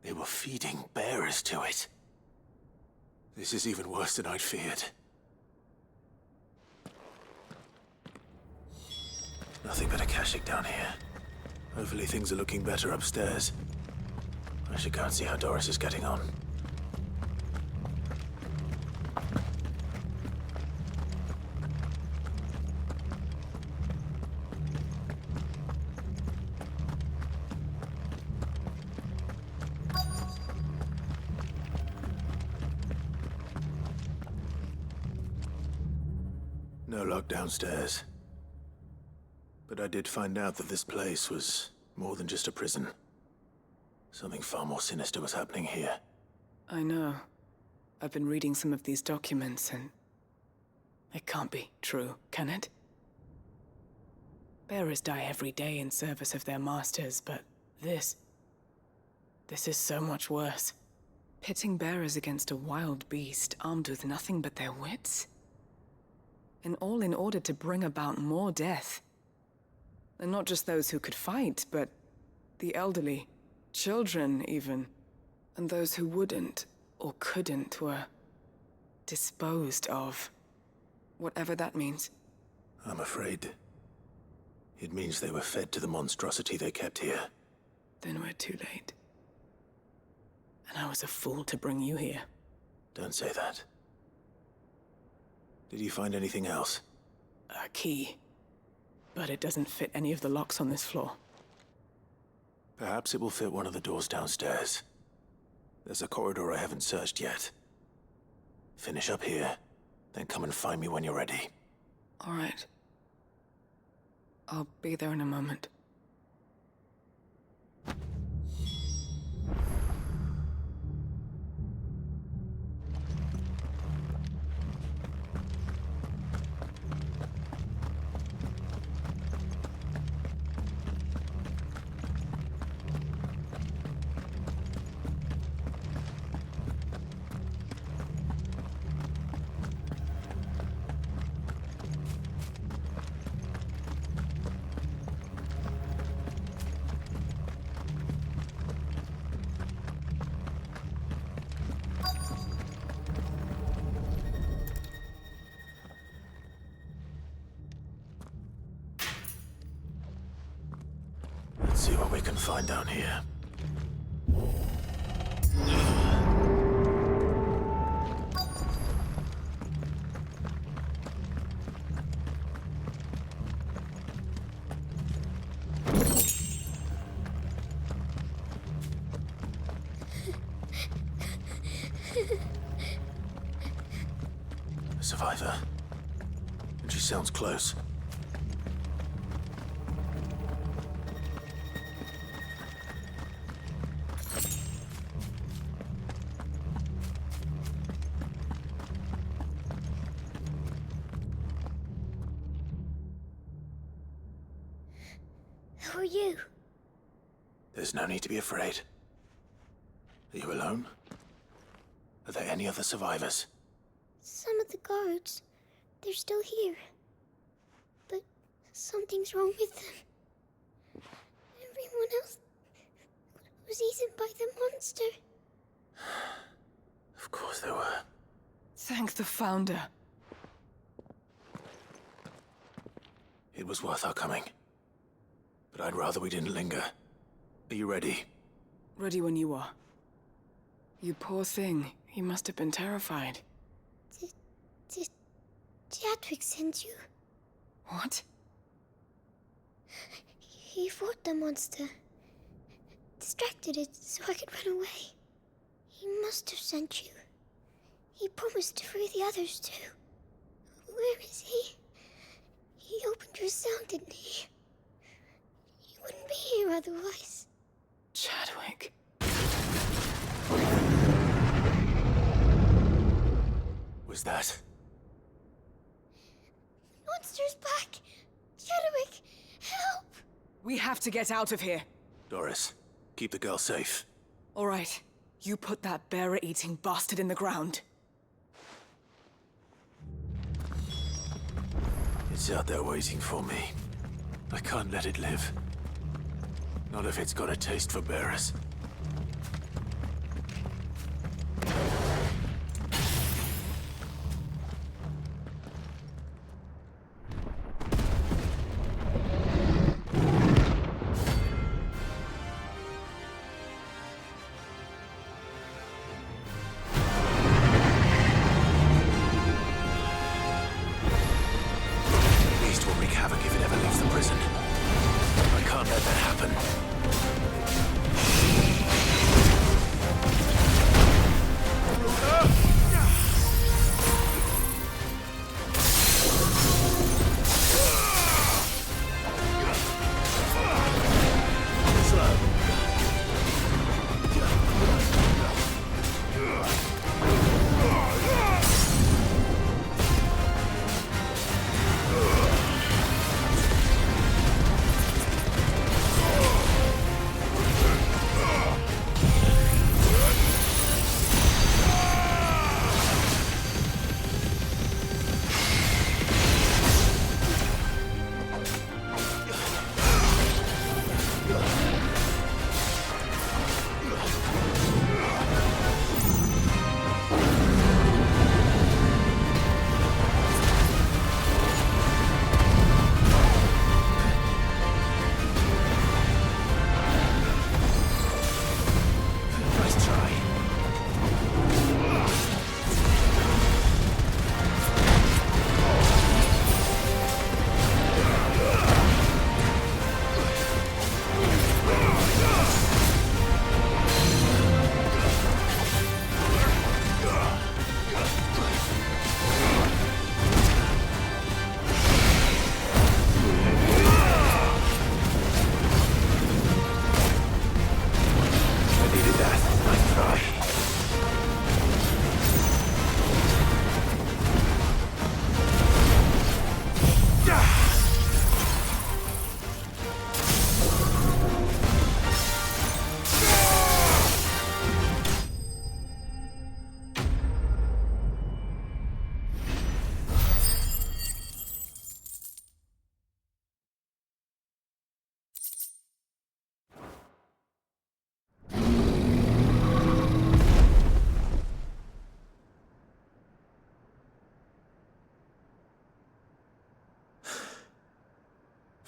They were feeding bearers to it. This is even worse than I'd feared. Nothing but a Akashic down here. Hopefully things are looking better upstairs. I should go and see how Doris is getting on. No lock downstairs. But I did find out that this place was more than just a prison. Something far more sinister was happening here. I know. I've been reading some of these documents and... it can't be true, can it? Bearers die every day in service of their masters, but this is so much worse. Pitting bearers against a wild beast armed with nothing but their wits? And all in order to bring about more death. And not just those who could fight, but the elderly, children even. And those who wouldn't or couldn't were disposed of. Whatever that means. I'm afraid it means they were fed to the monstrosity they kept here. Then we're too late. And I was a fool to bring you here. Don't say that. Did you find anything else? A key. But it doesn't fit any of the locks on this floor. Perhaps it will fit one of the doors downstairs. There's a corridor I haven't searched yet. Finish up here, then come and find me when you're ready. All right. I'll be there in a moment. Let's see what we can find down here. A survivor. And she sounds close. Who are you? There's no need to be afraid. Are you alone? Are there any other survivors? Some of the guards. They're still here. But something's wrong with them. Everyone else was eaten by the monster. Of course there were. Thank the Founder. It was worth our coming. But I'd rather we didn't linger. Are you ready? Ready when you are. You poor thing. You must have been terrified. Did Chadwick send you? What? He fought the monster. Distracted it so I could run away. He must have sent you. He promised to free the others too. Where is he? He opened your cell, didn't he? You wouldn't be here otherwise. Chadwick. Was that? Monster's back! Chadwick, help! We have to get out of here. Doris, keep the girl safe. All right. You put that bearer-eating bastard in the ground. It's out there waiting for me. I can't let it live. Not if it's got a taste for bearers. Beast will wreak havoc if it ever leaves the prison. I can't let that happen.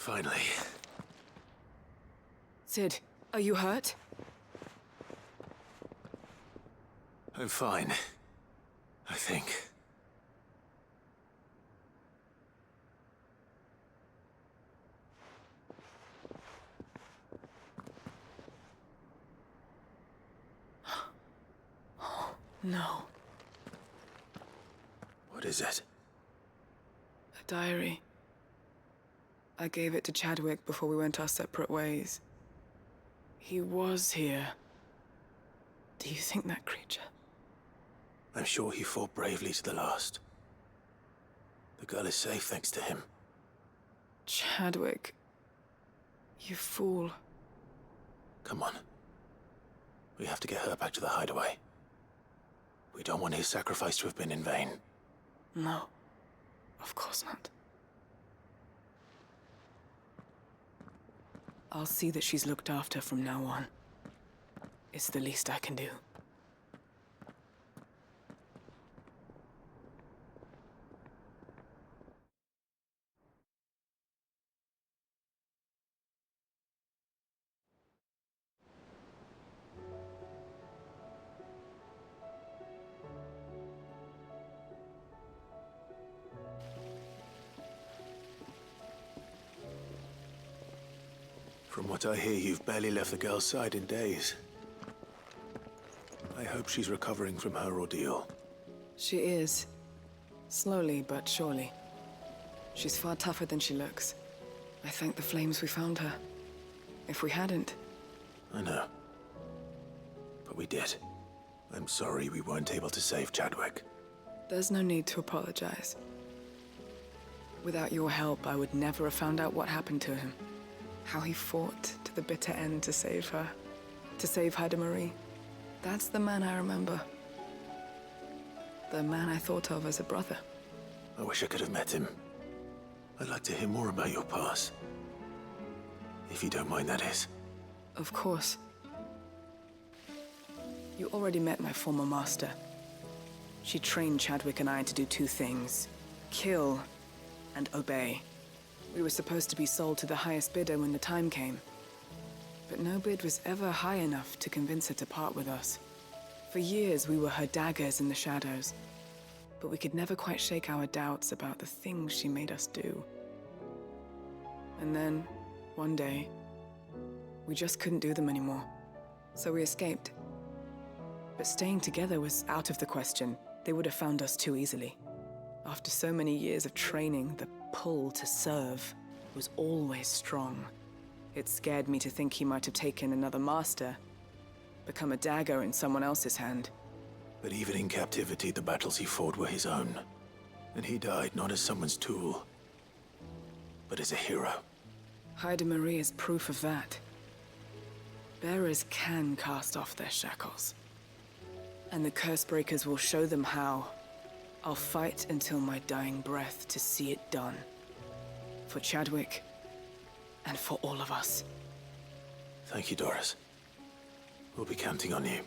Finally. Sid, are you hurt? I'm fine. I think. No. What is it? A diary. I gave it to Chadwick before we went our separate ways. He was here. Do you think that creature? I'm sure he fought bravely to the last. The girl is safe thanks to him. Chadwick. You fool. Come on. We have to get her back to the Hideaway. We don't want his sacrifice to have been in vain. No. Of course not. I'll see that she's looked after from now on. It's the least I can do. From what I hear, you've barely left the girl's side in days. I hope she's recovering from her ordeal. She is. Slowly but surely. She's far tougher than she looks. I thank the flames we found her. If we hadn't... I know. But we did. I'm sorry we weren't able to save Chadwick. There's no need to apologize. Without your help, I would never have found out what happened to him. How he fought to the bitter end to save her. To save Hideaway. That's the man I remember. The man I thought of as a brother. I wish I could have met him. I'd like to hear more about your past. If you don't mind, that is. Of course. You already met my former master. She trained Chadwick and I to do two things. Kill and obey. We were supposed to be sold to the highest bidder when the time came. But no bid was ever high enough to convince her to part with us. For years, we were her daggers in the shadows. But we could never quite shake our doubts about the things she made us do. And then, one day, we just couldn't do them anymore. So we escaped. But staying together was out of the question. They would have found us too easily. After so many years of training, the pull to serve was always strong. It scared me to think he might have taken another master, become a dagger in someone else's hand. But even in captivity, the battles he fought were his own. And he died not as someone's tool, but as a hero. Hideaway is proof of that. Bearers can cast off their shackles. And the Cursebreakers will show them how. I'll fight until my dying breath to see it done. For Chadwick, and for all of us. Thank you, Doris. We'll be counting on you.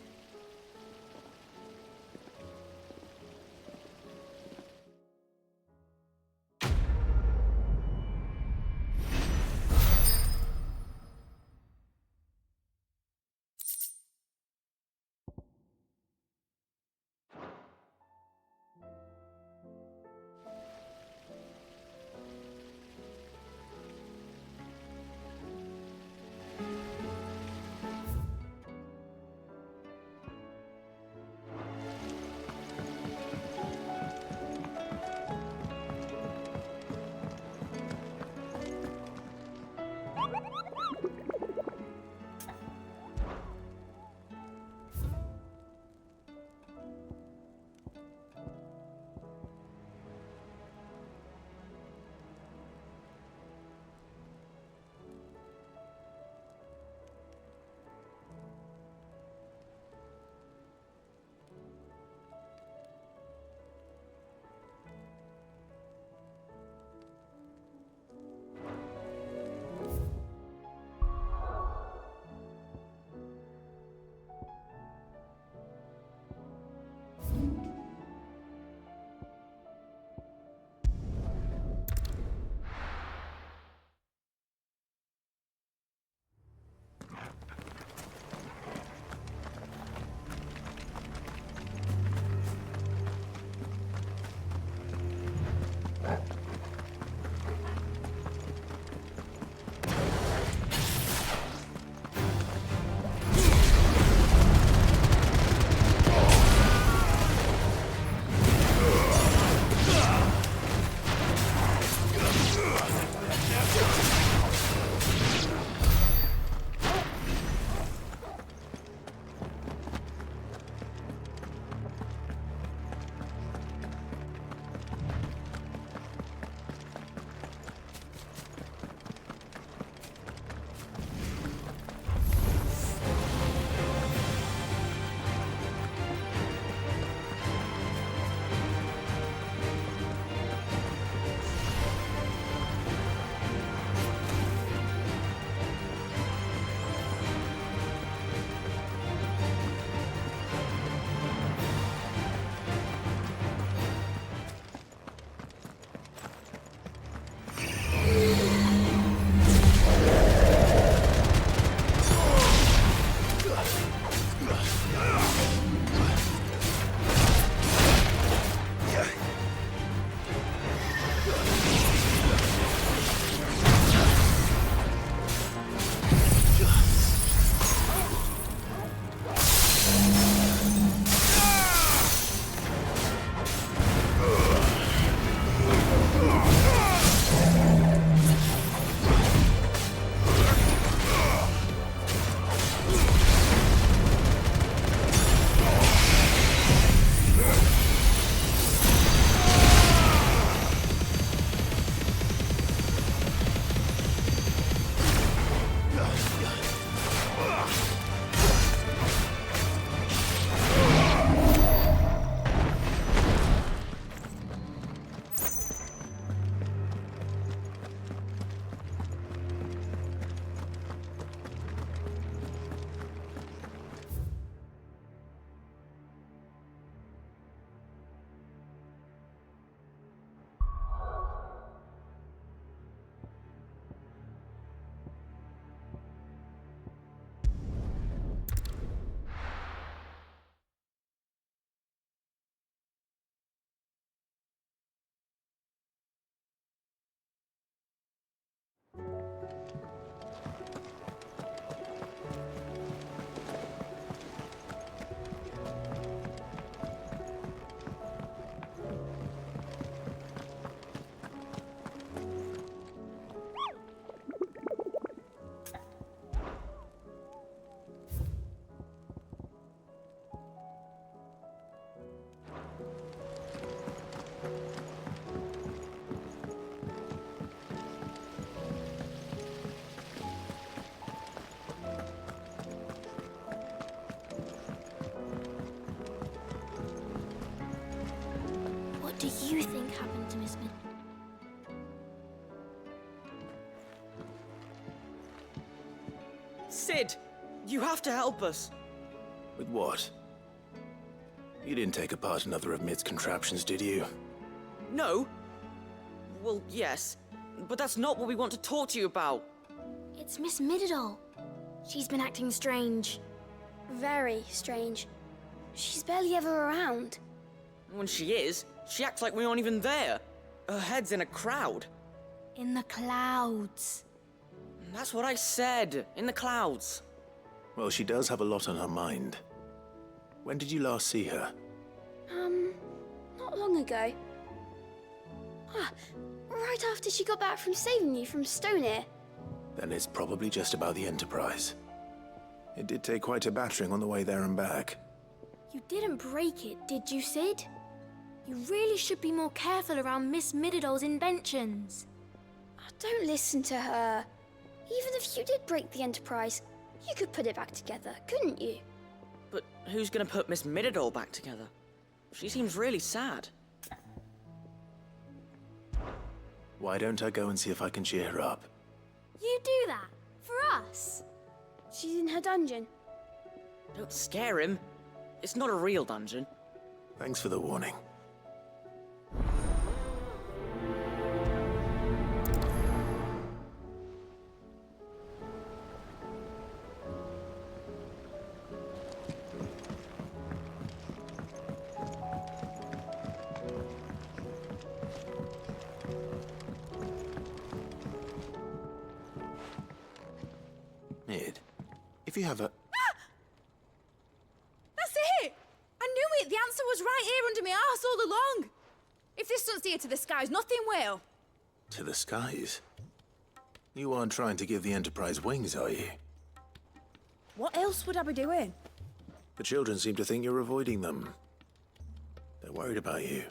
do you think happened to Miss Mid? Sid, you have to help us. With what? You didn't take apart another of Mid's contraptions, did you? No. Well, yes, but that's not what we want to talk to you about. It's Miss Mididol. She's been acting strange. Very strange. She's barely ever around. When she is, she acts like we aren't even there. Her head's in a crowd. In the clouds. That's what I said, in the clouds. Well, she does have a lot on her mind. When did you last see her? Not long ago. Right after she got back from saving you from Stonehenge. Then it's probably just about the Enterprise. It did take quite a battering on the way there and back. You didn't break it, did you, Sid? You really should be more careful around Miss Mididol's inventions. Don't listen to her. Even if you did break the Enterprise, you could put it back together, couldn't you? But who's gonna put Miss Mididol back together? She seems really sad. Why don't I go and see if I can cheer her up? You do that? For us? She's in her dungeon. Don't scare him. It's not a real dungeon. Thanks for the warning. Mid, if you have a... That's it! I knew it! The answer was right here under my arse all along! If this doesn't steer to the skies, nothing will. To the skies? You aren't trying to give the Enterprise wings, are you? What else would I be doing? The children seem to think you're avoiding them. They're worried about you.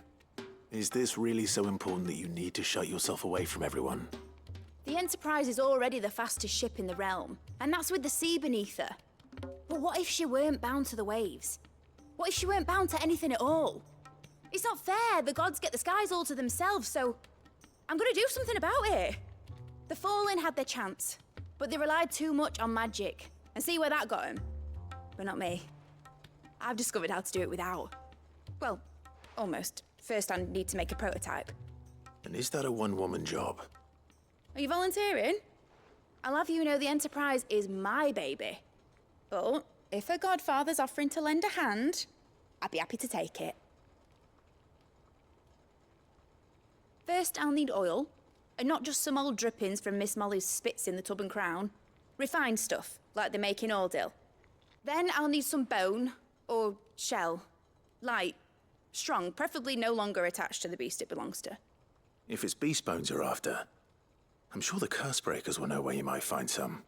Is this really so important that you need to shut yourself away from everyone? The Enterprise is already the fastest ship in the realm, and that's with the sea beneath her. But what if she weren't bound to the waves? What if she weren't bound to anything at all? It's not fair. The gods get the skies all to themselves, so I'm gonna do something about it. The Fallen had their chance, but they relied too much on magic. And see where that got them? But not me. I've discovered how to do it without. Well, almost. First, I need to make a prototype. And is that a one-woman job? Are you volunteering? I'll have you know the Enterprise is my baby. But if a godfather's offering to lend a hand, I'd be happy to take it. First, I'll need oil, and not just some old drippings from Miss Molly's spits in the Tub and Crown. Refined stuff, like they make in Ordil. Then I'll need some bone, or shell. Light, strong, preferably no longer attached to the beast it belongs to. If it's beast bones you're after, I'm sure the curse breakers will know where you might find some.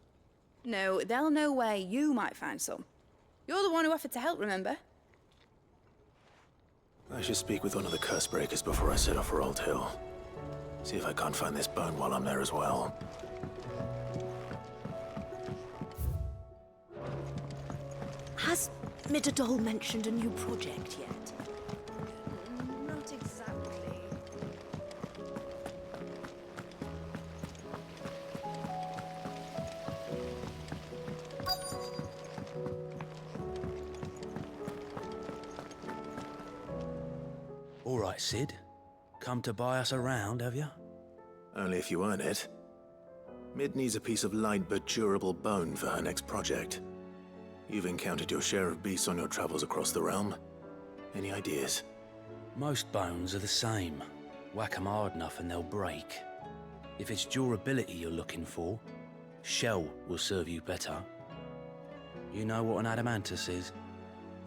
No, they'll know where you might find some. You're the one who offered to help, remember? I should speak with one of the curse breakers before I set off for Old Hill. See if I can't find this bone while I'm there as well. Has Mididol mentioned a new project yet? Not exactly. All right, Sid. Come to buy us around, have you? Only if you earn it. Mid needs a piece of light but durable bone for her next project. You've encountered your share of beasts on your travels across the realm. Any ideas? Most bones are the same. Whack 'em hard enough and they'll break. If it's durability you're looking for, shell will serve you better. You know what an adamantus is?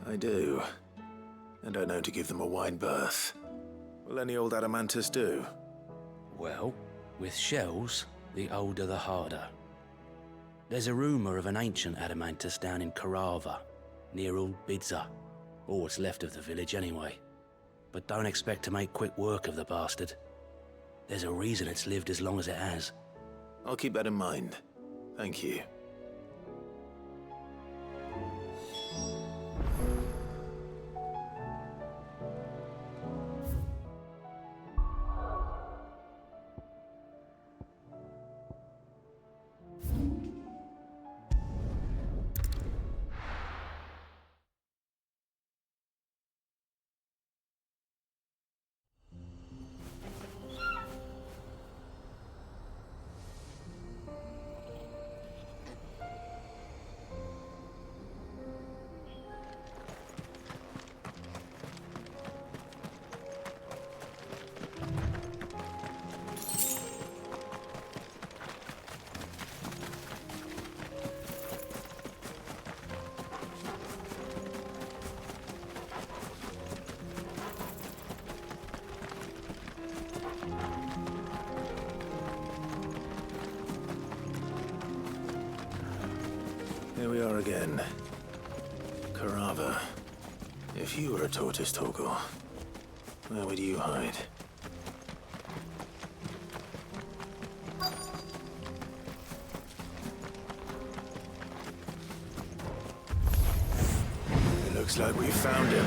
I do. And I know to give them a wide berth. Will any old adamantus do? Well, with shells, the older the harder. There's a rumour of an ancient adamantus down in Karava, near Old Bidza. Or what's left of the village anyway. But don't expect to make quick work of the bastard. There's a reason it's lived as long as it has. I'll keep that in mind. Thank you. are again. Karava. If you were a tortoise, Torgor, where would you hide? It looks like we found him.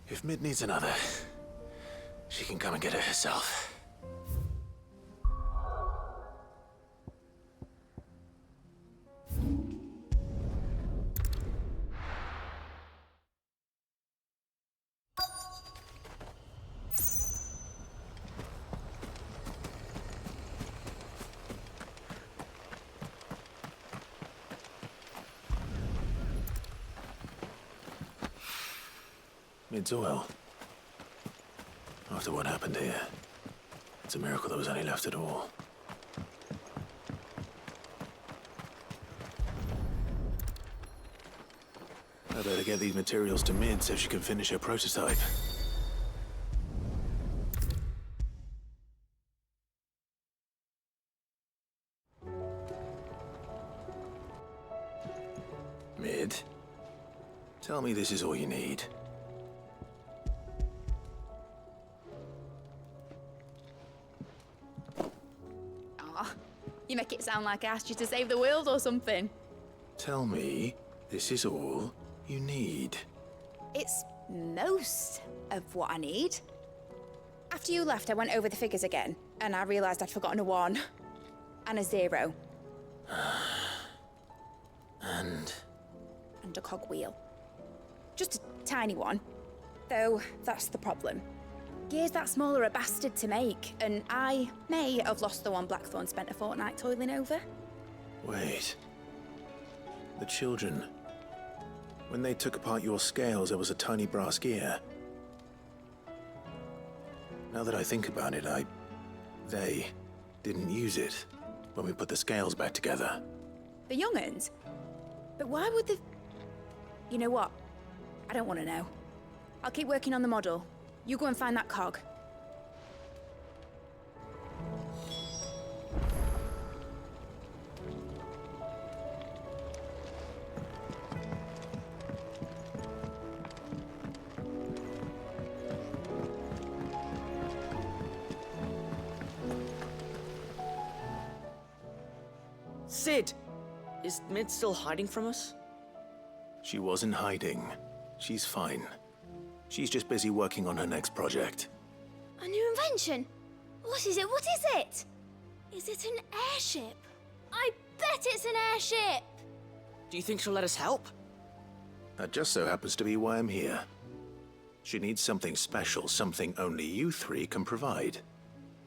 If Mid needs another, she can come and get it herself. Mid's well. After what happened here, it's a miracle there was any left at all. I better get these materials to Mid so she can finish her prototype. Mid, tell me this is all you need. You make it sound like I asked you to save the world or something. Tell me this is all you need. It's most of what I need. After you left, I went over the figures again, and I realized I'd forgotten a 1 and a 0. And a cogwheel. Just a tiny one. Though, that's the problem. Gears that small are a bastard to make, and I may have lost the one Blackthorn spent a fortnight toiling over. Wait. The children. When they took apart your scales, there was a tiny brass gear. Now that I think about it, they didn't use it when we put the scales back together. The young'uns? But why would the... You know what? I don't want to know. I'll keep working on the model. You go and find that cog. Sid! Is Mid still hiding from us? She wasn't hiding. She's fine. She's just busy working on her next project. A new invention? What is it? What is it? Is it an airship? I bet it's an airship! Do you think she'll let us help? That just so happens to be why I'm here. She needs something special, something only you three can provide.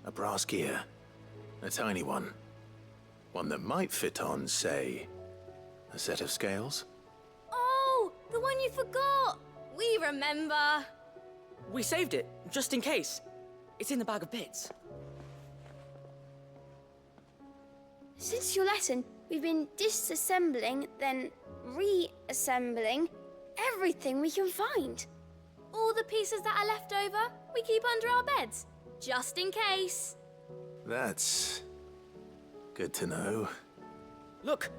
A brass gear. A tiny one. One that might fit on, say, a set of scales? Oh, the one you forgot! We remember! We saved it, just in case. It's in the bag of bits. Since your lesson, we've been disassembling, then reassembling everything we can find. All the pieces that are left over, we keep under our beds, just in case. That's good to know. Look!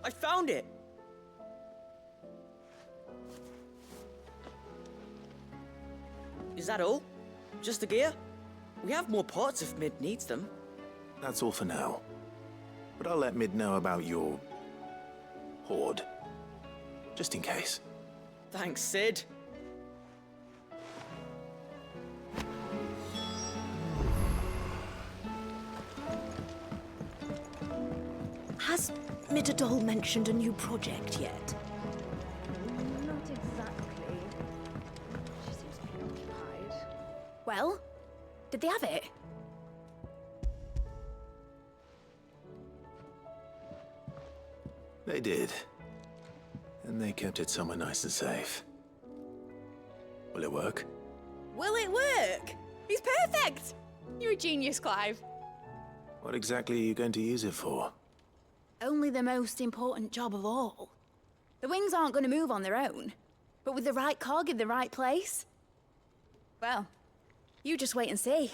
I found it! Is that all? Just the gear? We have more parts if Mid needs them. That's all for now. But I'll let Mid know about your hoard. Just in case. Thanks, Sid. Has Midadol mentioned a new project yet? Not exactly. She seems preoccupied. Well, did they have it? They did. And they kept it somewhere nice and safe. Will it work? Will it work? He's perfect! You're a genius, Clive. What exactly are you going to use it for? Only the most important job of all. The wings aren't going to move on their own. But with the right cog in the right place... well, you just wait and see.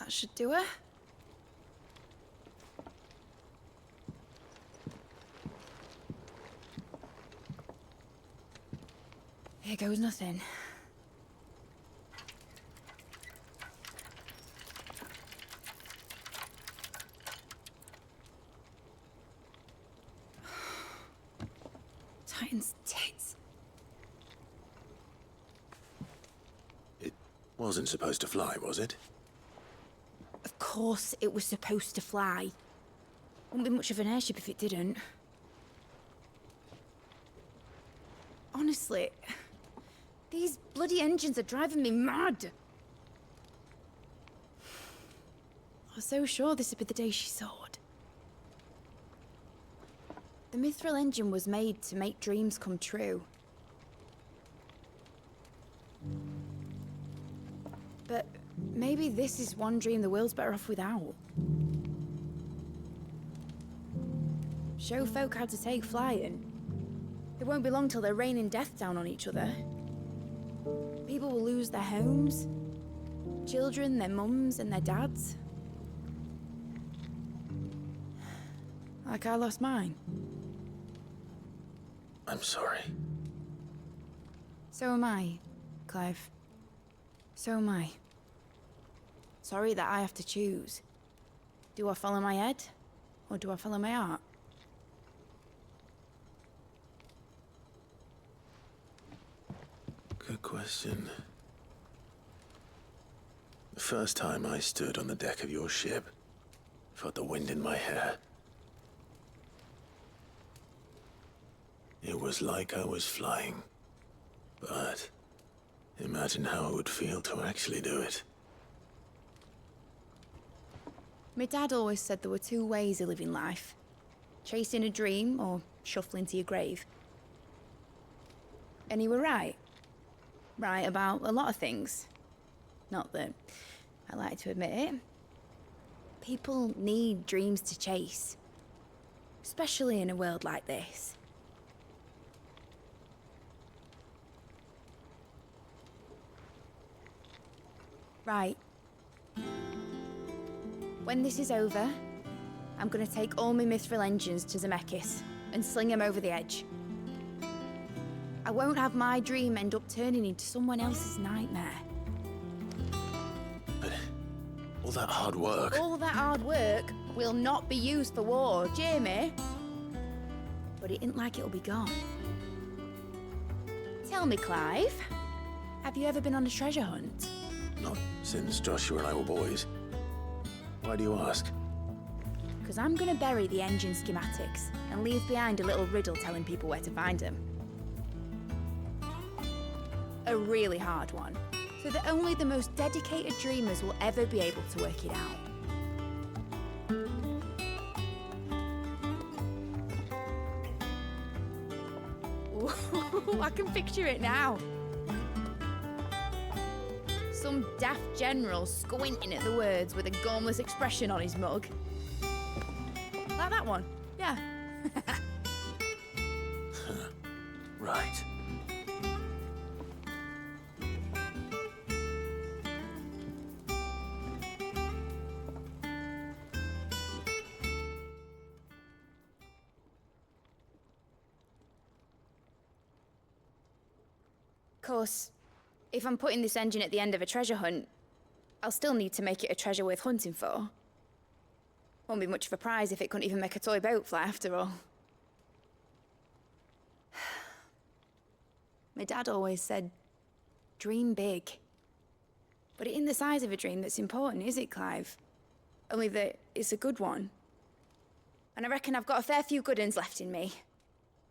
That should do it. Here goes nothing. Titan's tits. It wasn't supposed to fly, was it? Of course it was supposed to fly. Wouldn't be much of an airship if it didn't. Honestly, these bloody engines are driving me mad. I was so sure this would be the day she soared. The Mithril engine was made to make dreams come true. But maybe this is one dream the world's better off without. Show folk how to take flying. It won't be long till they're raining death down on each other. People will lose their homes. Children, their mums and their dads. Like I lost mine. I'm sorry. So am I, Clive. So am I. Sorry that I have to choose. Do I follow my head, or do I follow my heart? Good question. The first time I stood on the deck of your ship, felt the wind in my hair. It was like I was flying. But imagine how it would feel to actually do it. My dad always said there were two ways of living life. Chasing a dream or shuffling to your grave. And he were right. Right about a lot of things. Not that I like to admit it. People need dreams to chase. Especially in a world like this. Right. When this is over, I'm gonna take all my Mithril engines to Zemeckis and sling them over the edge. I won't have my dream end up turning into someone else's nightmare. But all that hard work... All that hard work will not be used for war, Jamie. But it ain't like it'll be gone. Tell me, Clive, have you ever been on a treasure hunt? Not since Joshua and I were boys. Why do you ask? Because I'm gonna bury the engine schematics and leave behind a little riddle telling people where to find him. A really hard one, so that only the most dedicated dreamers will ever be able to work it out. Ooh, I can picture it now. Some daft general squinting at the words with a gormless expression on his mug. Like that one, yeah. Right. Of course, if I'm putting this engine at the end of a treasure hunt, I'll still need to make it a treasure worth hunting for. Won't be much of a prize if it couldn't even make a toy boat fly after all. My dad always said, dream big. But it ain't the size of a dream that's important, is it, Clive? Only that it's a good one. And I reckon I've got a fair few good uns left in me.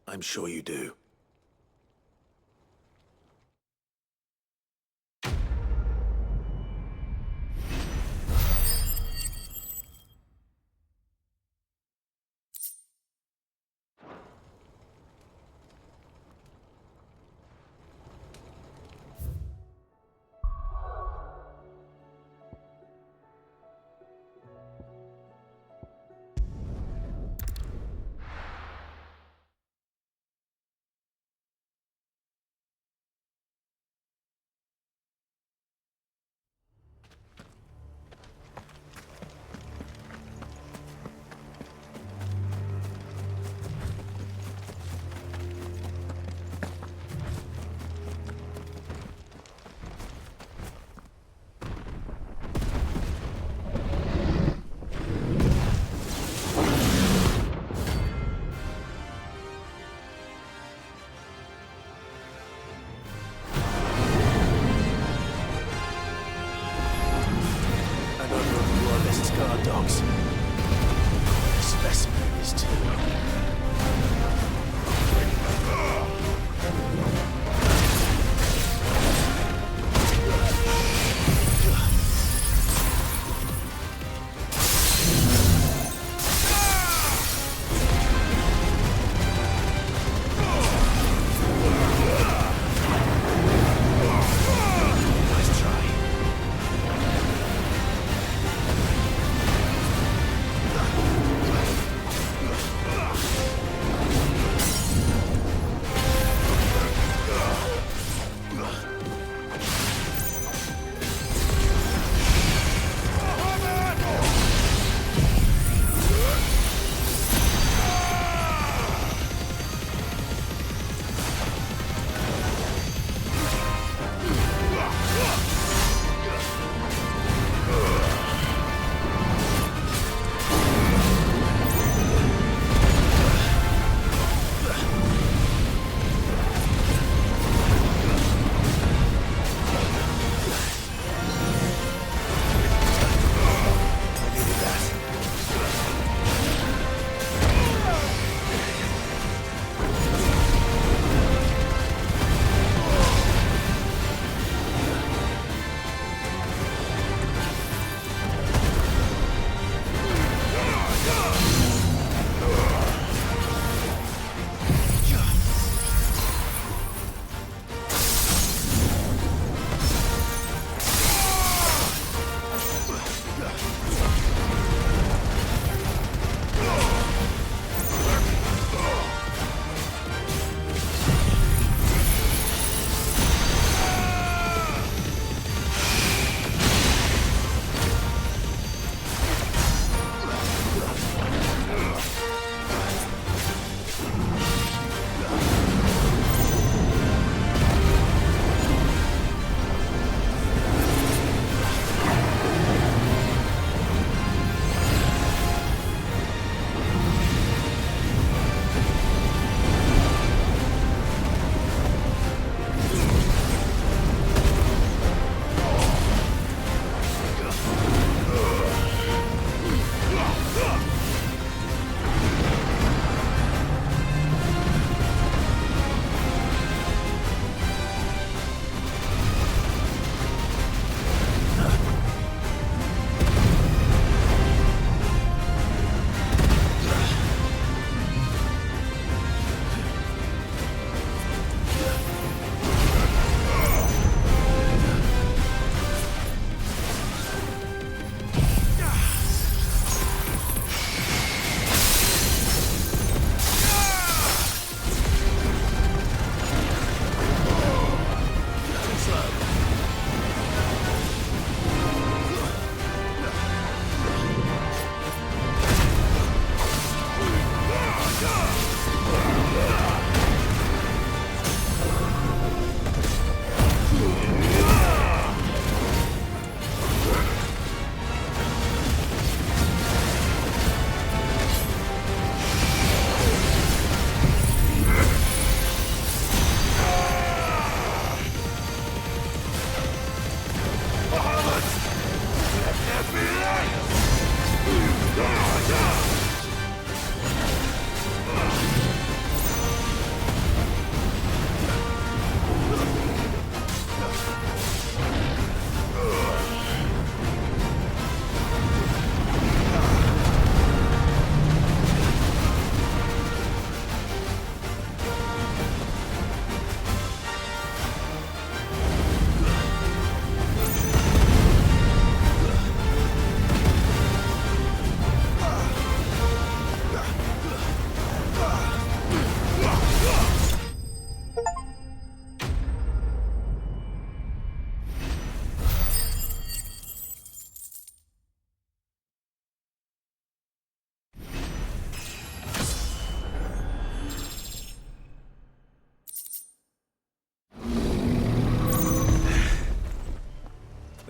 I'm sure you do.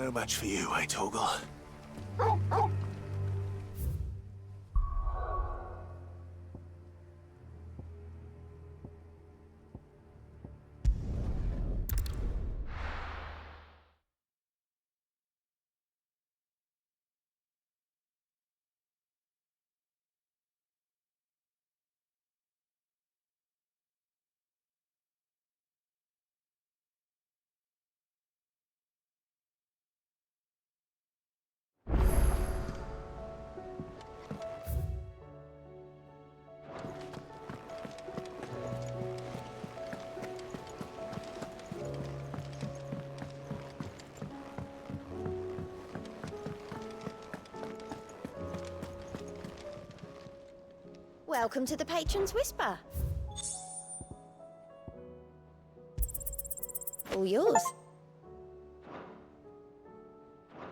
No match for you, eh, Torgal? Welcome to the Patron's Whisper. All yours.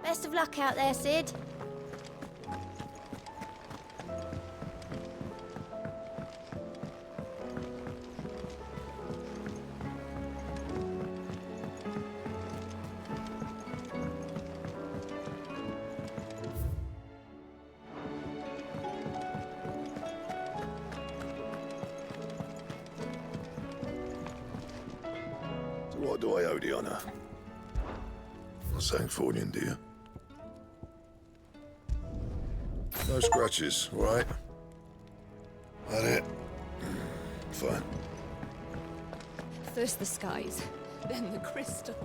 Best of luck out there, Sid. What do I owe the honor? Not saying fortune, do you? No scratches, all right? That it? Fine. First the skies, then the crystal.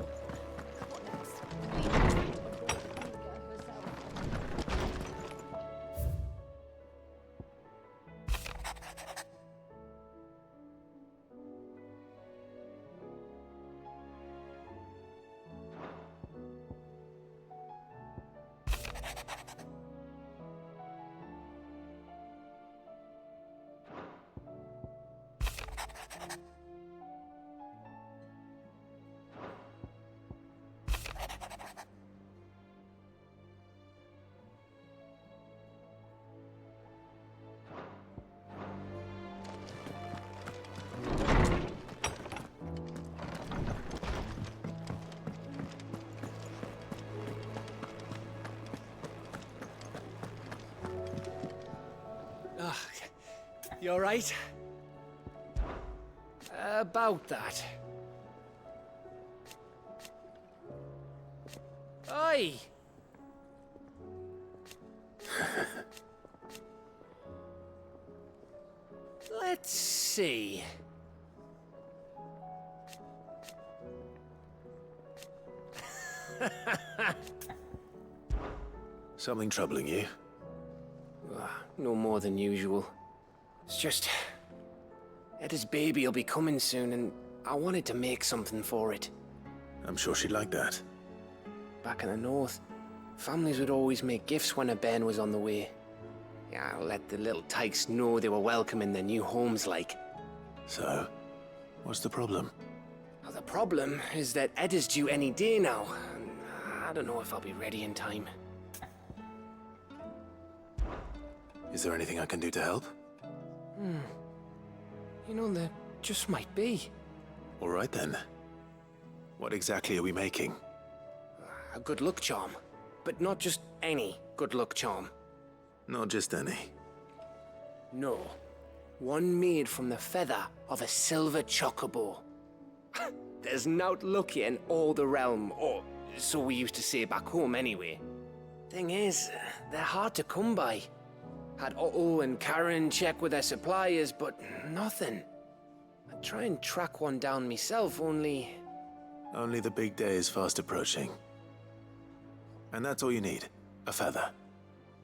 You all right? About that. Oi! Let's see. Something troubling you? No more than usual. It's just... Eda's baby will be coming soon, and I wanted to make something for it. I'm sure she'd like that. Back in the north, families would always make gifts when a bairn was on the way. Yeah, I'll let the little tykes know they were welcome in their new homes, like. So, what's the problem? Well, the problem is that Eda's due any day now, and I don't know if I'll be ready in time. Is there anything I can do to help? You know, there just might be. All right then. What exactly are we making? A good luck charm. But not just any good luck charm. Not just any. No. One made from the feather of a silver chocobo. There's naught lucky in all the realm, or so we used to say back home anyway. Thing is, they're hard to come by. Had Otto and Karen check with their suppliers, but nothing. I'd try and track one down myself, only... Only the big day is fast approaching. And that's all you need, a feather.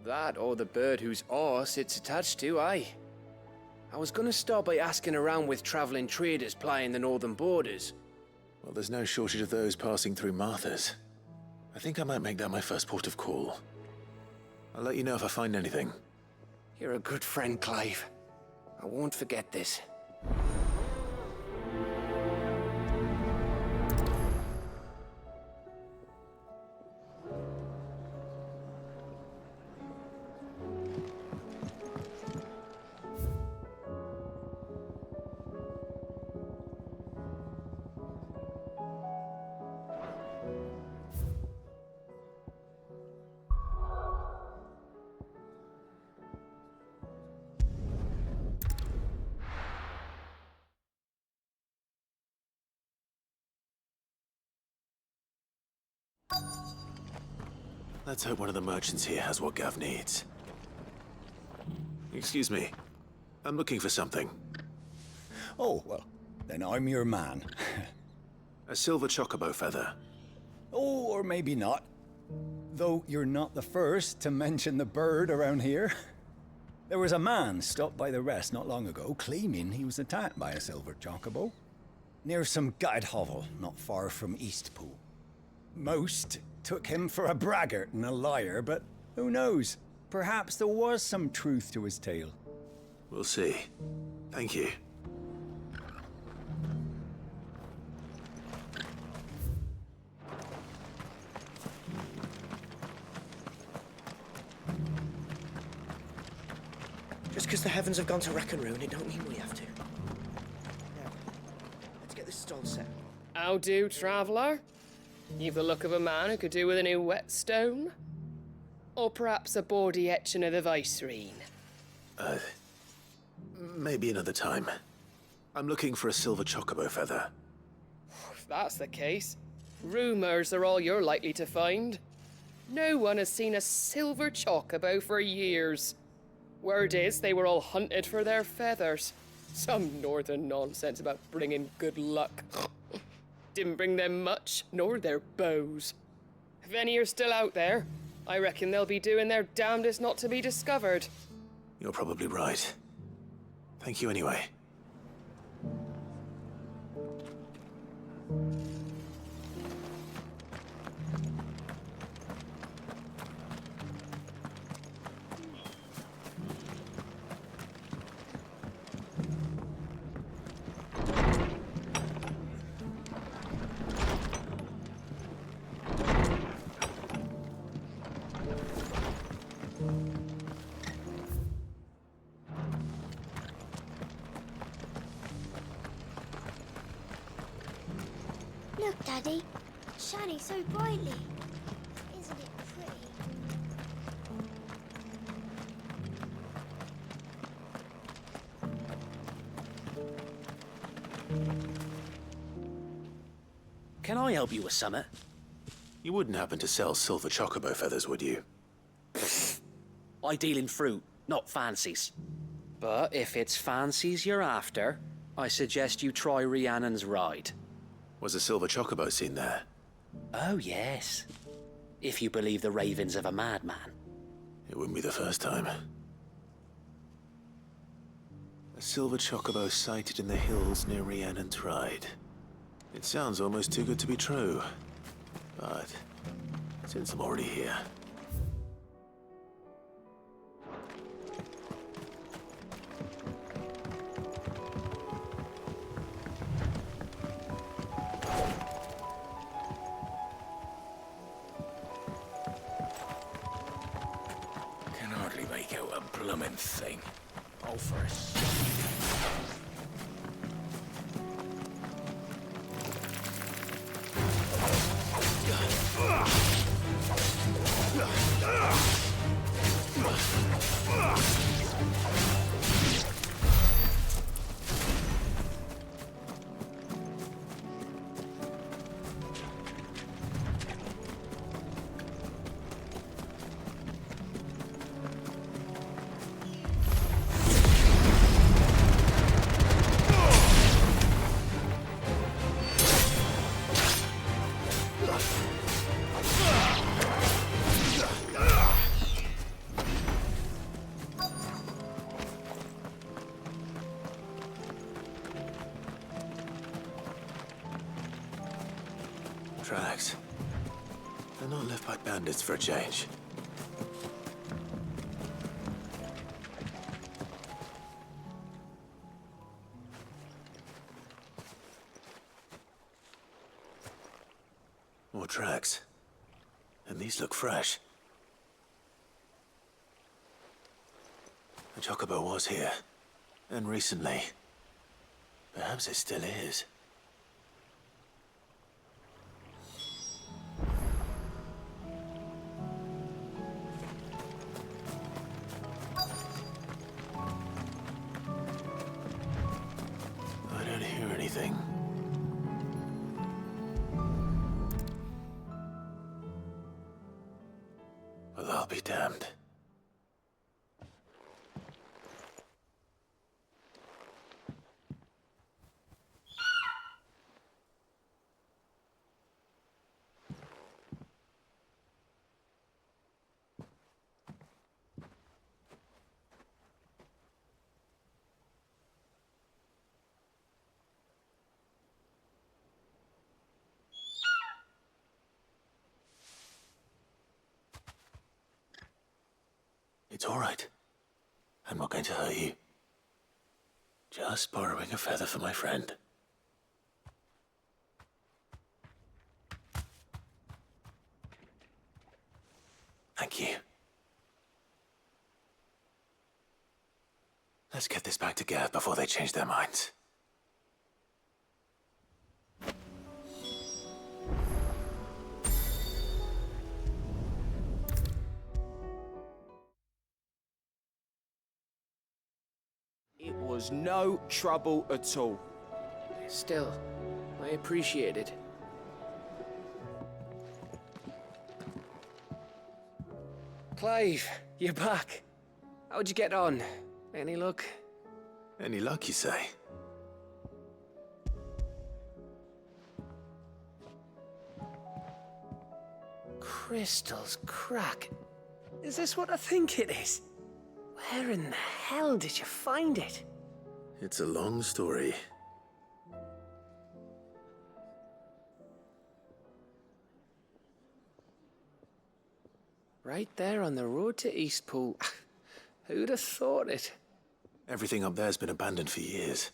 That or the bird whose horse it's attached to, aye. I was gonna start by asking around with traveling traders plying the northern borders. Well, there's no shortage of those passing through Martha's. I think I might make that my first port of call. I'll let you know if I find anything. You're a good friend, Clive. I won't forget this. Let's hope one of the merchants here has what Gav needs. Excuse me. I'm looking for something. Oh, well, then I'm your man. A silver chocobo feather. Oh, or maybe not. Though you're not the first to mention the bird around here. There was a man stopped by the rest not long ago claiming he was attacked by a silver chocobo near some gutted hovel not far from Eastpool. Most took him for a braggart and a liar, but who knows? Perhaps there was some truth to his tale. We'll see. Thank you. Just because the heavens have gone to wreck and ruin, it don't mean we have to. Now, let's get this stall set. How do, traveller? You've the look of a man who could do with a new whetstone. Or perhaps a bawdy etching of the Vicereine. Maybe another time. I'm looking for a silver chocobo feather. If that's the case, rumours are all you're likely to find. No one has seen a silver chocobo for years. Word is they were all hunted for their feathers. Some northern nonsense about bringing good luck. Didn't bring them much, nor their bows. If any are still out there, I reckon they'll be doing their damnedest not to be discovered. You're probably right. Thank you anyway. Look, Daddy. It's shining so brightly. Isn't it pretty? Can I help you with something? You wouldn't happen to sell silver chocobo feathers, would you? I deal in fruit, not fancies. But if it's fancies you're after, I suggest you try Rhiannon's ride. Was a silver chocobo seen there? Oh, yes. If you believe the ravings of a madman. It wouldn't be the first time. A silver chocobo sighted in the hills near Rhiannon's ride. It sounds almost too good to be true. But since I'm already here... Can hardly make out a bloomin' thing. Oh, for a Tracks. They're not left by bandits for a change. More tracks. And these look fresh. The chocobo was here. And recently. Perhaps it still is. I don't hear anything. be damned. It's all right. I'm not going to hurt you. Just borrowing a feather for my friend. Thank you. Let's get this back to Gav before they change their minds. It was no trouble at all. Still, I appreciate it. Clive, you're back. How'd you get on? Any luck? Any luck, you say? Crystal's crack. Is this what I think it is? Where in the hell did you find it? It's a long story. Right there on the road to Eastpool. Who'd have thought it? Everything up there's been abandoned for years.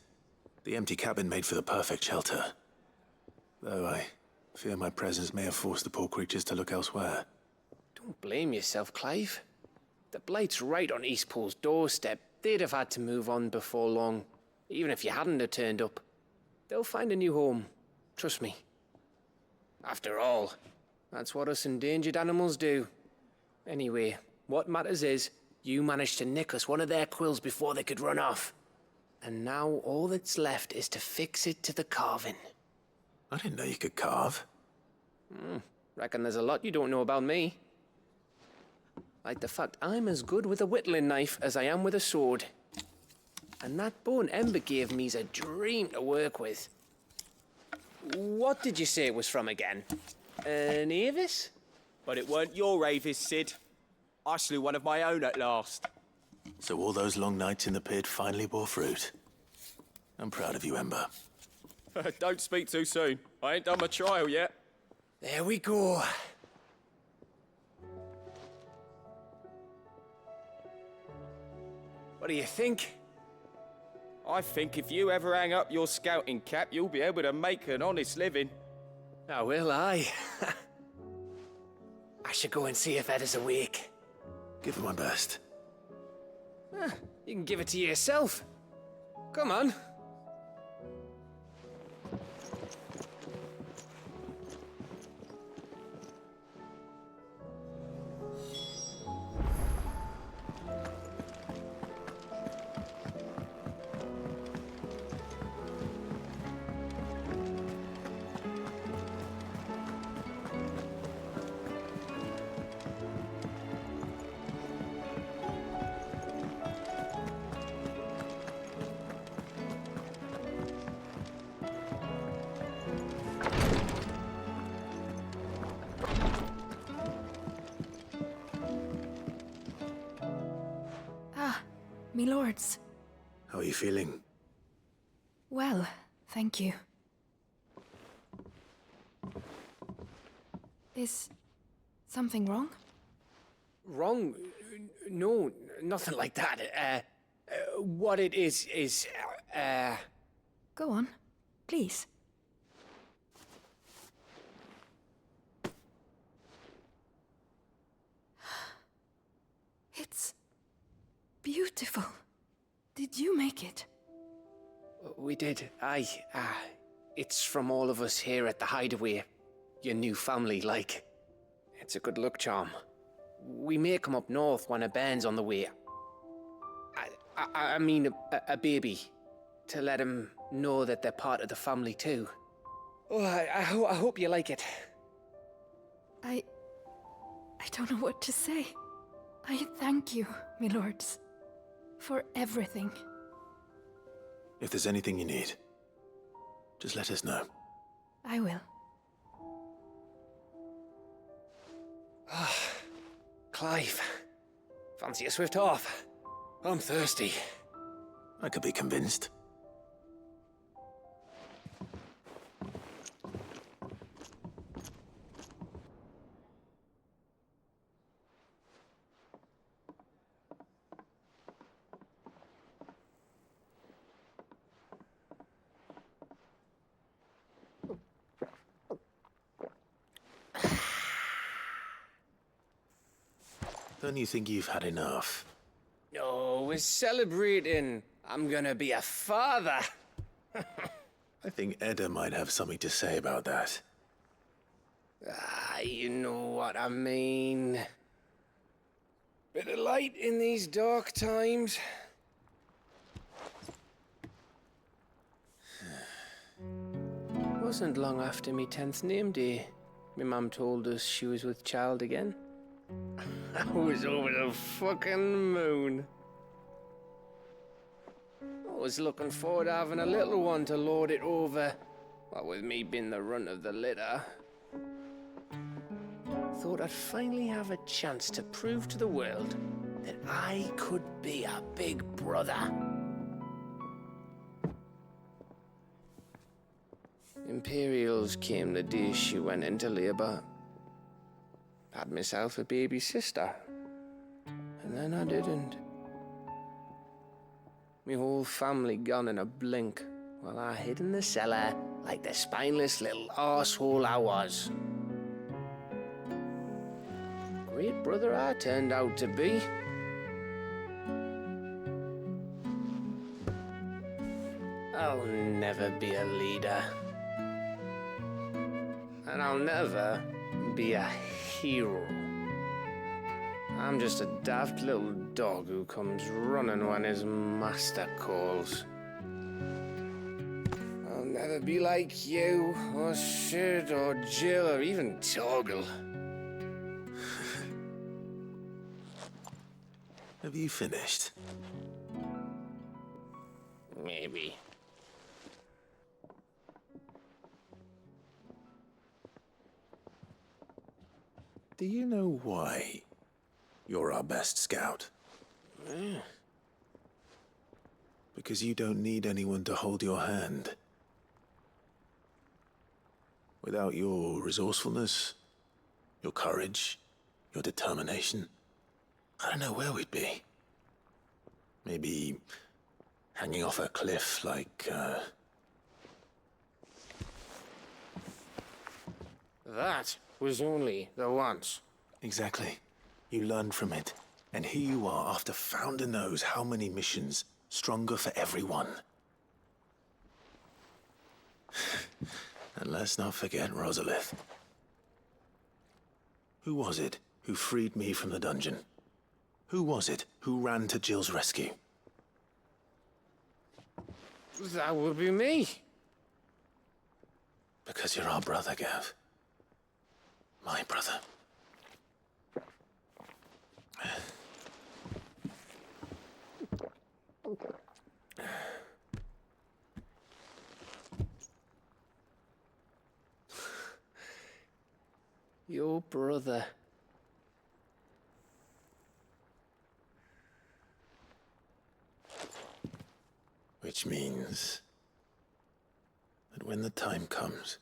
The empty cabin made for the perfect shelter. Though I fear my presence may have forced the poor creatures to look elsewhere. Don't blame yourself, Clive. The Blight's right on Eastpool's doorstep. They'd have had to move on before long, even if you hadn't have turned up. They'll find a new home. Trust me. After all, that's what us endangered animals do. Anyway, what matters is, you managed to nick us one of their quills before they could run off. And now all that's left is to fix it to the carving. I didn't know you could carve. Reckon there's a lot you don't know about me. Like the fact I'm as good with a whittling knife as I am with a sword. And that bone Ember gave me's a dream to work with. What did you say it was from again? An Avis? But it weren't your Avis, Sid. I slew one of my own at last. So all those long nights in the pit finally bore fruit. I'm proud of you, Ember. Don't speak too soon. I ain't done my trial yet. There we go. What do you think? I think if you ever hang up your scouting cap, you'll be able to make an honest living. Oh, will I? I should go and see if Ed is awake. Give it my best. You can give it to yourself. Come on. Me lords. How are you feeling? Well, thank you. Is something wrong? Wrong? No, nothing like that. What it is... Go on, please. It's beautiful. Did you make it? We did. Aye. It's from all of us here at the Hideaway. Your new family, like. It's a good luck charm. We may come up north when a band's on the way. I mean a baby. To let him know that they're part of the family too. Oh, I hope you like it. I don't know what to say. I thank you, my lords, for everything. If there's anything you need, just let us know. I will. Clive, fancy a swift off? I'm thirsty. I could be convinced. Don't you think you've had enough? No, we're celebrating. I'm gonna be a father. I think Edda might have something to say about that. You know what I mean. Bit of light in these dark times. Wasn't long after me 10th name day, my mum told us she was with child again. I was over the fucking moon. I was looking forward to having a little one to lord it over, what with me being the runt of the litter. Thought I'd finally have a chance to prove to the world that I could be a big brother. Imperials came the day she went into labour. Had myself a baby sister, and then I didn't. Me whole family gone in a blink, while I hid in the cellar like the spineless little arsehole I was. Great brother I turned out to be. I'll never be a leader. And I'll never be a hero. I'm just a daft little dog who comes running when his master calls. I'll never be like you, or Sid, or Jill, or even Torgal. Have you finished? Maybe. Do you know why you're our best scout? Yeah. Because you don't need anyone to hold your hand. Without your resourcefulness, your courage, your determination, I don't know where we'd be. Maybe hanging off a cliff like, That was only the once. Exactly. You learned from it. And here you are after Founder knows how many missions, stronger for everyone. And let's not forget Rosalith. Who was it who freed me from the dungeon? Who was it who ran to Jill's rescue? That would be me. Because you're our brother, Gav. My brother. Your brother. Which means that when the time comes,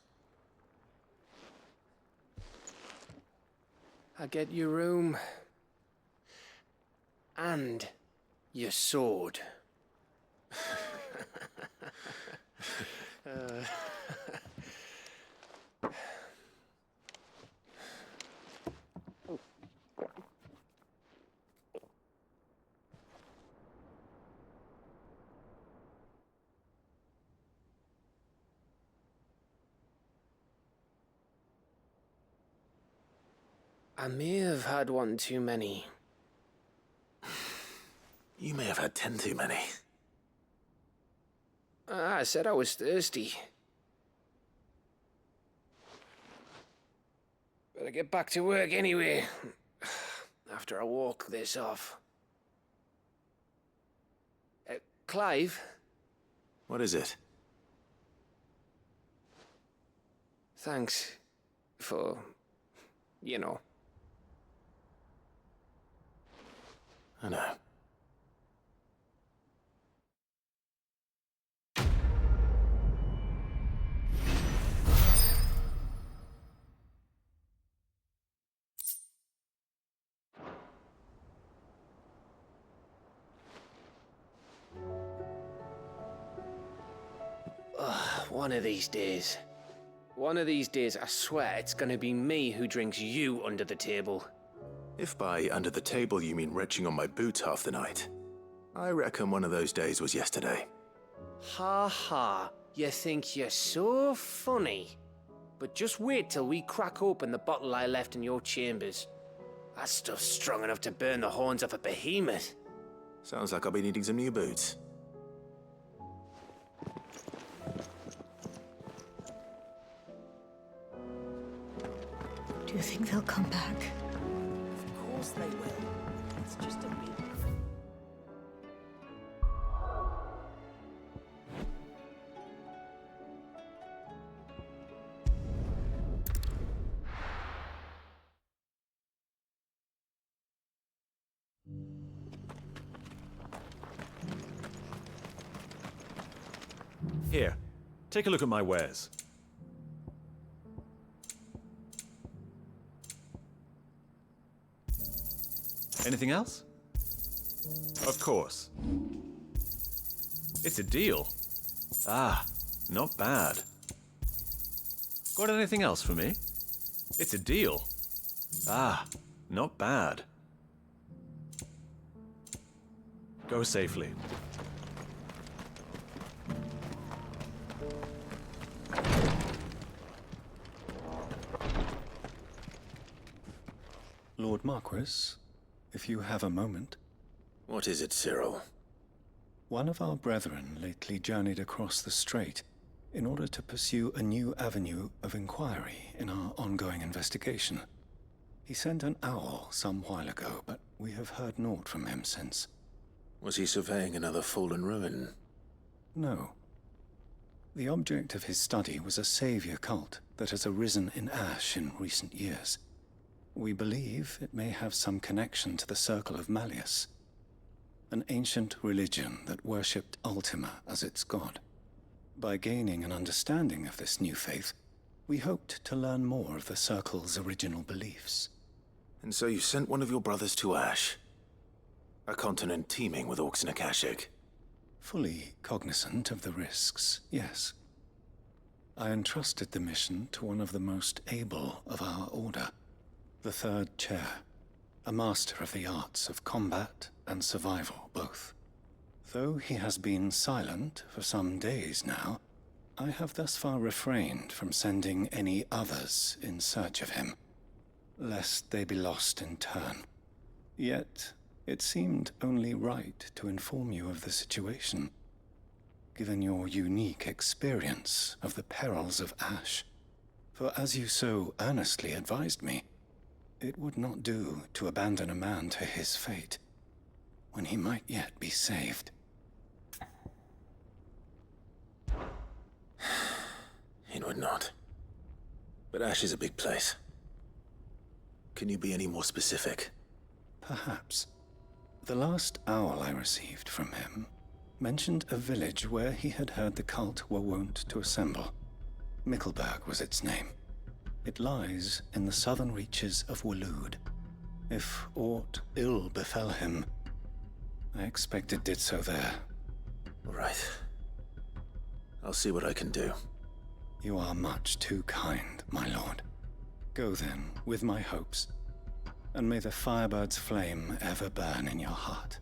I get your room. And your sword. I may have had one too many. You may have had 10 too many. I said I was thirsty. Better get back to work anyway. I after I walk this off. Clive? What is it? Thanks for, you know. I know. One of these days. One of these days, I swear it's gonna be me who drinks you under the table. If by under the table you mean retching on my boots half the night, I reckon one of those days was yesterday. Ha ha, you think you're so funny. But just wait till we crack open the bottle I left in your chambers. That stuff's strong enough to burn the horns off a behemoth. Sounds like I'll be needing some new boots. Do you think they'll come back? Of course they will. It's just a bit. Here, take a look at my wares. Anything else? Of course. It's a deal. Ah, not bad. Got anything else for me? It's a deal. Ah, not bad. Go safely. Lord Marquis, if you have a moment. What is it, Cyril? One of our brethren lately journeyed across the strait in order to pursue a new avenue of inquiry in our ongoing investigation. He sent an owl some while ago, but we have heard naught from him since. Was he surveying another fallen ruin? No. The object of his study was a savior cult that has arisen in Ash in recent years. We believe it may have some connection to the Circle of Malleus, an ancient religion that worshipped Ultima as its god. By gaining an understanding of this new faith, we hoped to learn more of the Circle's original beliefs. And so you sent one of your brothers to Ash, a continent teeming with orcs and Akashic. Fully cognizant of the risks, yes. I entrusted the mission to one of the most able of our order, the Third Chair, a master of the arts of combat and survival both. Though he has been silent for some days now, I have thus far refrained from sending any others in search of him, lest they be lost in turn. Yet, it seemed only right to inform you of the situation, given your unique experience of the perils of Ash. For as you so earnestly advised me, it would not do to abandon a man to his fate, when he might yet be saved. It would not. But Ash is a big place. Can you be any more specific? Perhaps. The last owl I received from him mentioned a village where he had heard the cult were wont to assemble. Mickleburg was its name. It lies in the southern reaches of Waloed. If aught ill befell him, I expect it did so there. Right. I'll see what I can do. You are much too kind, my lord. Go then, with my hopes, and may the Firebird's flame ever burn in your heart.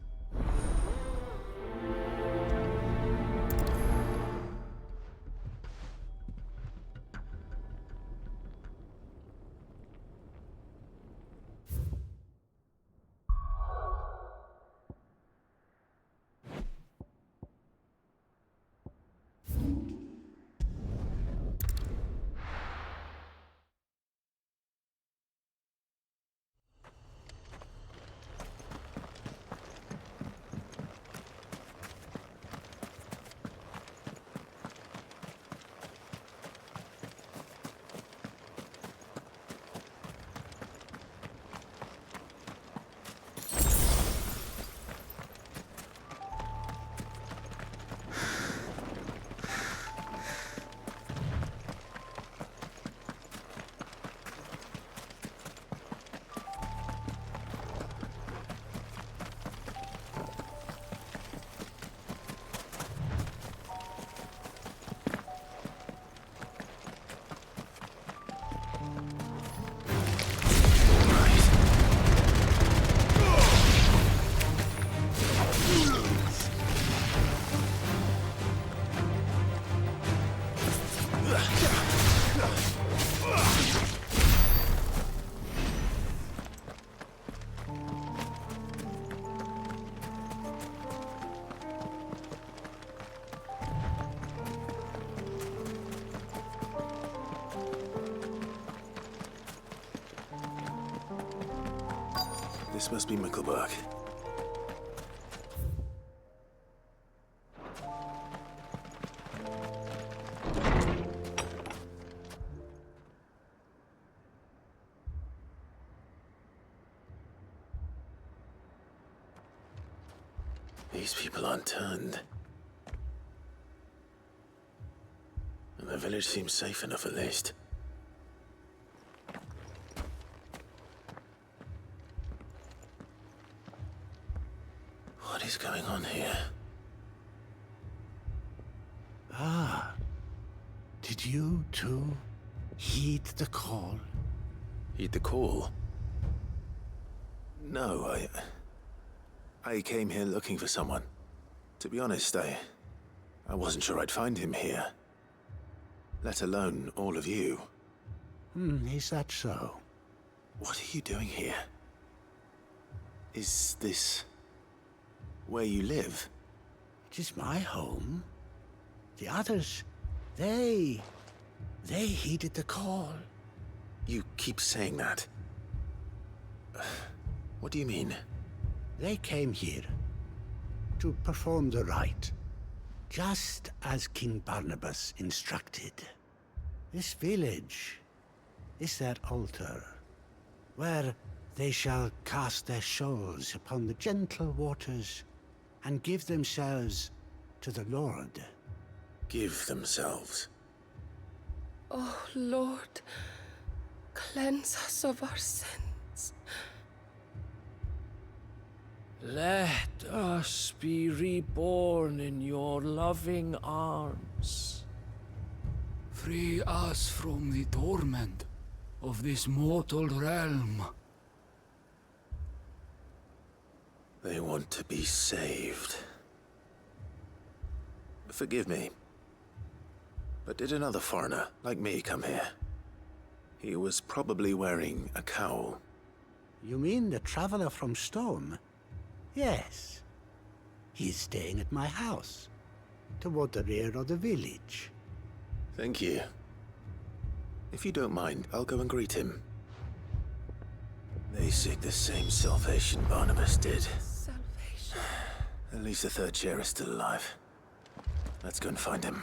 This must be Mickleburg. These people aren't turned. And the village seems safe enough at least. What is going on here? Ah. Did you too heed the call? Heed the call? No, I came here looking for someone. To be honest, I wasn't sure I'd find him here. Let alone all of you. Is that so? What are you doing here? Is this where you live? It is my home. The others, they heeded the call. You keep saying that. What do you mean? They came here to perform the rite, just as King Barnabas instructed. This village is their altar, where they shall cast their shoals upon the gentle waters and give themselves to the Lord. Give themselves? Oh, Lord, cleanse us of our sins. Let us be reborn in your loving arms. Free us from the torment of this mortal realm. They want to be saved. Forgive me, but did another foreigner like me come here? He was probably wearing a cowl. You mean the traveler from Stone? Yes. He's staying at my house, toward the rear of the village. Thank you. If you don't mind, I'll go and greet him. They seek the same salvation Barnabas did. Salvation. At least the third chair is still alive. Let's go and find him.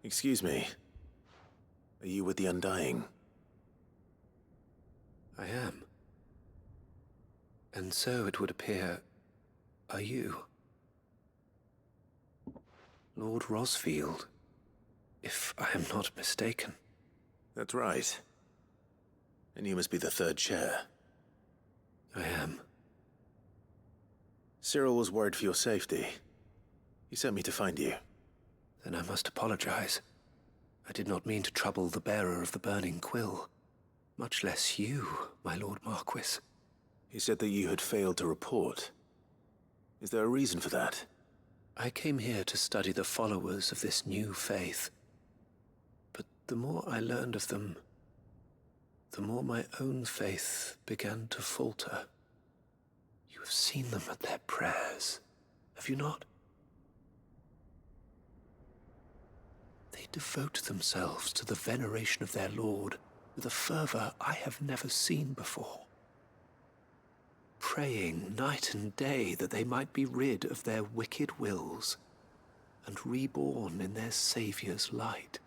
Excuse me. Are you with the Undying? I am. And so it would appear, are you? Lord Rosfield, if I am not mistaken. That's right. And you must be the third chair. I am. Cyril was worried for your safety. He sent me to find you. Then I must apologize. I did not mean to trouble the bearer of the burning quill. Much less you, my Lord Marquis. He said that you had failed to report. Is there a reason for that? I came here to study the followers of this new faith. But the more I learned of them, the more my own faith began to falter. You have seen them at their prayers, have you not? They devote themselves to the veneration of their Lord with a fervor I have never seen before. Praying night and day that they might be rid of their wicked wills and reborn in their Saviour's light.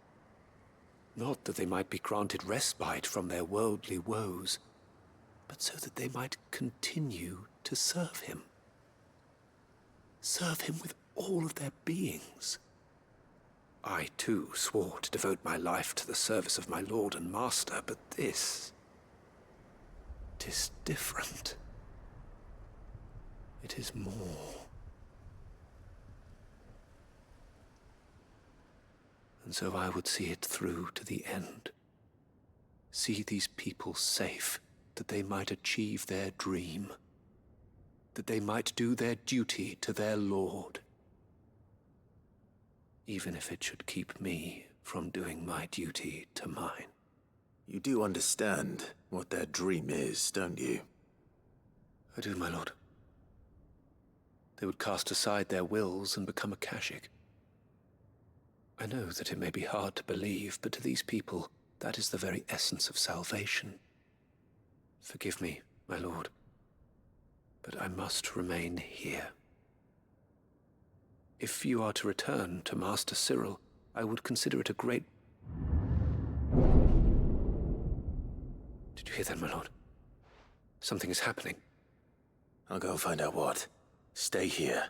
Not that they might be granted respite from their worldly woes, but so that they might continue to serve him. Serve him with all of their beings. I too swore to devote my life to the service of my lord and master, but this... it is different. It is more. And so I would see it through to the end. See these people safe, that they might achieve their dream. That they might do their duty to their lord. Even if it should keep me from doing my duty to mine. You do understand what their dream is, don't you? I do, my lord. They would cast aside their wills and become a Kashik. I know that it may be hard to believe, but to these people, that is the very essence of salvation. Forgive me, my lord, but I must remain here. If you are to return to Master Cyril, I would consider it a great... Did you hear that, my lord? Something is happening. I'll go and find out what. Stay here.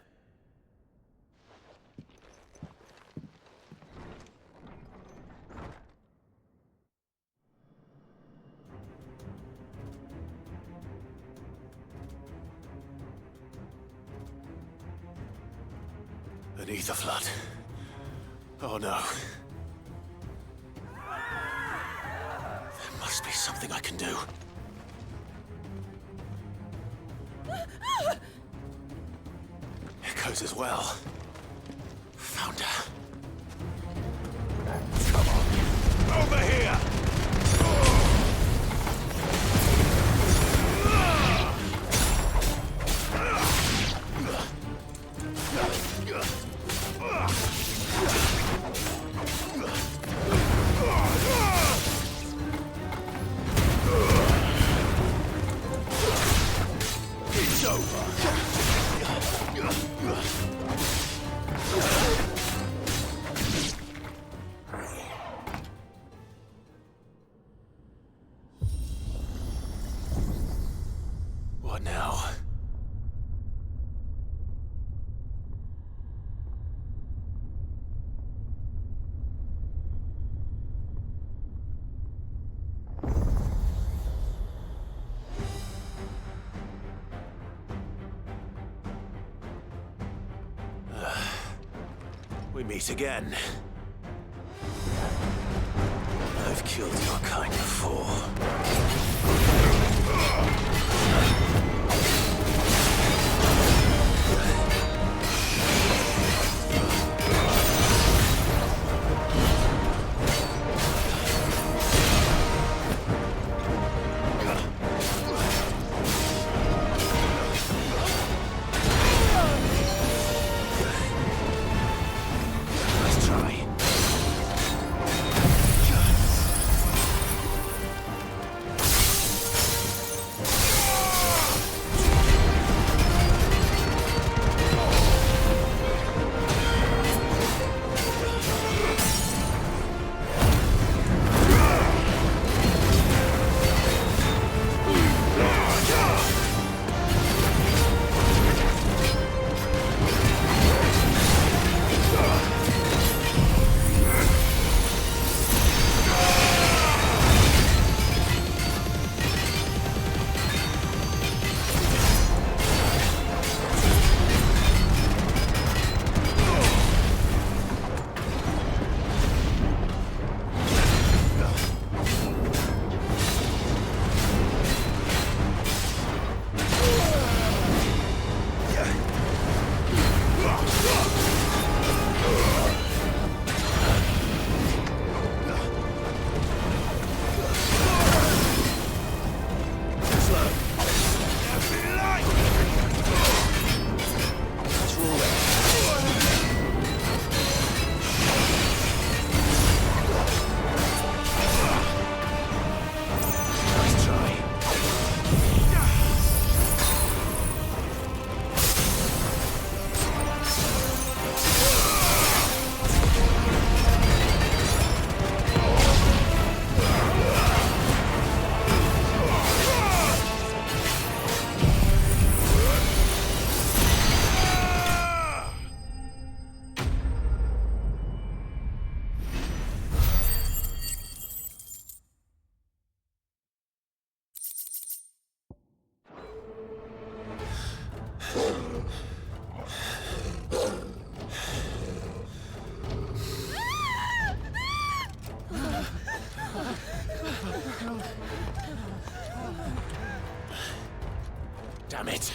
An ether flood. Oh no. There must be something I can do. Echoes as well. Found her. Come on. Over here! It's over. What now? We meet again. I've killed your kind before. Damn it!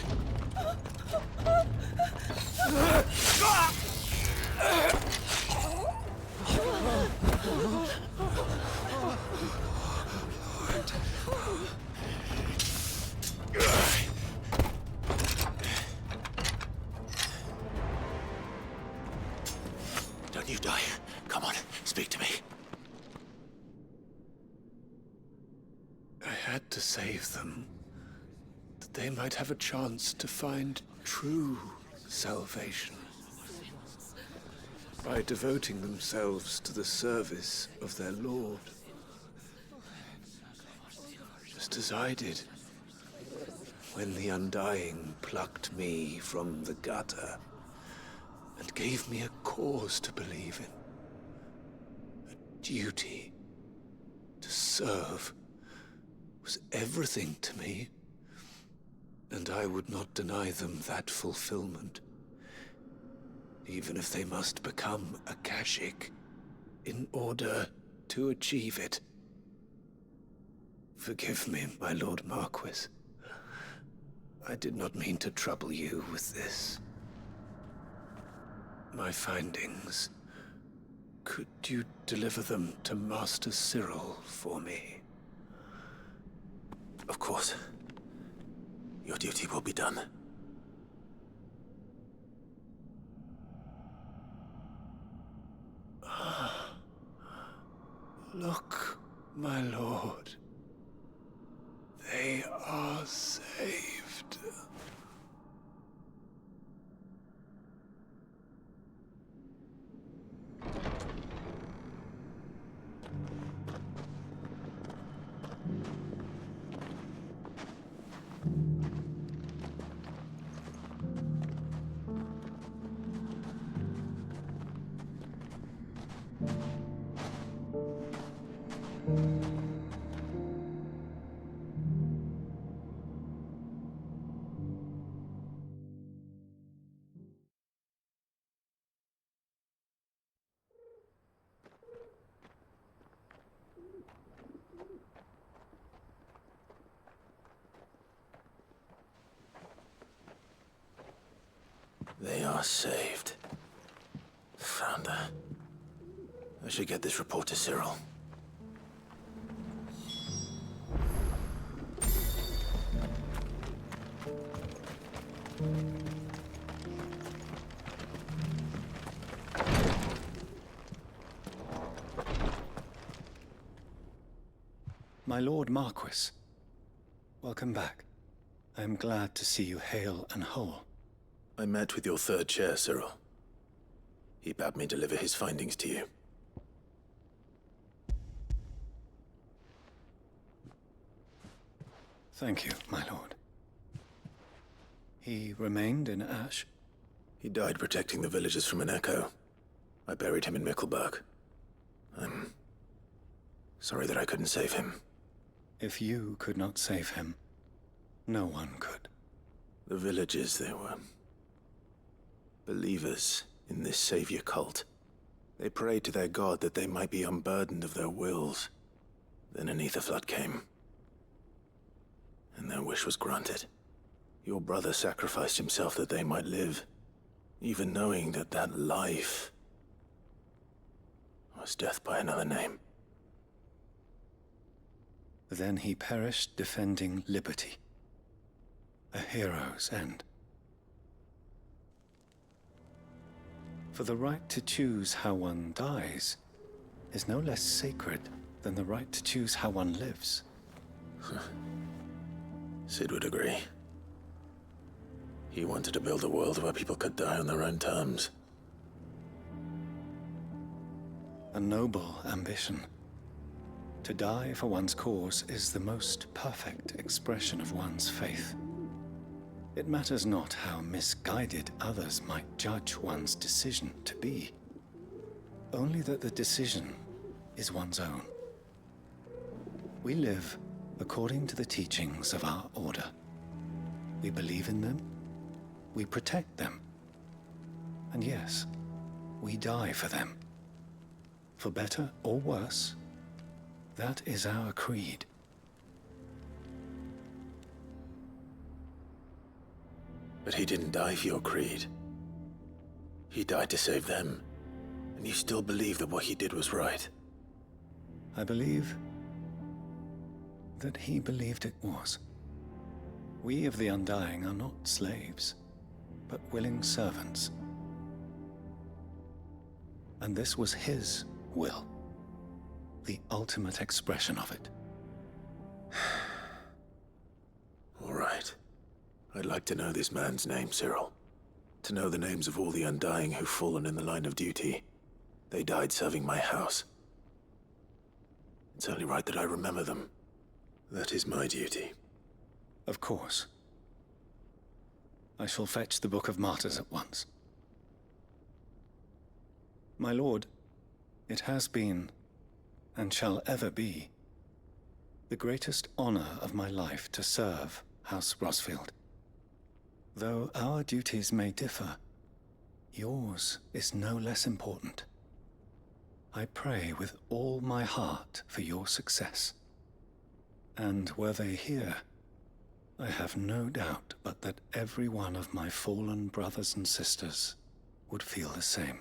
Don't you die. Come on, speak to me. I had to save them, that they might have a chance to find true salvation. By devoting themselves to the service of their Lord. Just as I did, when the Undying plucked me from the gutter and gave me a cause to believe in. A duty to serve was everything to me, and I would not deny them that fulfillment, even if they must become a Kashik in order to achieve it. Forgive me, my Lord Marquis. I did not mean to trouble you with this. My findings. Could you deliver them to Master Cyril for me? Of course. Your duty will be done. Look, my lord. They are saved. They are saved. Founder. I should get this report to Cyril. My Lord Marquis, welcome back. I am glad to see you hale and whole. I met with your third chair, Cyril. He bade me deliver his findings to you. Thank you, my lord. He remained in Ash? He died protecting the villagers from an echo. I buried him in Mickelberg. I'm sorry that I couldn't save him. If you could not save him, no one could. The villagers, they were believers in this savior cult. They prayed to their god that they might be unburdened of their wills. Then an ether flood came, and their wish was granted. Your brother sacrificed himself that they might live, even knowing that that life was death by another name. Then he perished defending liberty. A hero's end. For the right to choose how one dies is no less sacred than the right to choose how one lives. Sid would agree. He wanted to build a world where people could die on their own terms. A noble ambition. To die for one's cause is the most perfect expression of one's faith. It matters not how misguided others might judge one's decision to be. Only that the decision is one's own. We live according to the teachings of our order. We believe in them, we protect them, and yes, we die for them. For better or worse, that is our creed. But he didn't die for your creed. He died to save them. And you still believe that what he did was right? I believe that he believed it was. We of the Undying are not slaves, but willing servants. And this was his will, the ultimate expression of it. All right. I'd like to know this man's name, Cyril. To know the names of all the Undying who've fallen in the line of duty. They died serving my house. It's only right that I remember them. That is my duty. Of course. I shall fetch the Book of Martyrs at once. My lord, it has been, and shall ever be, the greatest honor of my life to serve House Rosfield. Though our duties may differ, yours is no less important. I pray with all my heart for your success. And were they here, I have no doubt but that every one of my fallen brothers and sisters would feel the same.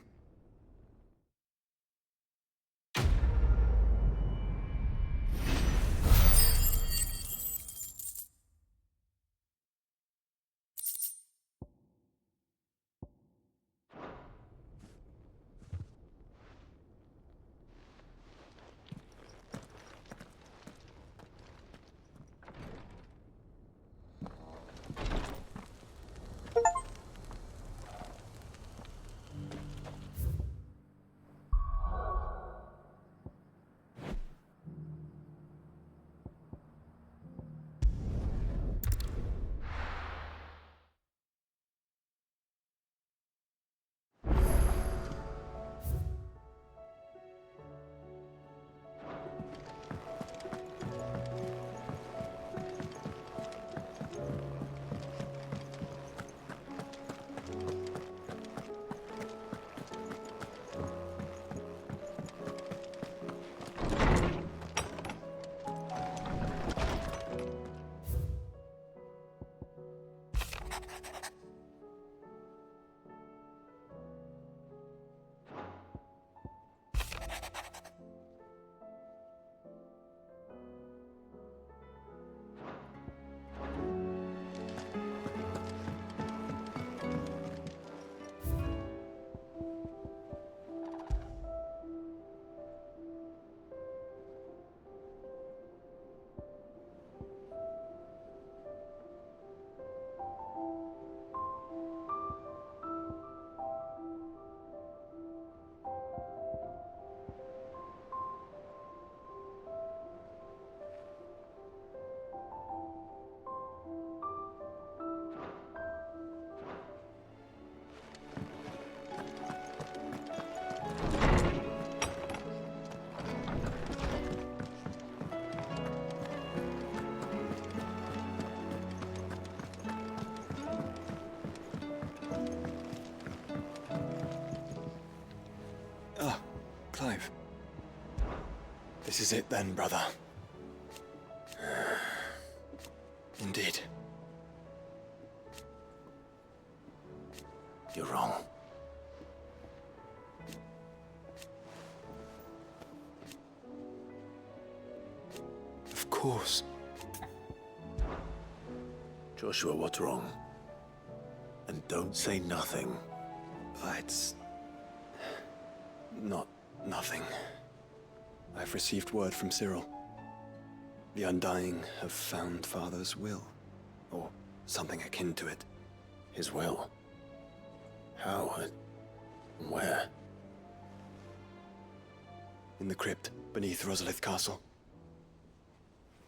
Clive. This is it then, brother. Indeed. You're wrong. Of course. Joshua, what's wrong? And don't say nothing. It's not nothing. I've received word from Cyril. The Undying have found Father's will, or something akin to it. His will? How? And where? In the crypt beneath Rosalith Castle.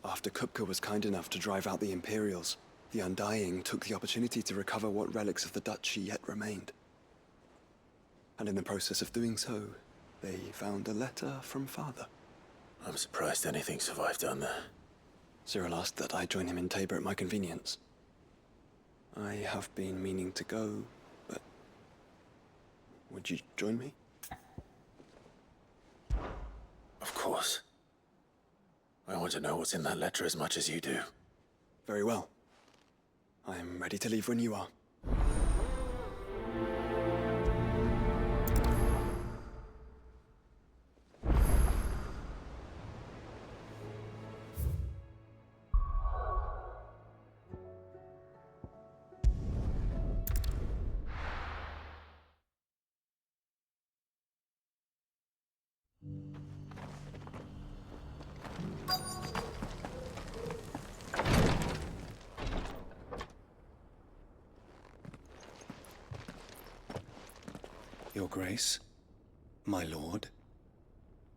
After Kupka was kind enough to drive out the Imperials, the Undying took the opportunity to recover what relics of the Duchy yet remained. And in the process of doing so, they found a letter from Father. I'm surprised anything survived down there. Cyril asked that I join him in Tabor at my convenience. I have been meaning to go, but would you join me? Of course. I want to know what's in that letter as much as you do. Very well. I'm ready to leave when you are. Your Grace, my lord,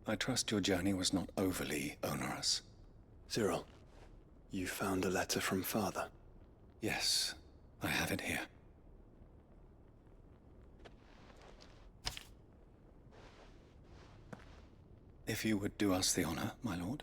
I trust your journey was not overly onerous. Cyril, you found a letter from Father? Yes, I have it here. If you would do us the honor, my lord.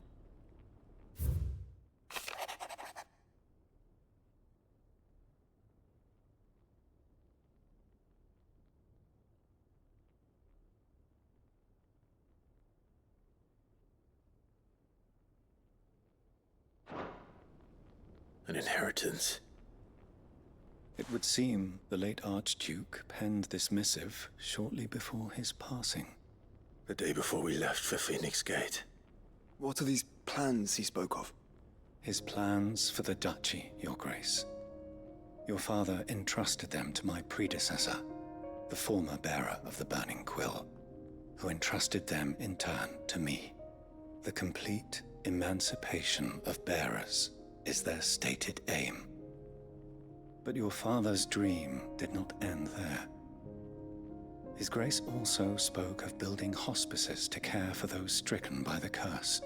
An inheritance. It would seem the late Archduke penned this missive shortly before his passing. The day before we left for Phoenix Gate. What are these plans he spoke of? His plans for the duchy, Your Grace. Your father entrusted them to my predecessor, the former bearer of the Burning Quill, who entrusted them in turn to me. The complete emancipation of bearers is their stated aim. But your father's dream did not end there. His Grace also spoke of building hospices to care for those stricken by the curse,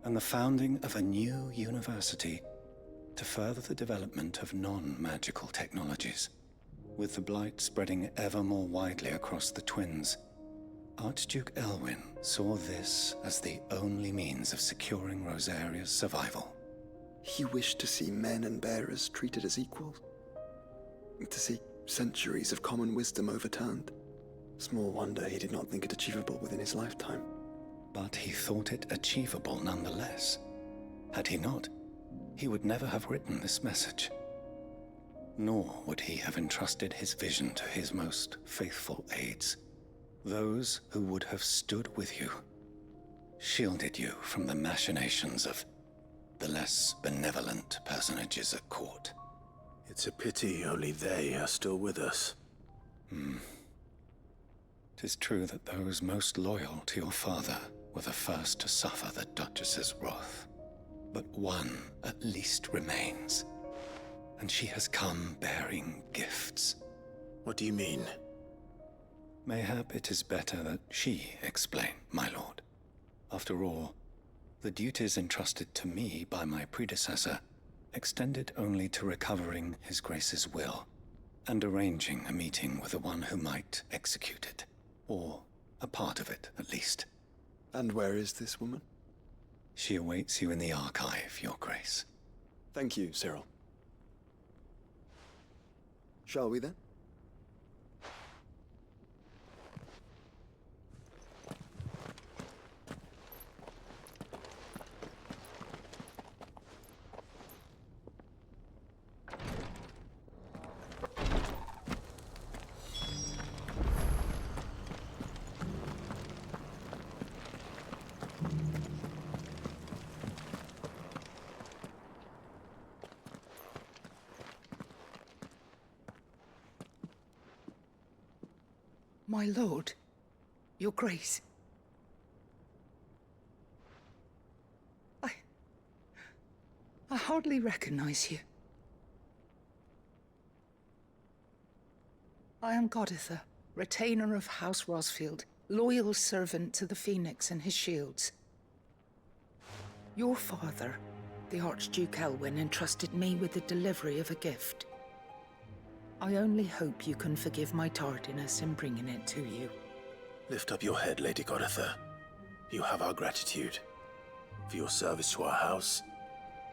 and the founding of a new university to further the development of non-magical technologies. With the blight spreading ever more widely across the twins, Archduke Elwyn saw this as the only means of securing Rosaria's survival. He wished to see men and bearers treated as equals. To see centuries of common wisdom overturned. Small wonder he did not think it achievable within his lifetime. But he thought it achievable nonetheless. Had he not, he would never have written this message. Nor would he have entrusted his vision to his most faithful aides, those who would have stood with you, shielded you from the machinations of the less benevolent personages at court. It's a pity only they are still with us. 'Tis true that those most loyal to your father were the first to suffer the Duchess's wrath. But one at least remains, and she has come bearing gifts. What do you mean? Mayhap it is better that she explain, my lord. After all, the duties entrusted to me by my predecessor extended only to recovering His Grace's will and arranging a meeting with the one who might execute it, or a part of it at least. And where is this woman? She awaits you in the archive, Your Grace. Thank you, Cyril. Shall we then? My lord, Your Grace. I hardly recognize you. I am Goditha, retainer of House Rosfield, loyal servant to the Phoenix and his shields. Your father, the Archduke Elwyn, entrusted me with the delivery of a gift. I only hope you can forgive my tardiness in bringing it to you. Lift up your head, Lady Goditha. You have our gratitude for your service to our house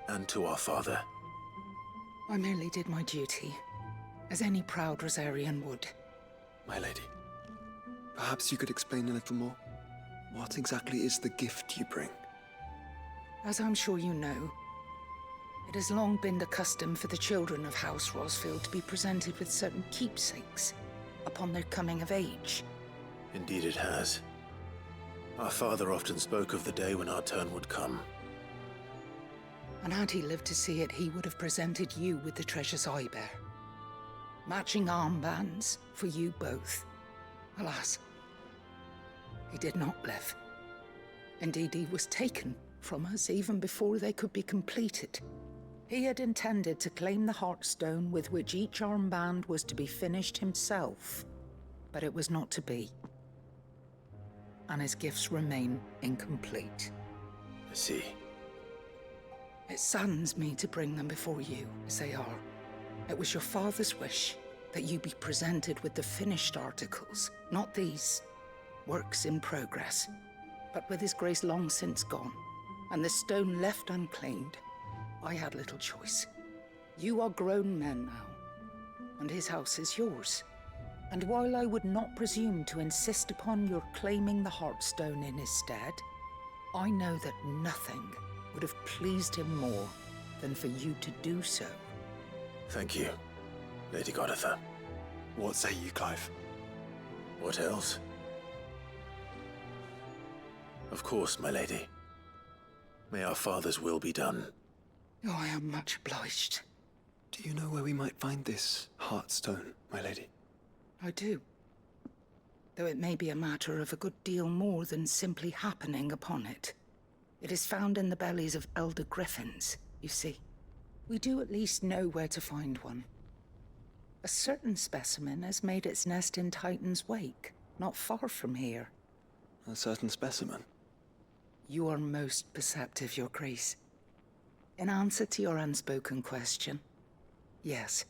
and to our father. I merely did my duty, as any proud Rosarian would. My lady, perhaps you could explain a little more? What exactly is the gift you bring? As I'm sure you know, it has long been the custom for the children of House Rosfield to be presented with certain keepsakes upon their coming of age. Indeed it has. Our father often spoke of the day when our turn would come. And had he lived to see it, he would have presented you with the treasures I bear. Matching armbands for you both. Alas, he did not live. Indeed, he was taken from us even before they could be completed. He had intended to claim the Heartstone with which each armband was to be finished himself. But it was not to be. And his gifts remain incomplete. I see. It saddens me to bring them before you, as they are. It was your father's wish that you be presented with the finished articles, not these works in progress. But with his grace long since gone, and the stone left unclaimed, I had little choice. You are grown men now, and his house is yours. And while I would not presume to insist upon your claiming the Heartstone in his stead, I know that nothing would have pleased him more than for you to do so. Thank you, Lady Goditha. What say you, Clive? What else? Of course, my lady. May our father's will be done. Oh, I am much obliged. Do you know where we might find this Heartstone, my lady? I do. Though it may be a matter of a good deal more than simply happening upon it. It is found in the bellies of elder griffins, you see. We do at least know where to find one. A certain specimen has made its nest in Titan's Wake, not far from here. A certain specimen? You are most perceptive, Your Grace. In answer to your unspoken question, yes.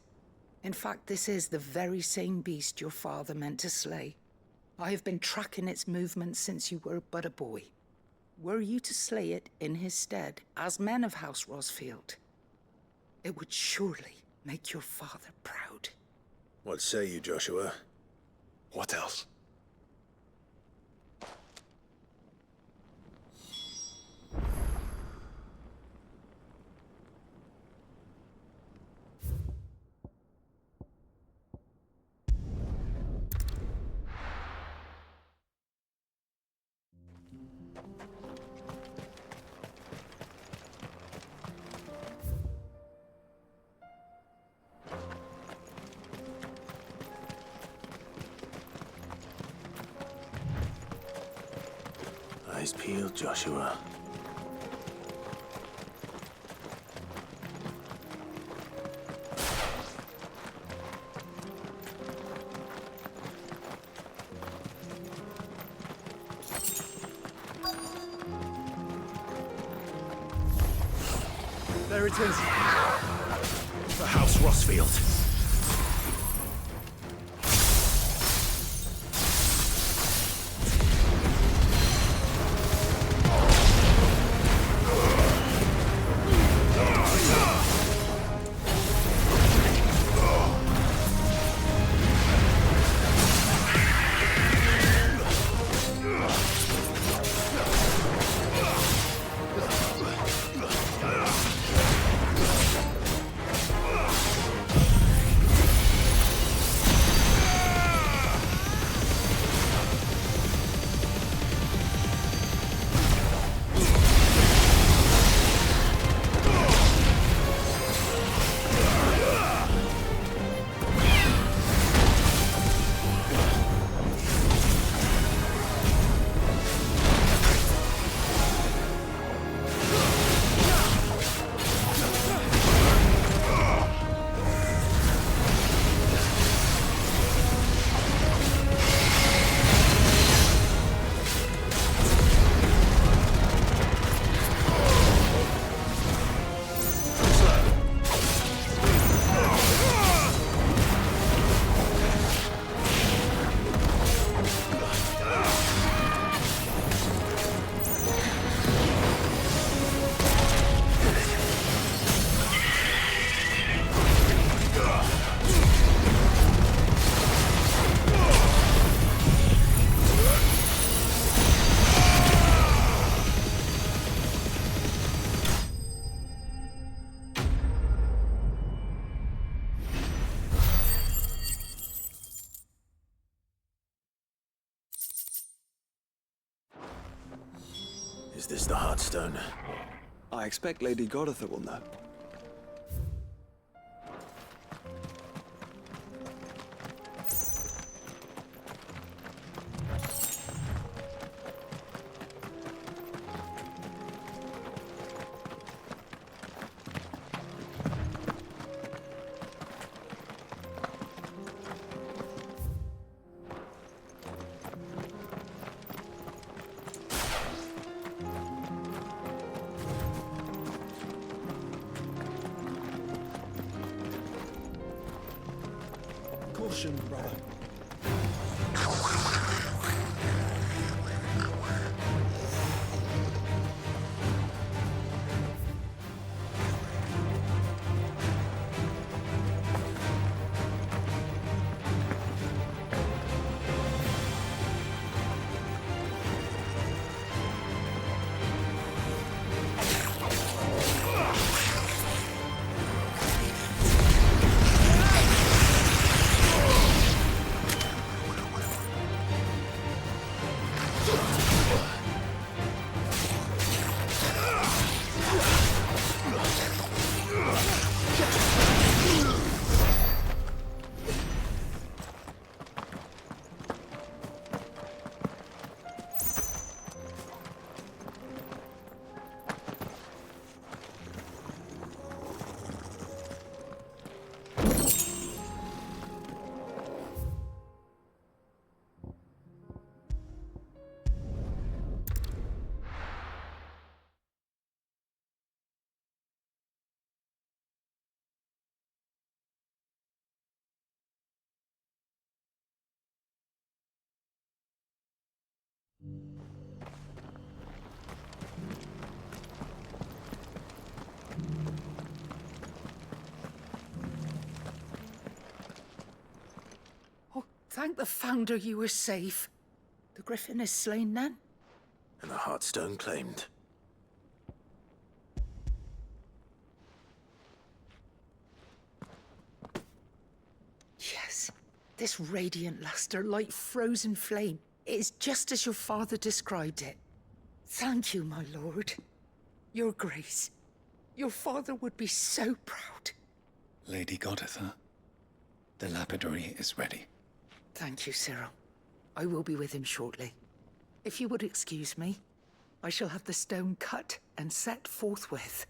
In fact, this is the very same beast your father meant to slay. I have been tracking its movements since you were but a boy. Were you to slay it in his stead, as men of House Rosfield, it would surely make your father proud. What say you, Joshua? What else? Eyes peeled, Joshua. There it is. The House Rosfield. Is this the Heartstone? I expect Lady Goditha will know. compulsion, brother. Thank the Founder you were safe. The Griffin is slain then? And the Heartstone claimed. Yes. This radiant luster, like frozen flame. It is just as your father described it. Thank you, my lord. Your grace. Your father would be so proud. Lady Goditha, the lapidary is ready. Thank you, Cyril. I will be with him shortly. If you would excuse me, I shall have the stone cut and set forthwith.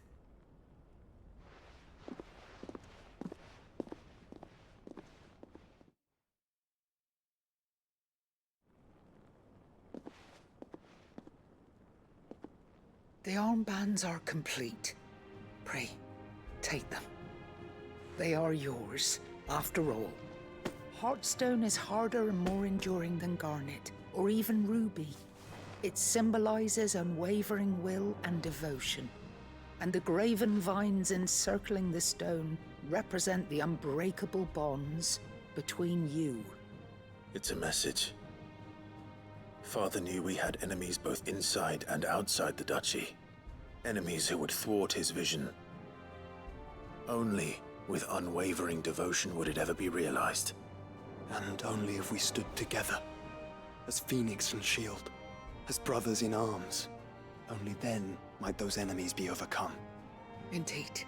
The armbands are complete. Pray, take them. They are yours, after all. Heartstone is harder and more enduring than garnet, or even ruby. It symbolizes unwavering will and devotion. And the graven vines encircling the stone represent the unbreakable bonds between you. It's a message. Father knew we had enemies both inside and outside the duchy. Enemies who would thwart his vision. Only with unwavering devotion would it ever be realized. And only if we stood together, as Phoenix and Shield, as brothers in arms. Only then might those enemies be overcome. Indeed.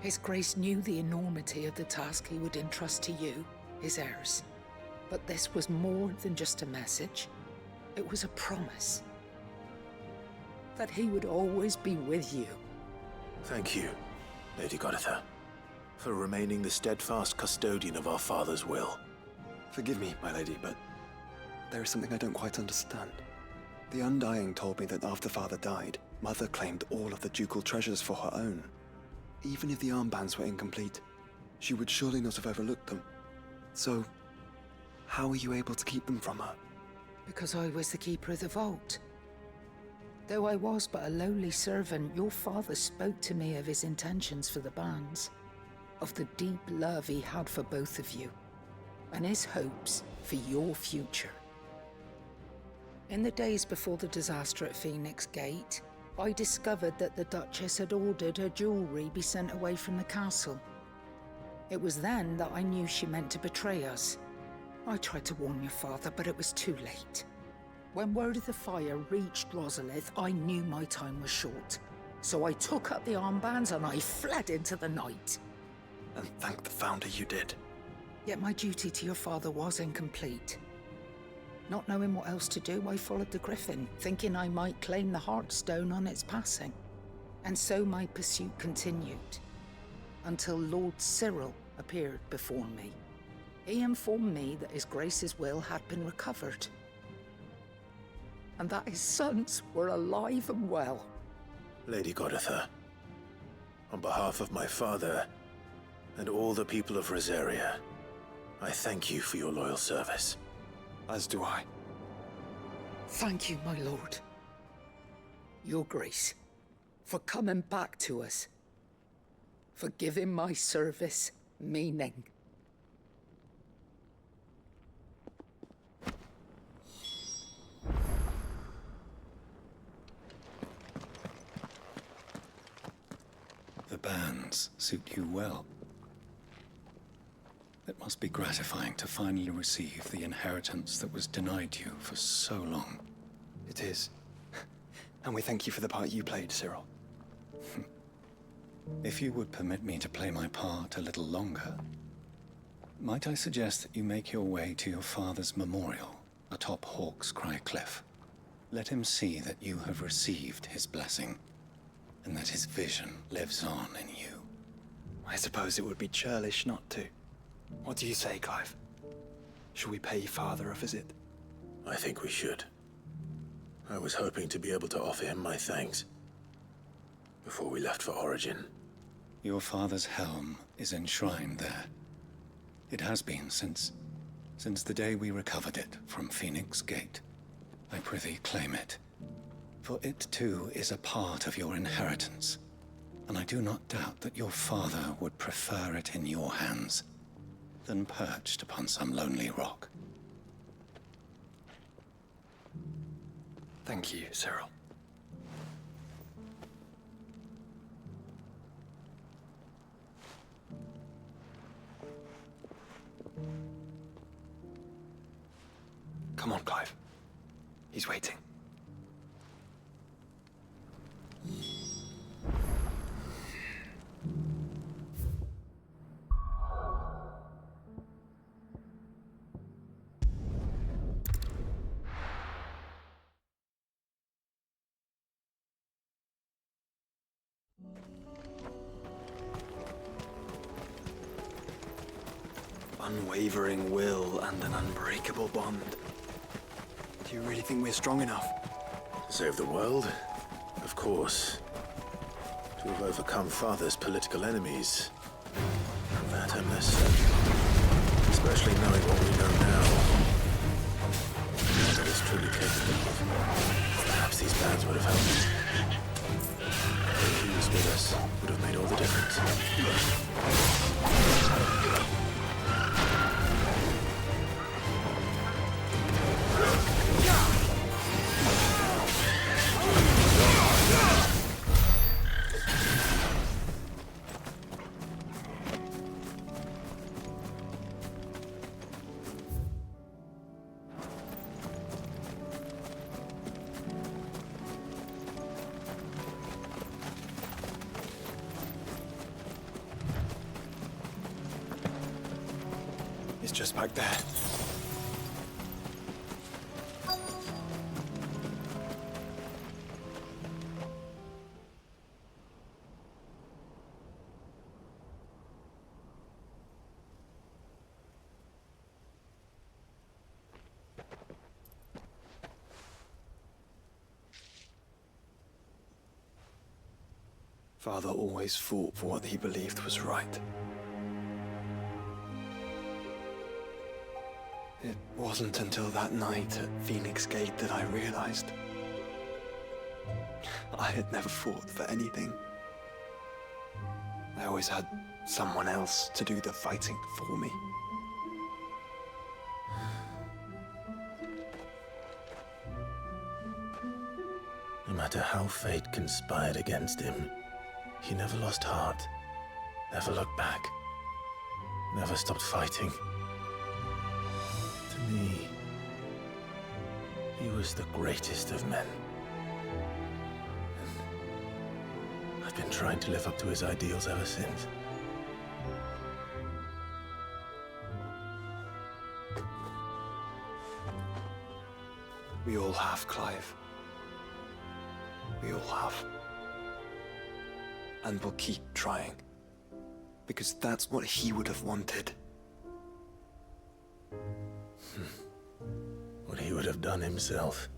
His Grace knew the enormity of the task he would entrust to you, his heirs. But this was more than just a message. It was a promise. That he would always be with you. Thank you, Lady Goditha, for remaining the steadfast custodian of our father's will. Forgive me, my lady, but there is something I don't quite understand. The Undying told me that after Father died, Mother claimed all of the ducal treasures for her own. Even if the armbands were incomplete, she would surely not have overlooked them. So, how were you able to keep them from her? Because I was the keeper of the vault. Though I was but a lowly servant, your father spoke to me of his intentions for the bands, of the deep love he had for both of you, and his hopes for your future. In the days before the disaster at Phoenix Gate, I discovered that the Duchess had ordered her jewelry be sent away from the castle. It was then that I knew she meant to betray us. I tried to warn your father, but it was too late. When word of the fire reached Rosalith, I knew my time was short. So I took up the armbands and I fled into the night. And thank the Founder you did. Yet my duty to your father was incomplete. Not knowing what else to do, I followed the Griffin, thinking I might claim the Heartstone on its passing. And so my pursuit continued, until Lord Cyril appeared before me. He informed me that His Grace's will had been recovered, and that his sons were alive and well. Lady Goditha, on behalf of my father and all the people of Rosaria, I thank you for your loyal service. As do I. Thank you, my lord. Your grace, for coming back to us. For giving my service meaning. The bands suit you well. It must be gratifying to finally receive the inheritance that was denied you for so long. It is. And we thank you for the part you played, Cyril. If you would permit me to play my part a little longer, might I suggest that you make your way to your father's memorial atop Hawk's Cry Cliff? Let him see that you have received his blessing, and that his vision lives on in you. I suppose it would be churlish not to. What do you say, Clive? Should we pay Father a visit? I think we should. I was hoping to be able to offer him my thanks before we left for Origin. Your father's helm is enshrined there. It has been since the day we recovered it from Phoenix Gate. I prithee claim it, for it too is a part of your inheritance, and I do not doubt that your father would prefer it in your hands than perched upon some lonely rock. Thank you, Cyril. Come on, Clive. He's waiting. Unwavering will and an unbreakable bond. Do you really think we're strong enough? To save the world? Of course. To have overcome Father's political enemies. That I'm less certain. Especially knowing what we know now. That is truly capable of. Perhaps these bands would have helped. If he was with us, would have made all the difference. It's just back there. Father always fought for what he believed was right. It wasn't until that night at Phoenix Gate that I realized I had never fought for anything. I always had someone else to do the fighting for me. No matter how fate conspired against him, he never lost heart, never looked back, never stopped fighting. To me, he was the greatest of men. And I've been trying to live up to his ideals ever since. We all have, Clive. We all have. And we'll keep trying. Because that's what he would have wanted. What he would have done himself.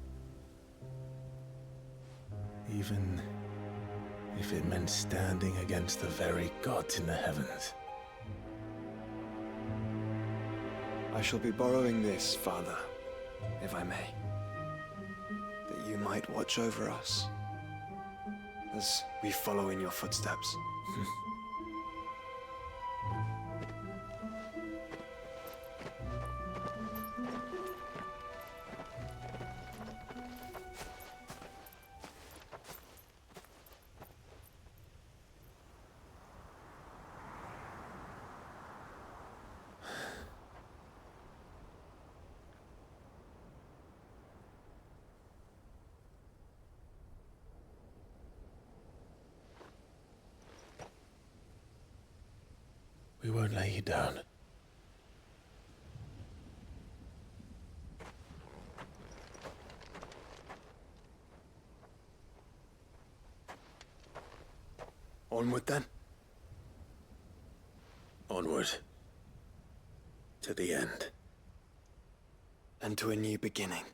Even if it meant standing against the very gods in the heavens. I shall be borrowing this, Father, if I may. That you might watch over us as we follow in your footsteps. We won't lay you down. Onward then. Onward. To the end. And to a new beginning.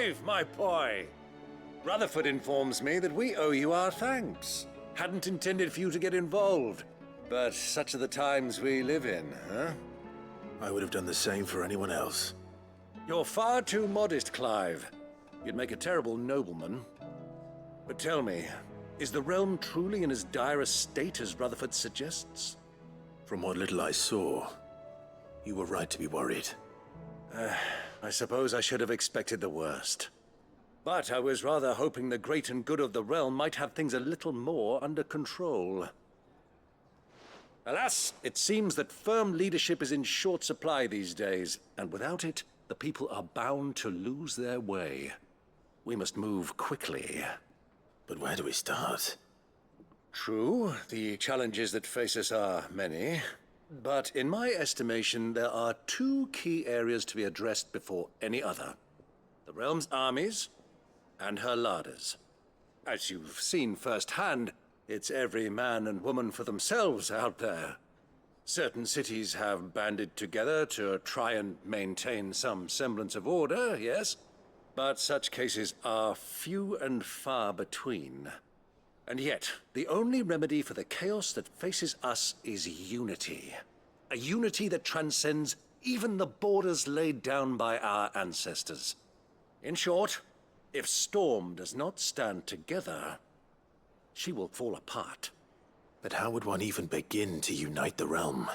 Clive, my boy! Rutherford informs me that we owe you our thanks. Hadn't intended for you to get involved, but such are the times we live in, huh? I would have done the same for anyone else. You're far too modest, Clive. You'd make a terrible nobleman. But tell me, is the realm truly in as dire a state as Rutherford suggests? From what little I saw, you were right to be worried. I suppose I should have expected the worst. But I was rather hoping the great and good of the realm might have things a little more under control. Alas, it seems that firm leadership is in short supply these days, and without it, the people are bound to lose their way. We must move quickly. But where do we start? True, the challenges that face us are many. But in my estimation, there are two key areas to be addressed before any other. The realm's armies and her larders. As you've seen firsthand, it's every man and woman for themselves out there. Certain cities have banded together to try and maintain some semblance of order, yes, but such cases are few and far between. And yet, the only remedy for the chaos that faces us is unity. A unity that transcends even the borders laid down by our ancestors. In short, if Storm does not stand together, she will fall apart. But how would one even begin to unite the realm?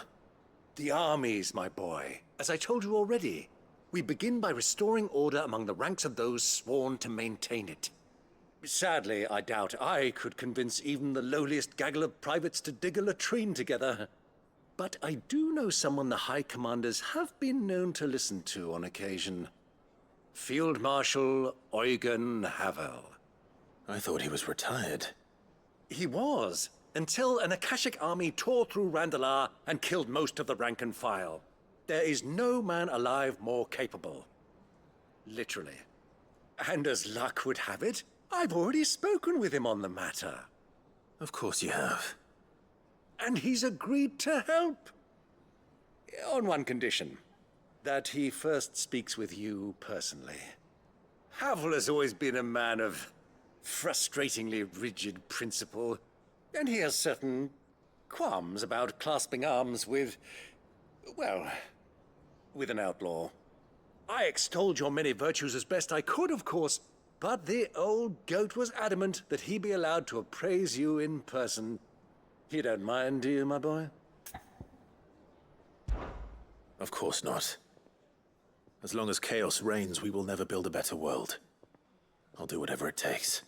The armies, my boy. As I told you already, we begin by restoring order among the ranks of those sworn to maintain it. Sadly, I doubt I could convince even the lowliest gaggle of privates to dig a latrine together. But I do know someone the High Commanders have been known to listen to on occasion. Field Marshal Eugen Havel. I thought he was retired. He was, until an Akashic army tore through Randalar and killed most of the rank and file. There is no man alive more capable. Literally. And as luck would have it, I've already spoken with him on the matter. Of course you have. And he's agreed to help. On one condition. That he first speaks with you personally. Havel has always been a man of frustratingly rigid principle, and he has certain qualms about clasping arms with, well, with an outlaw. I extolled your many virtues as best I could, of course, but the old goat was adamant that he be allowed to appraise you in person. You don't mind, do you, my boy? Of course not. As long as chaos reigns, we will never build a better world. I'll do whatever it takes.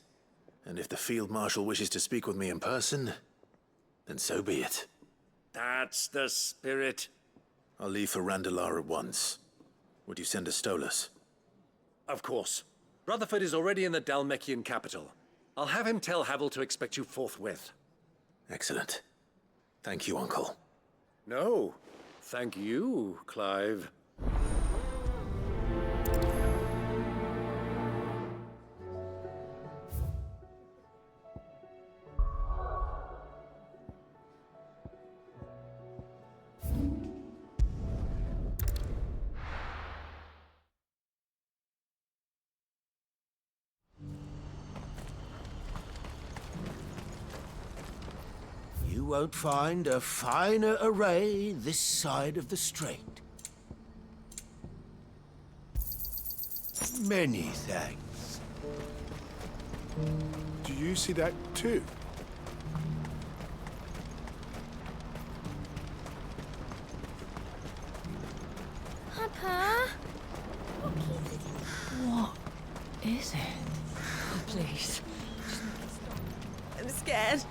And if the Field Marshal wishes to speak with me in person, then so be it. That's the spirit. I'll leave for Randalar at once. Would you send a Stolas? Of course. Rutherford is already in the Dalmekian capital. I'll have him tell Havel to expect you forthwith. Excellent. Thank you, Uncle. No, thank you, Clive. You won't find a finer array this side of the strait. Many thanks. Do you see that too? Papa? What is it? Oh, please. I'm scared.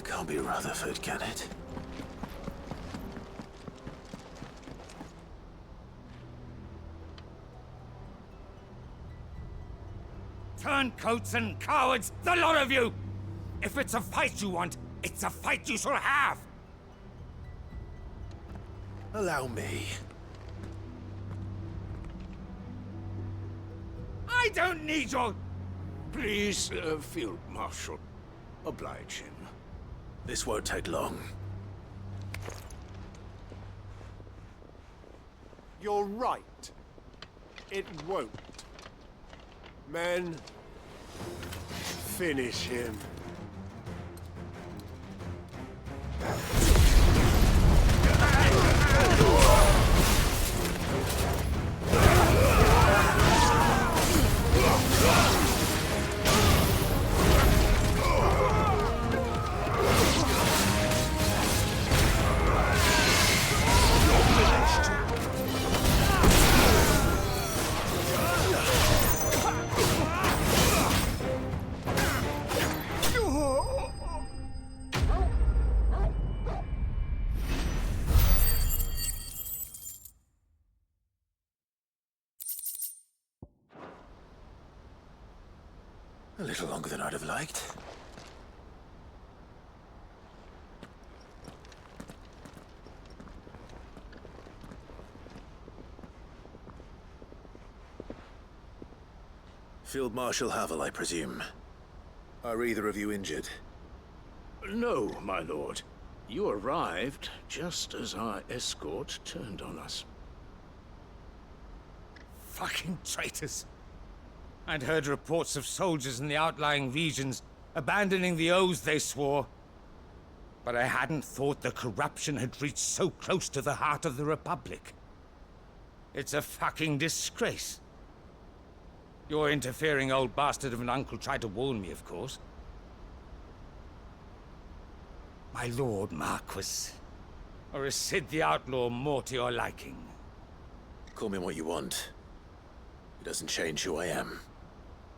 Can't be Rutherford, can it? Turncoats and cowards, the lot of you! If it's a fight you want, it's a fight you shall have! Allow me. I don't need your... Please, Field Marshal. Oblige him. This won't take long. You're right. It won't. Men, finish him. A little longer than I'd have liked. Field Marshal Havel, I presume. Are either of you injured? No, my lord. You arrived just as our escort turned on us. Fucking traitors. I'd heard reports of soldiers in the outlying regions abandoning the oaths they swore. But I hadn't thought the corruption had reached so close to the heart of the Republic. It's a fucking disgrace. Your interfering old bastard of an uncle tried to warn me, of course. My Lord Marquis, or is Sid the Outlaw more to your liking? Call me what you want. It doesn't change who I am,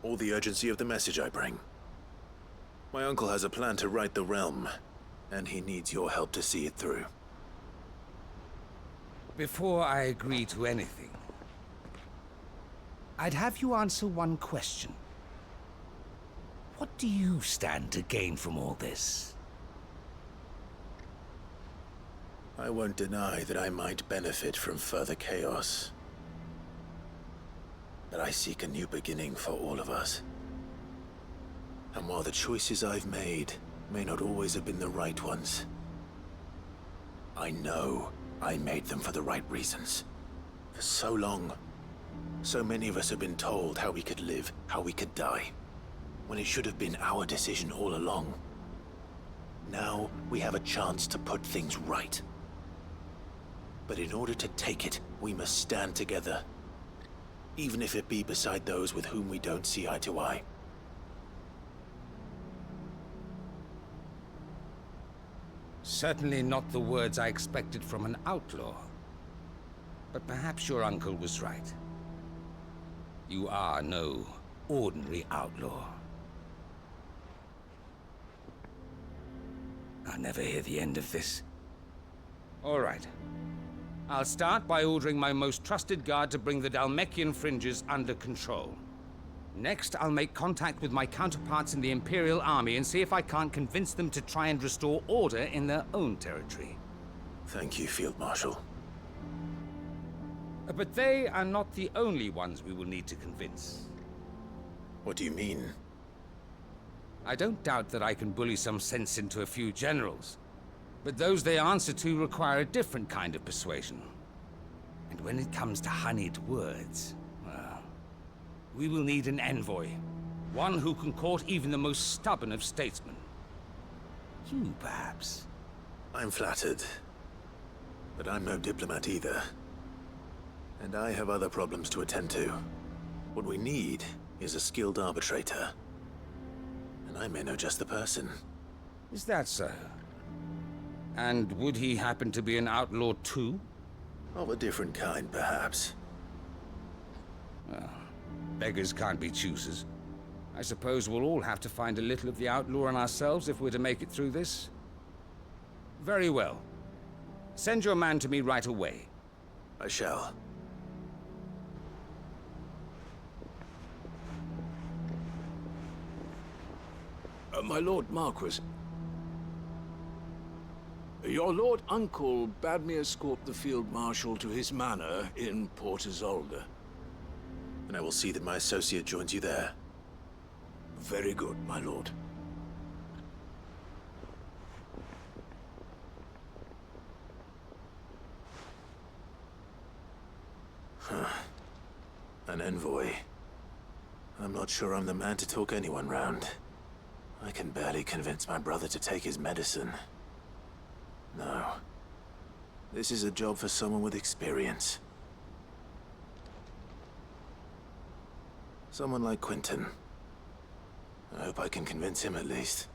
or the urgency of the message I bring. My uncle has a plan to right the realm, and he needs your help to see it through. Before I agree to anything, I'd have you answer one question. What do you stand to gain from all this? I won't deny that I might benefit from further chaos. But I seek a new beginning for all of us. And while the choices I've made may not always have been the right ones, I know I made them for the right reasons. For so long, so many of us have been told how we could live, how we could die, when it should have been our decision all along. Now we have a chance to put things right. But in order to take it, we must stand together, even if it be beside those with whom we don't see eye to eye. Certainly not the words I expected from an outlaw. But perhaps your uncle was right. You are no ordinary outlaw. I'll never hear the end of this. All right. I'll start by ordering my most trusted guard to bring the Dalmekian fringes under control. Next, I'll make contact with my counterparts in the Imperial Army and see if I can't convince them to try and restore order in their own territory. Thank you, Field Marshal. But they are not the only ones we will need to convince. What do you mean? I don't doubt that I can bully some sense into a few generals. But those they answer to require a different kind of persuasion. And when it comes to honeyed words, well, we will need an envoy. One who can court even the most stubborn of statesmen. You, perhaps. I'm flattered. But I'm no diplomat either. And I have other problems to attend to. What we need is a skilled arbitrator. And I may know just the person. Is that so? And would he happen to be an outlaw too? Of a different kind, perhaps. Well, beggars can't be choosers. I suppose we'll all have to find a little of the outlaw in ourselves if we're to make it through this. Very well. Send your man to me right away. I shall. My Lord Marquis. Your Lord Uncle bade me escort the Field Marshal to his manor in Port Isolde. And I will see that my associate joins you there. Very good, my lord. Huh. An envoy. I'm not sure I'm the man to talk anyone round. I can barely convince my brother to take his medicine. No. This is a job for someone with experience. Someone like Quentin. I hope I can convince him at least.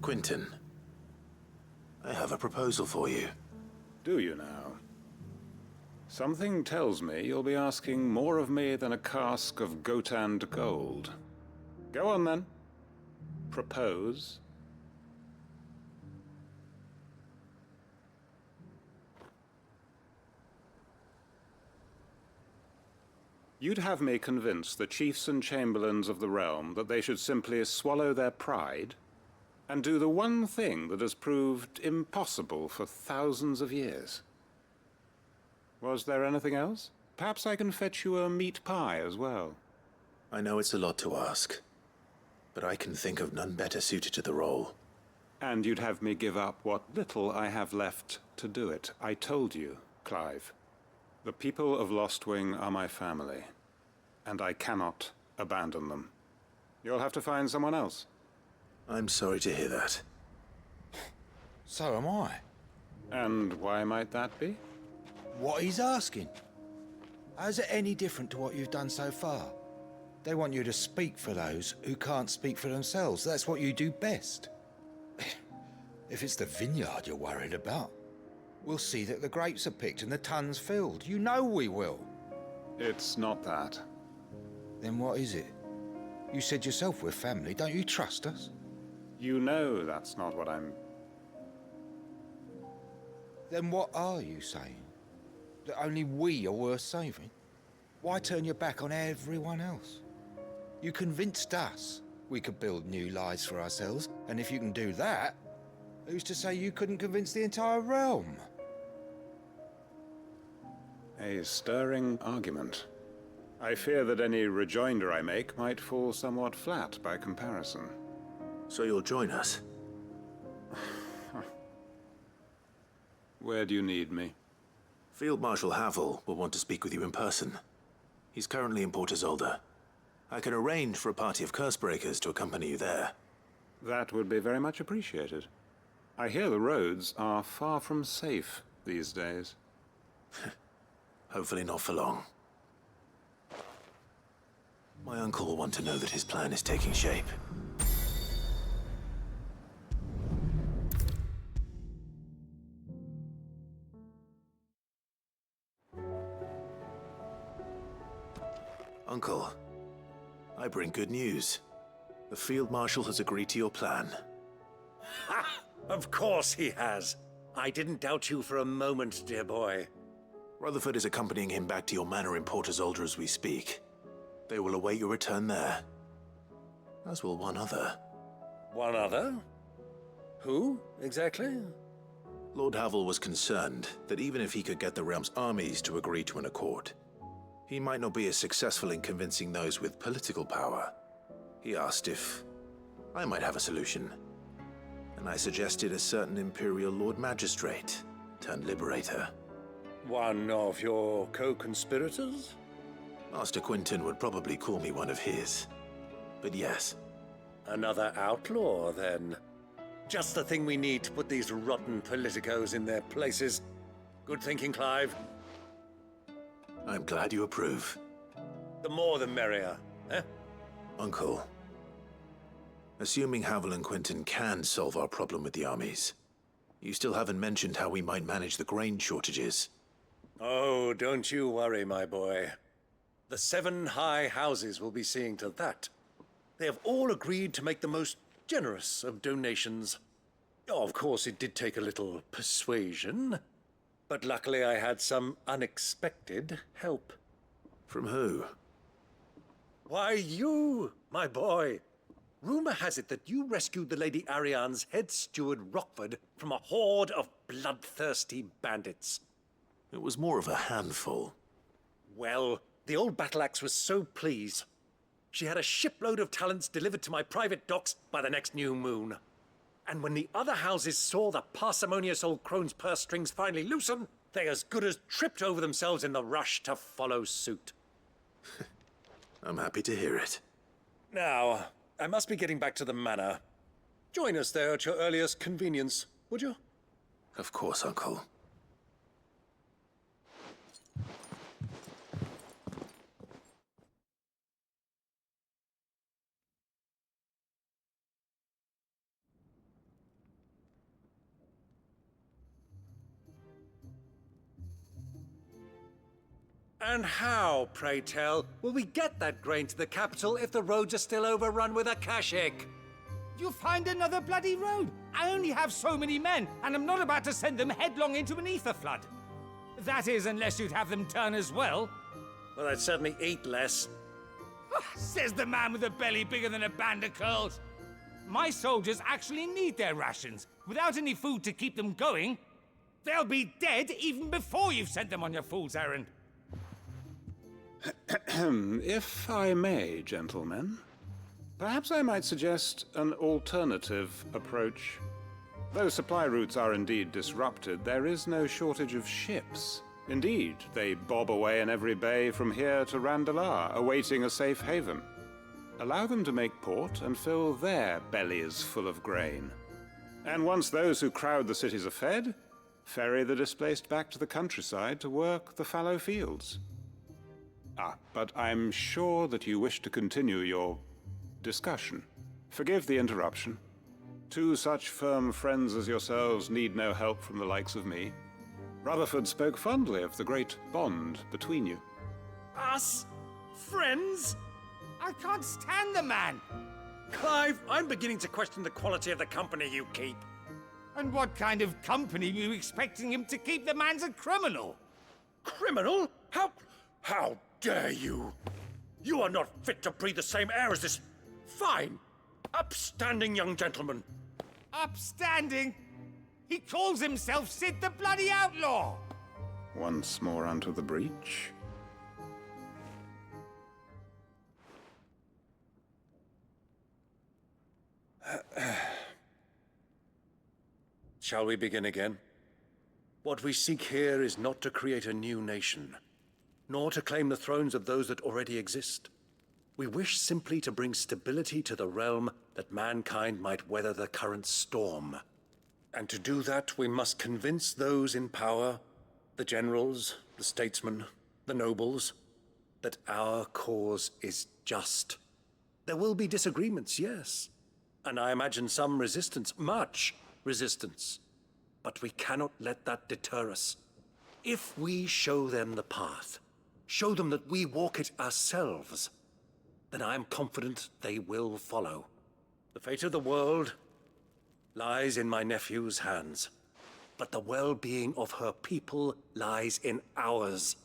Quinton, I have a proposal for you. Do you now? Something tells me you'll be asking more of me than a cask of Gotand gold. Go on then. Propose. You'd have me convince the chiefs and chamberlains of the realm that they should simply swallow their pride and do the one thing that has proved impossible for thousands of years. Was there anything else? Perhaps I can fetch you a meat pie as well. I know it's a lot to ask, but I can think of none better suited to the role. And you'd have me give up what little I have left to do it. I told you, Clive. The people of Lostwing are my family, and I cannot abandon them. You'll have to find someone else. I'm sorry to hear that. So am I. And why might that be? What he's asking. How's it any different to what you've done so far? They want you to speak for those who can't speak for themselves. That's what you do best. If it's the vineyard you're worried about, we'll see that the grapes are picked and the tons filled. You know we will. It's not that. Then what is it? You said yourself we're family. Don't you trust us? You know that's not what I'm... Then what are you saying? That only we are worth saving? Why turn your back on everyone else? You convinced us we could build new lives for ourselves, and if you can do that, who's to say you couldn't convince the entire realm? A stirring argument. I fear that any rejoinder I make might fall somewhat flat by comparison. So you'll join us? Where do you need me? Field Marshal Havel will want to speak with you in person. He's currently in Port Isolde. I can arrange for a party of Cursebreakers to accompany you there. That would be very much appreciated. I hear the roads are far from safe these days. Hopefully not for long. My uncle will want to know that his plan is taking shape. Uncle, I bring good news. The Field Marshal has agreed to your plan. Ha! Of course he has. I didn't doubt you for a moment, dear boy. Rutherford is accompanying him back to your manor in Port Isolde as we speak. They will await your return there. As will one other. One other? Who, exactly? Lord Havel was concerned that even if he could get the realm's armies to agree to an accord, he might not be as successful in convincing those with political power. He asked if I might have a solution, and I suggested a certain Imperial Lord Magistrate turned Liberator. One of your co-conspirators? Master Quinton would probably call me one of his, but yes. Another outlaw, then. Just the thing we need to put these rotten politicos in their places. Good thinking, Clive. I'm glad you approve. The more the merrier, eh? Uncle, assuming Havel and Quinton can solve our problem with the armies, you still haven't mentioned how we might manage the grain shortages. Oh, don't you worry, my boy. The 7 high houses will be seeing to that. They have all agreed to make the most generous of donations. Oh, of course, it did take a little persuasion, but luckily I had some unexpected help. From who? Why, you, my boy. Rumor has it that you rescued the Lady Ariane's head steward Rockford from a horde of bloodthirsty bandits. It was more of a handful. Well, the old battle axe was so pleased. She had a shipload of talents delivered to my private docks by the next new moon. And when the other houses saw the parsimonious old crone's purse strings finally loosen, they as good as tripped over themselves in the rush to follow suit. I'm happy to hear it. Now, I must be getting back to the manor. Join us there at your earliest convenience, would you? Of course, Uncle. And how, pray tell, will we get that grain to the capital if the roads are still overrun with akashic? You find another bloody road. I only have so many men, and I'm not about to send them headlong into an ether flood. That is, unless you'd have them turn as well. Well, I'd certainly eat less. Says the man with a belly bigger than a band of curls. My soldiers actually need their rations. Without any food to keep them going, they'll be dead even before you've sent them on your fool's errand. If I may, gentlemen, perhaps I might suggest an alternative approach. Though supply routes are indeed disrupted, there is no shortage of ships. Indeed, they bob away in every bay from here to Randalar, awaiting a safe haven. Allow them to make port and fill their bellies full of grain. And once those who crowd the cities are fed, ferry the displaced back to the countryside to work the fallow fields. But I'm sure that you wish to continue your discussion. Forgive the interruption. Two such firm friends as yourselves need no help from the likes of me. Rutherford spoke fondly of the great bond between you. Us? Friends? I can't stand the man! Clive, I'm beginning to question the quality of the company you keep. And what kind of company were you expecting him to keep? The man's a criminal! Criminal? How dare you? You are not fit to breathe the same air as this fine, upstanding young gentleman. Upstanding? He calls himself Sid the Bloody Outlaw! Once more onto the breach. Shall we begin again? What we seek here is not to create a new nation, nor to claim the thrones of those that already exist. We wish simply to bring stability to the realm that mankind might weather the current storm. And to do that, we must convince those in power, the generals, the statesmen, the nobles, that our cause is just. There will be disagreements, yes. And I imagine some resistance, much resistance. But we cannot let that deter us. If we show them the path, show them that we walk it ourselves, then I am confident they will follow. The fate of the world lies in my nephew's hands, but the well-being of her people lies in ours.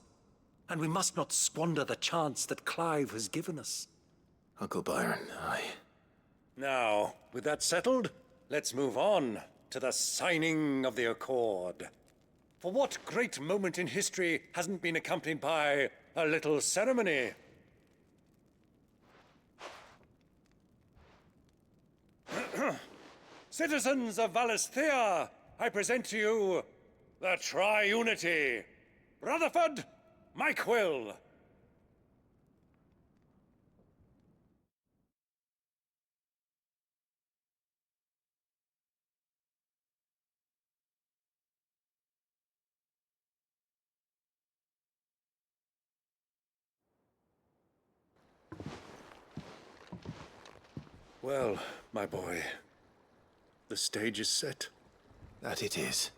And we must not squander the chance that Clive has given us. Uncle Byron, Now, with that settled, let's move on to the signing of the Accord. For what great moment in history hasn't been accompanied by a little ceremony? Citizens of Valisthea, I present to you the Triunity. Rutherford, Mike Will. Well, my boy, the stage is set. That it is.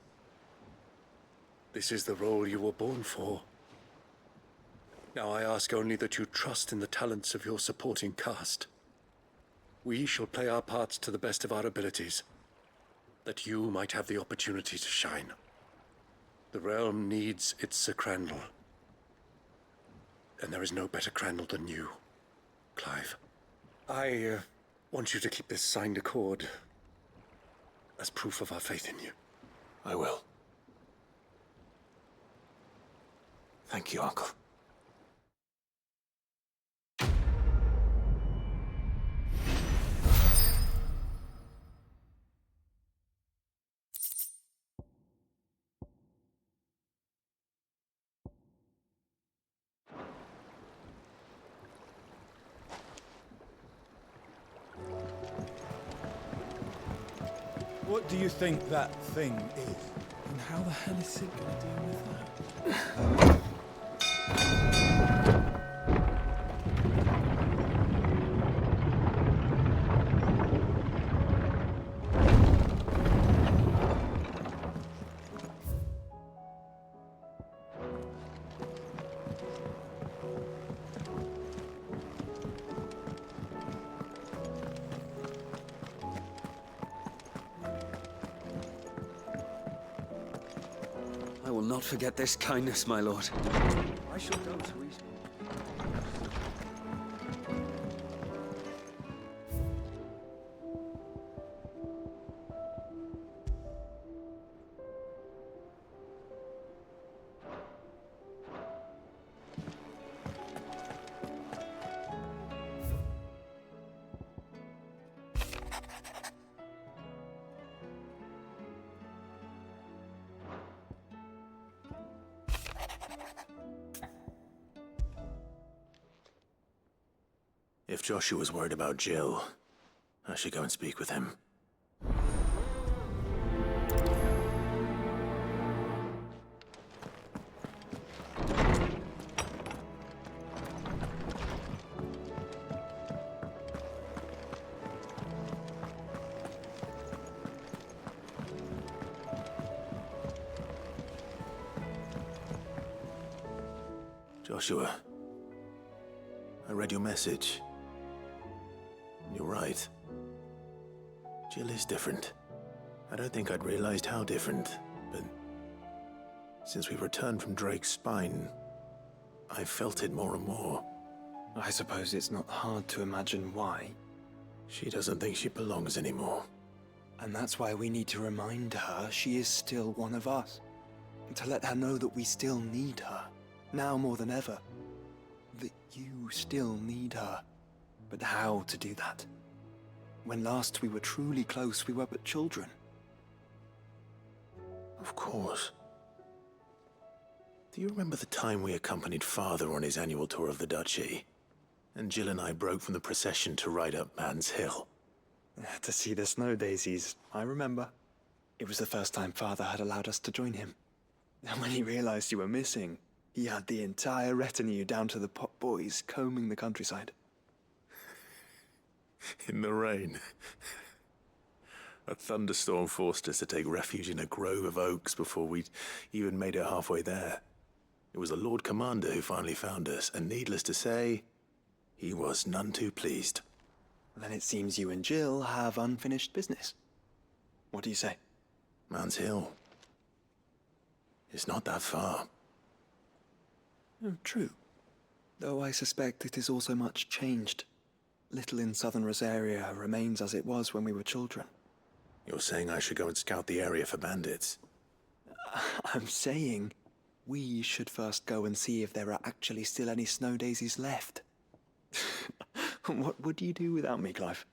This is the role you were born for. Now I ask only that you trust in the talents of your supporting cast. We shall play our parts to the best of our abilities, that you might have the opportunity to shine. The realm needs its Sir Crandall, and there is no better Crandall than you, Clive. I want you to keep this signed accord as proof of our faith in you. I will. Thank you, Uncle. What do you think that thing is? And how the hell is Sid gonna deal with that? not forget this kindness, my lord. I shall go to East. If Joshua's worried about Jill, I should go and speak with him. Joshua, I read your message. You're right. Jill is different. I don't think I'd realized how different, but since we returned from Drake's spine, I've felt it more and more. I suppose it's not hard to imagine why. She doesn't think she belongs anymore. And that's why we need to remind her she is still one of us. To let her know that we still need her, now more than ever. That you still need her. But how to do that? When last we were truly close, we were but children. Of course. Do you remember the time we accompanied Father on his annual tour of the Duchy? And Jill and I broke from the procession to ride up Man's Hill? To see the snow daisies, I remember. It was the first time Father had allowed us to join him. And when he realized you were missing, he had the entire retinue down to the pot boys combing the countryside. In the rain. A thunderstorm forced us to take refuge in a grove of oaks before we'd even made it halfway there. It was the Lord Commander who finally found us, and needless to say, he was none too pleased. Then it seems you and Jill have unfinished business. What do you say? Man's Hill. It's not that far. Oh, true. Though I suspect it is also much changed. Little in southern Rosaria remains as it was when we were children. You're saying I should go and scout the area for bandits? I'm saying we should first go and see if there are actually still any snow daisies left. What would you do without me, Clive?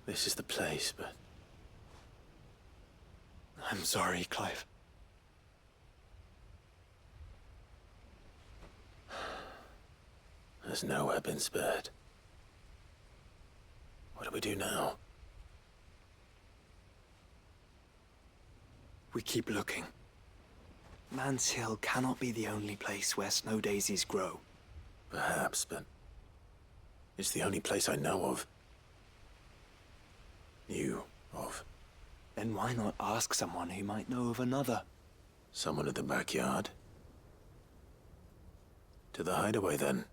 This is the place, but... I'm sorry, Clive. There's nowhere been spared. What do we do now? We keep looking. Man's Hill cannot be the only place where snow daisies grow. Perhaps, but it's the only place I know of. Knew of. Then why not ask someone who might know of another? Someone at the backyard? To the Hideaway, then.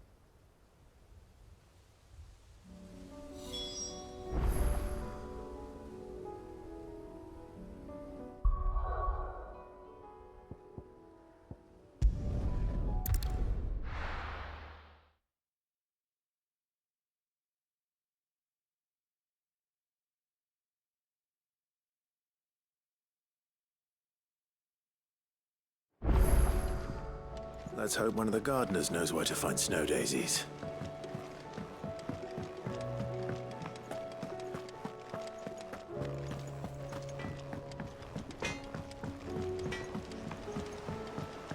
Let's hope one of the gardeners knows where to find snow daisies.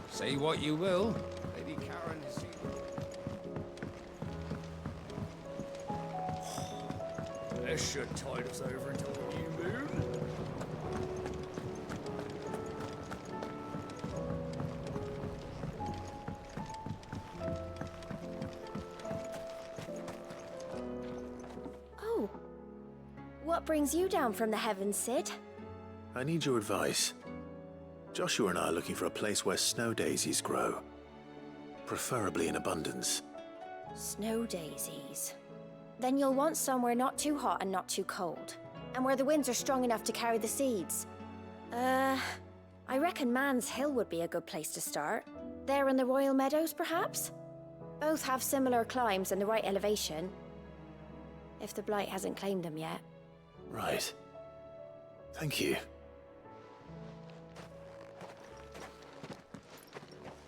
Say what you will, Lady Karen is... This should tide us over until the new moon. What brings you down from the heavens, Sid? I need your advice. Joshua and I are looking for a place where snow daisies grow. Preferably in abundance. Snow daisies. Then you'll want somewhere not too hot and not too cold. And where the winds are strong enough to carry the seeds. I reckon Man's Hill would be a good place to start. There in the Royal Meadows, perhaps? Both have similar climbs and the right elevation. If the Blight hasn't claimed them yet. Right. Thank you.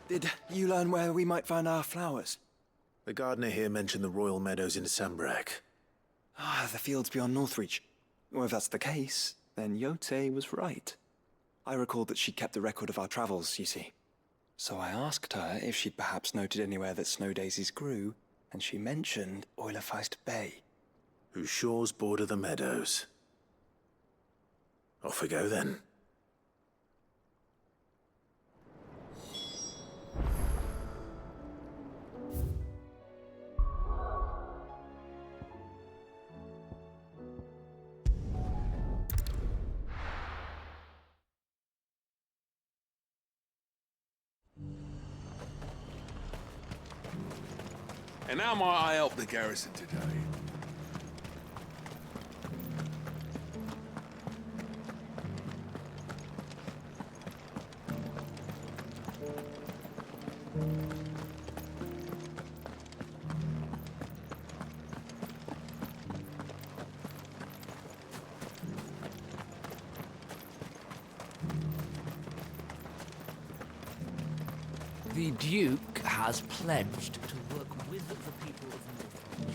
Did you learn where we might find our flowers? The gardener here mentioned the Royal Meadows in Sambrak. Ah, the fields beyond Northreach. Well, if that's the case, then Yote was right. I recalled that she kept the record of our travels, you see. So I asked her if she'd perhaps noted anywhere that snow daisies grew, and she mentioned Oilefeist Bay. Whose shores border the meadows. Off we go then. And how might I help the garrison today? The Duke has pledged to work with the people of Northreach.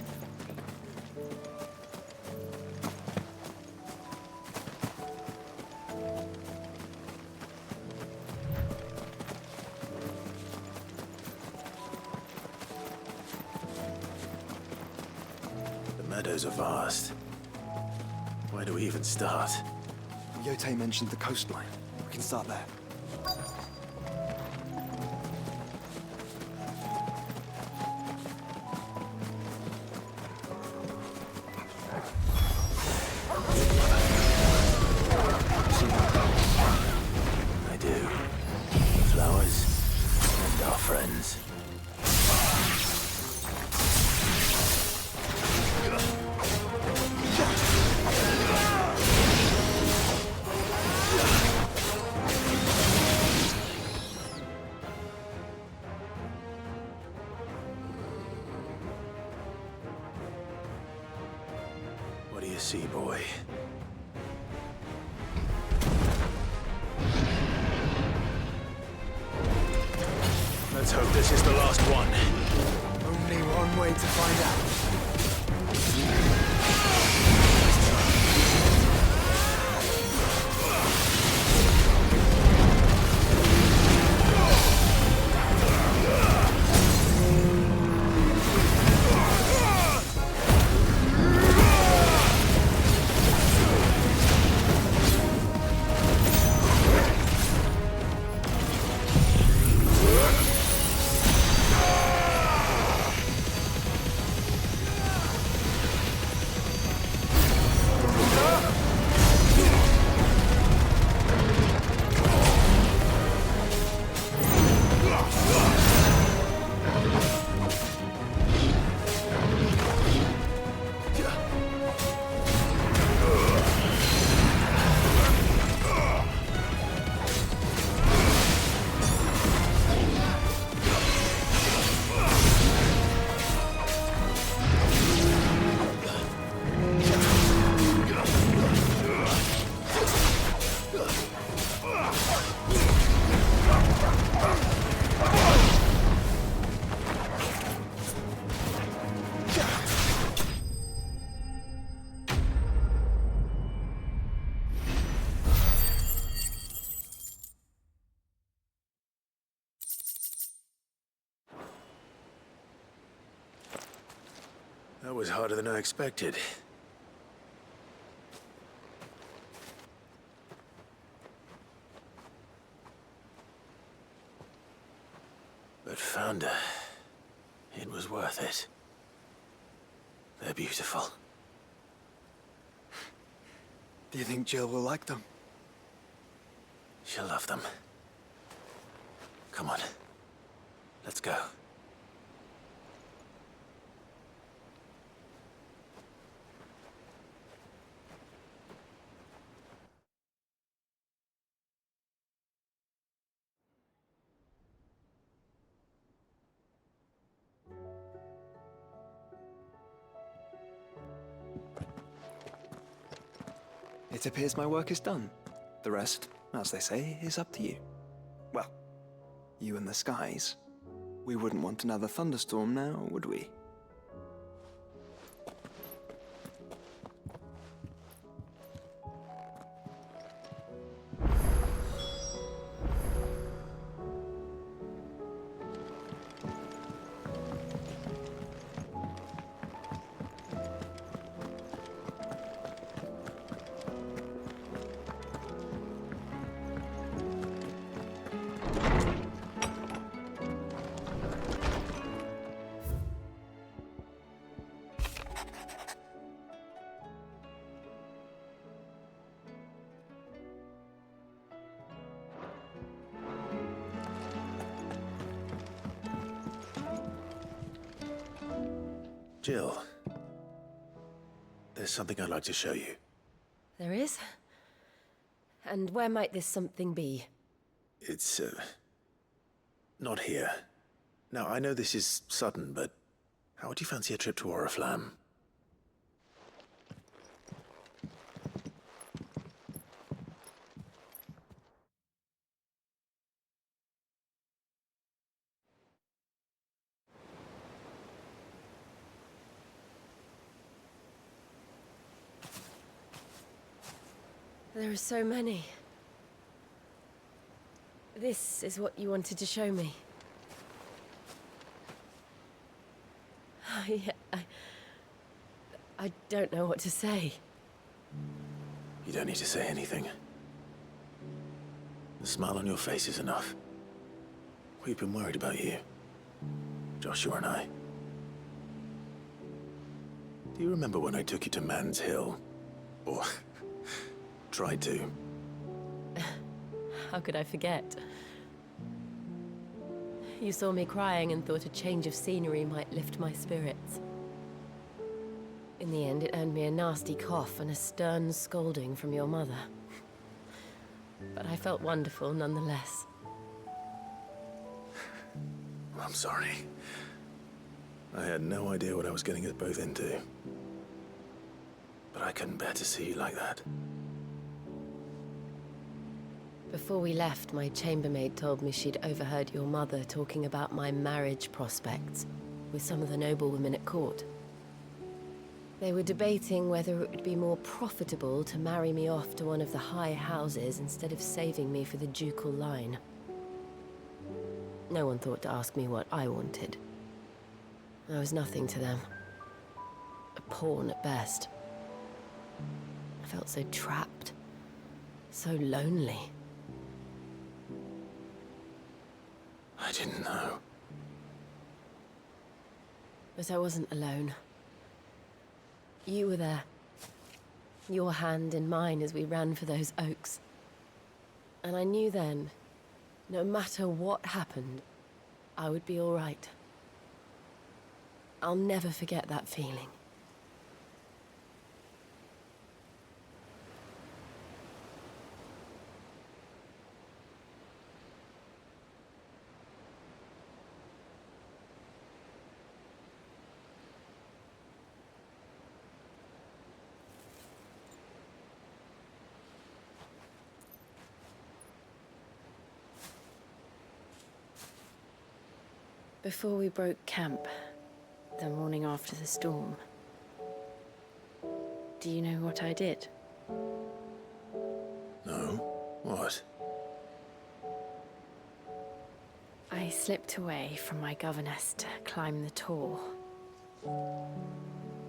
The meadows are vast. Where do we even start? Yote mentioned the coastline. We can start there. What do you see, boy? Let's hope this is the last one. Only one way to find out. That was harder than I expected. But found her. It was worth it. They're beautiful. Do you think Jill will like them? She'll love them. Come on. Let's go. It appears my work is done. The rest, as they say, is up to you. Well, you and the skies. We wouldn't want another thunderstorm now, would we? Jill, there's something I'd like to show you. There is? And where might this something be? It's, not here. Now, I know this is sudden, but how would you fancy a trip to Oriflamme? There are so many. This is what you wanted to show me. I don't know what to say. You don't need to say anything. The smile on your face is enough. We've been worried about you, Joshua and I. Do you remember when I took you to Man's Hill? Or tried to? How could I forget? You saw me crying and thought a change of scenery might lift my spirits. In the end, it earned me a nasty cough and a stern scolding from your mother. But I felt wonderful nonetheless. I'm sorry. I had no idea what I was getting us both into. But I couldn't bear to see you like that. Before we left, my chambermaid told me she'd overheard your mother talking about my marriage prospects with some of the noblewomen at court. They were debating whether it would be more profitable to marry me off to one of the high houses instead of saving me for the ducal line. No one thought to ask me what I wanted. I was nothing to them. A pawn at best. I felt so trapped, so lonely. I didn't know. But I wasn't alone. You were there. Your hand in mine as we ran for those oaks. And I knew then, no matter what happened, I would be all right. I'll never forget that feeling. Before we broke camp, the morning after the storm, do you know what I did? No? What? I slipped away from my governess to climb the tor.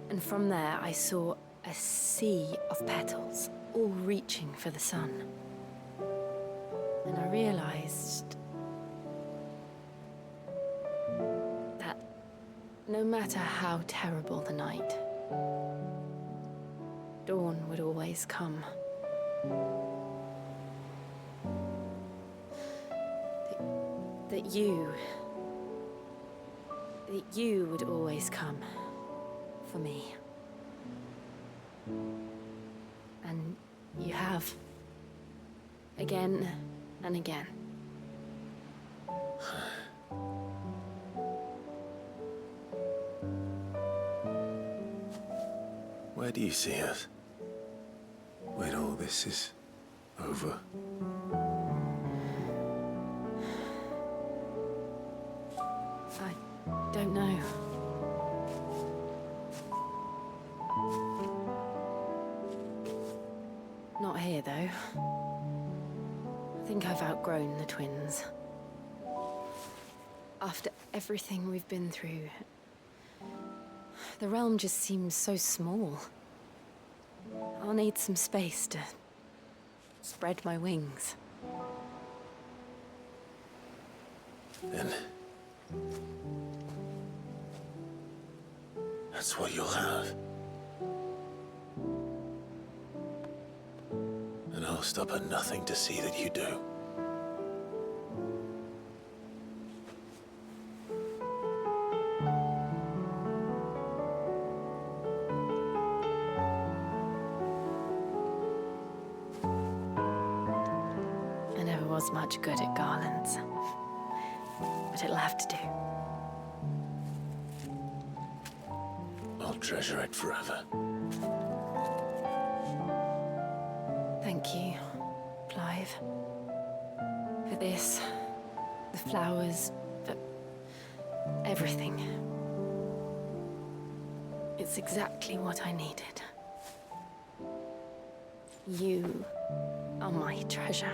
And from there I saw a sea of petals, all reaching for the sun. And I realized that no matter how terrible the night, dawn would always come. That you would always come for me. And you have. Again and again. Where do you see us? When all this is over? I don't know. Not here, though. I think I've outgrown the twins. After everything we've been through, the realm just seems so small. I'll need some space to spread my wings. Then that's what you'll have. And I'll stop at nothing to see that you do. I never was much good at garlands, but it'll have to do. I'll treasure it forever. Thank you, Clive. For this, the flowers, for everything. It's exactly what I needed. You are my treasure.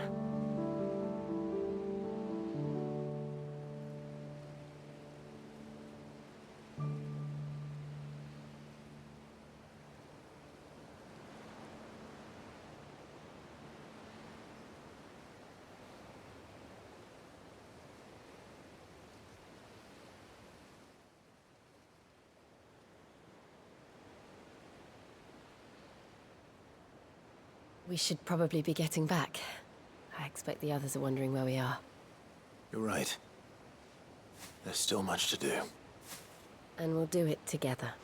We should probably be getting back. I expect the others are wondering where we are. You're right. There's still much to do. And we'll do it together.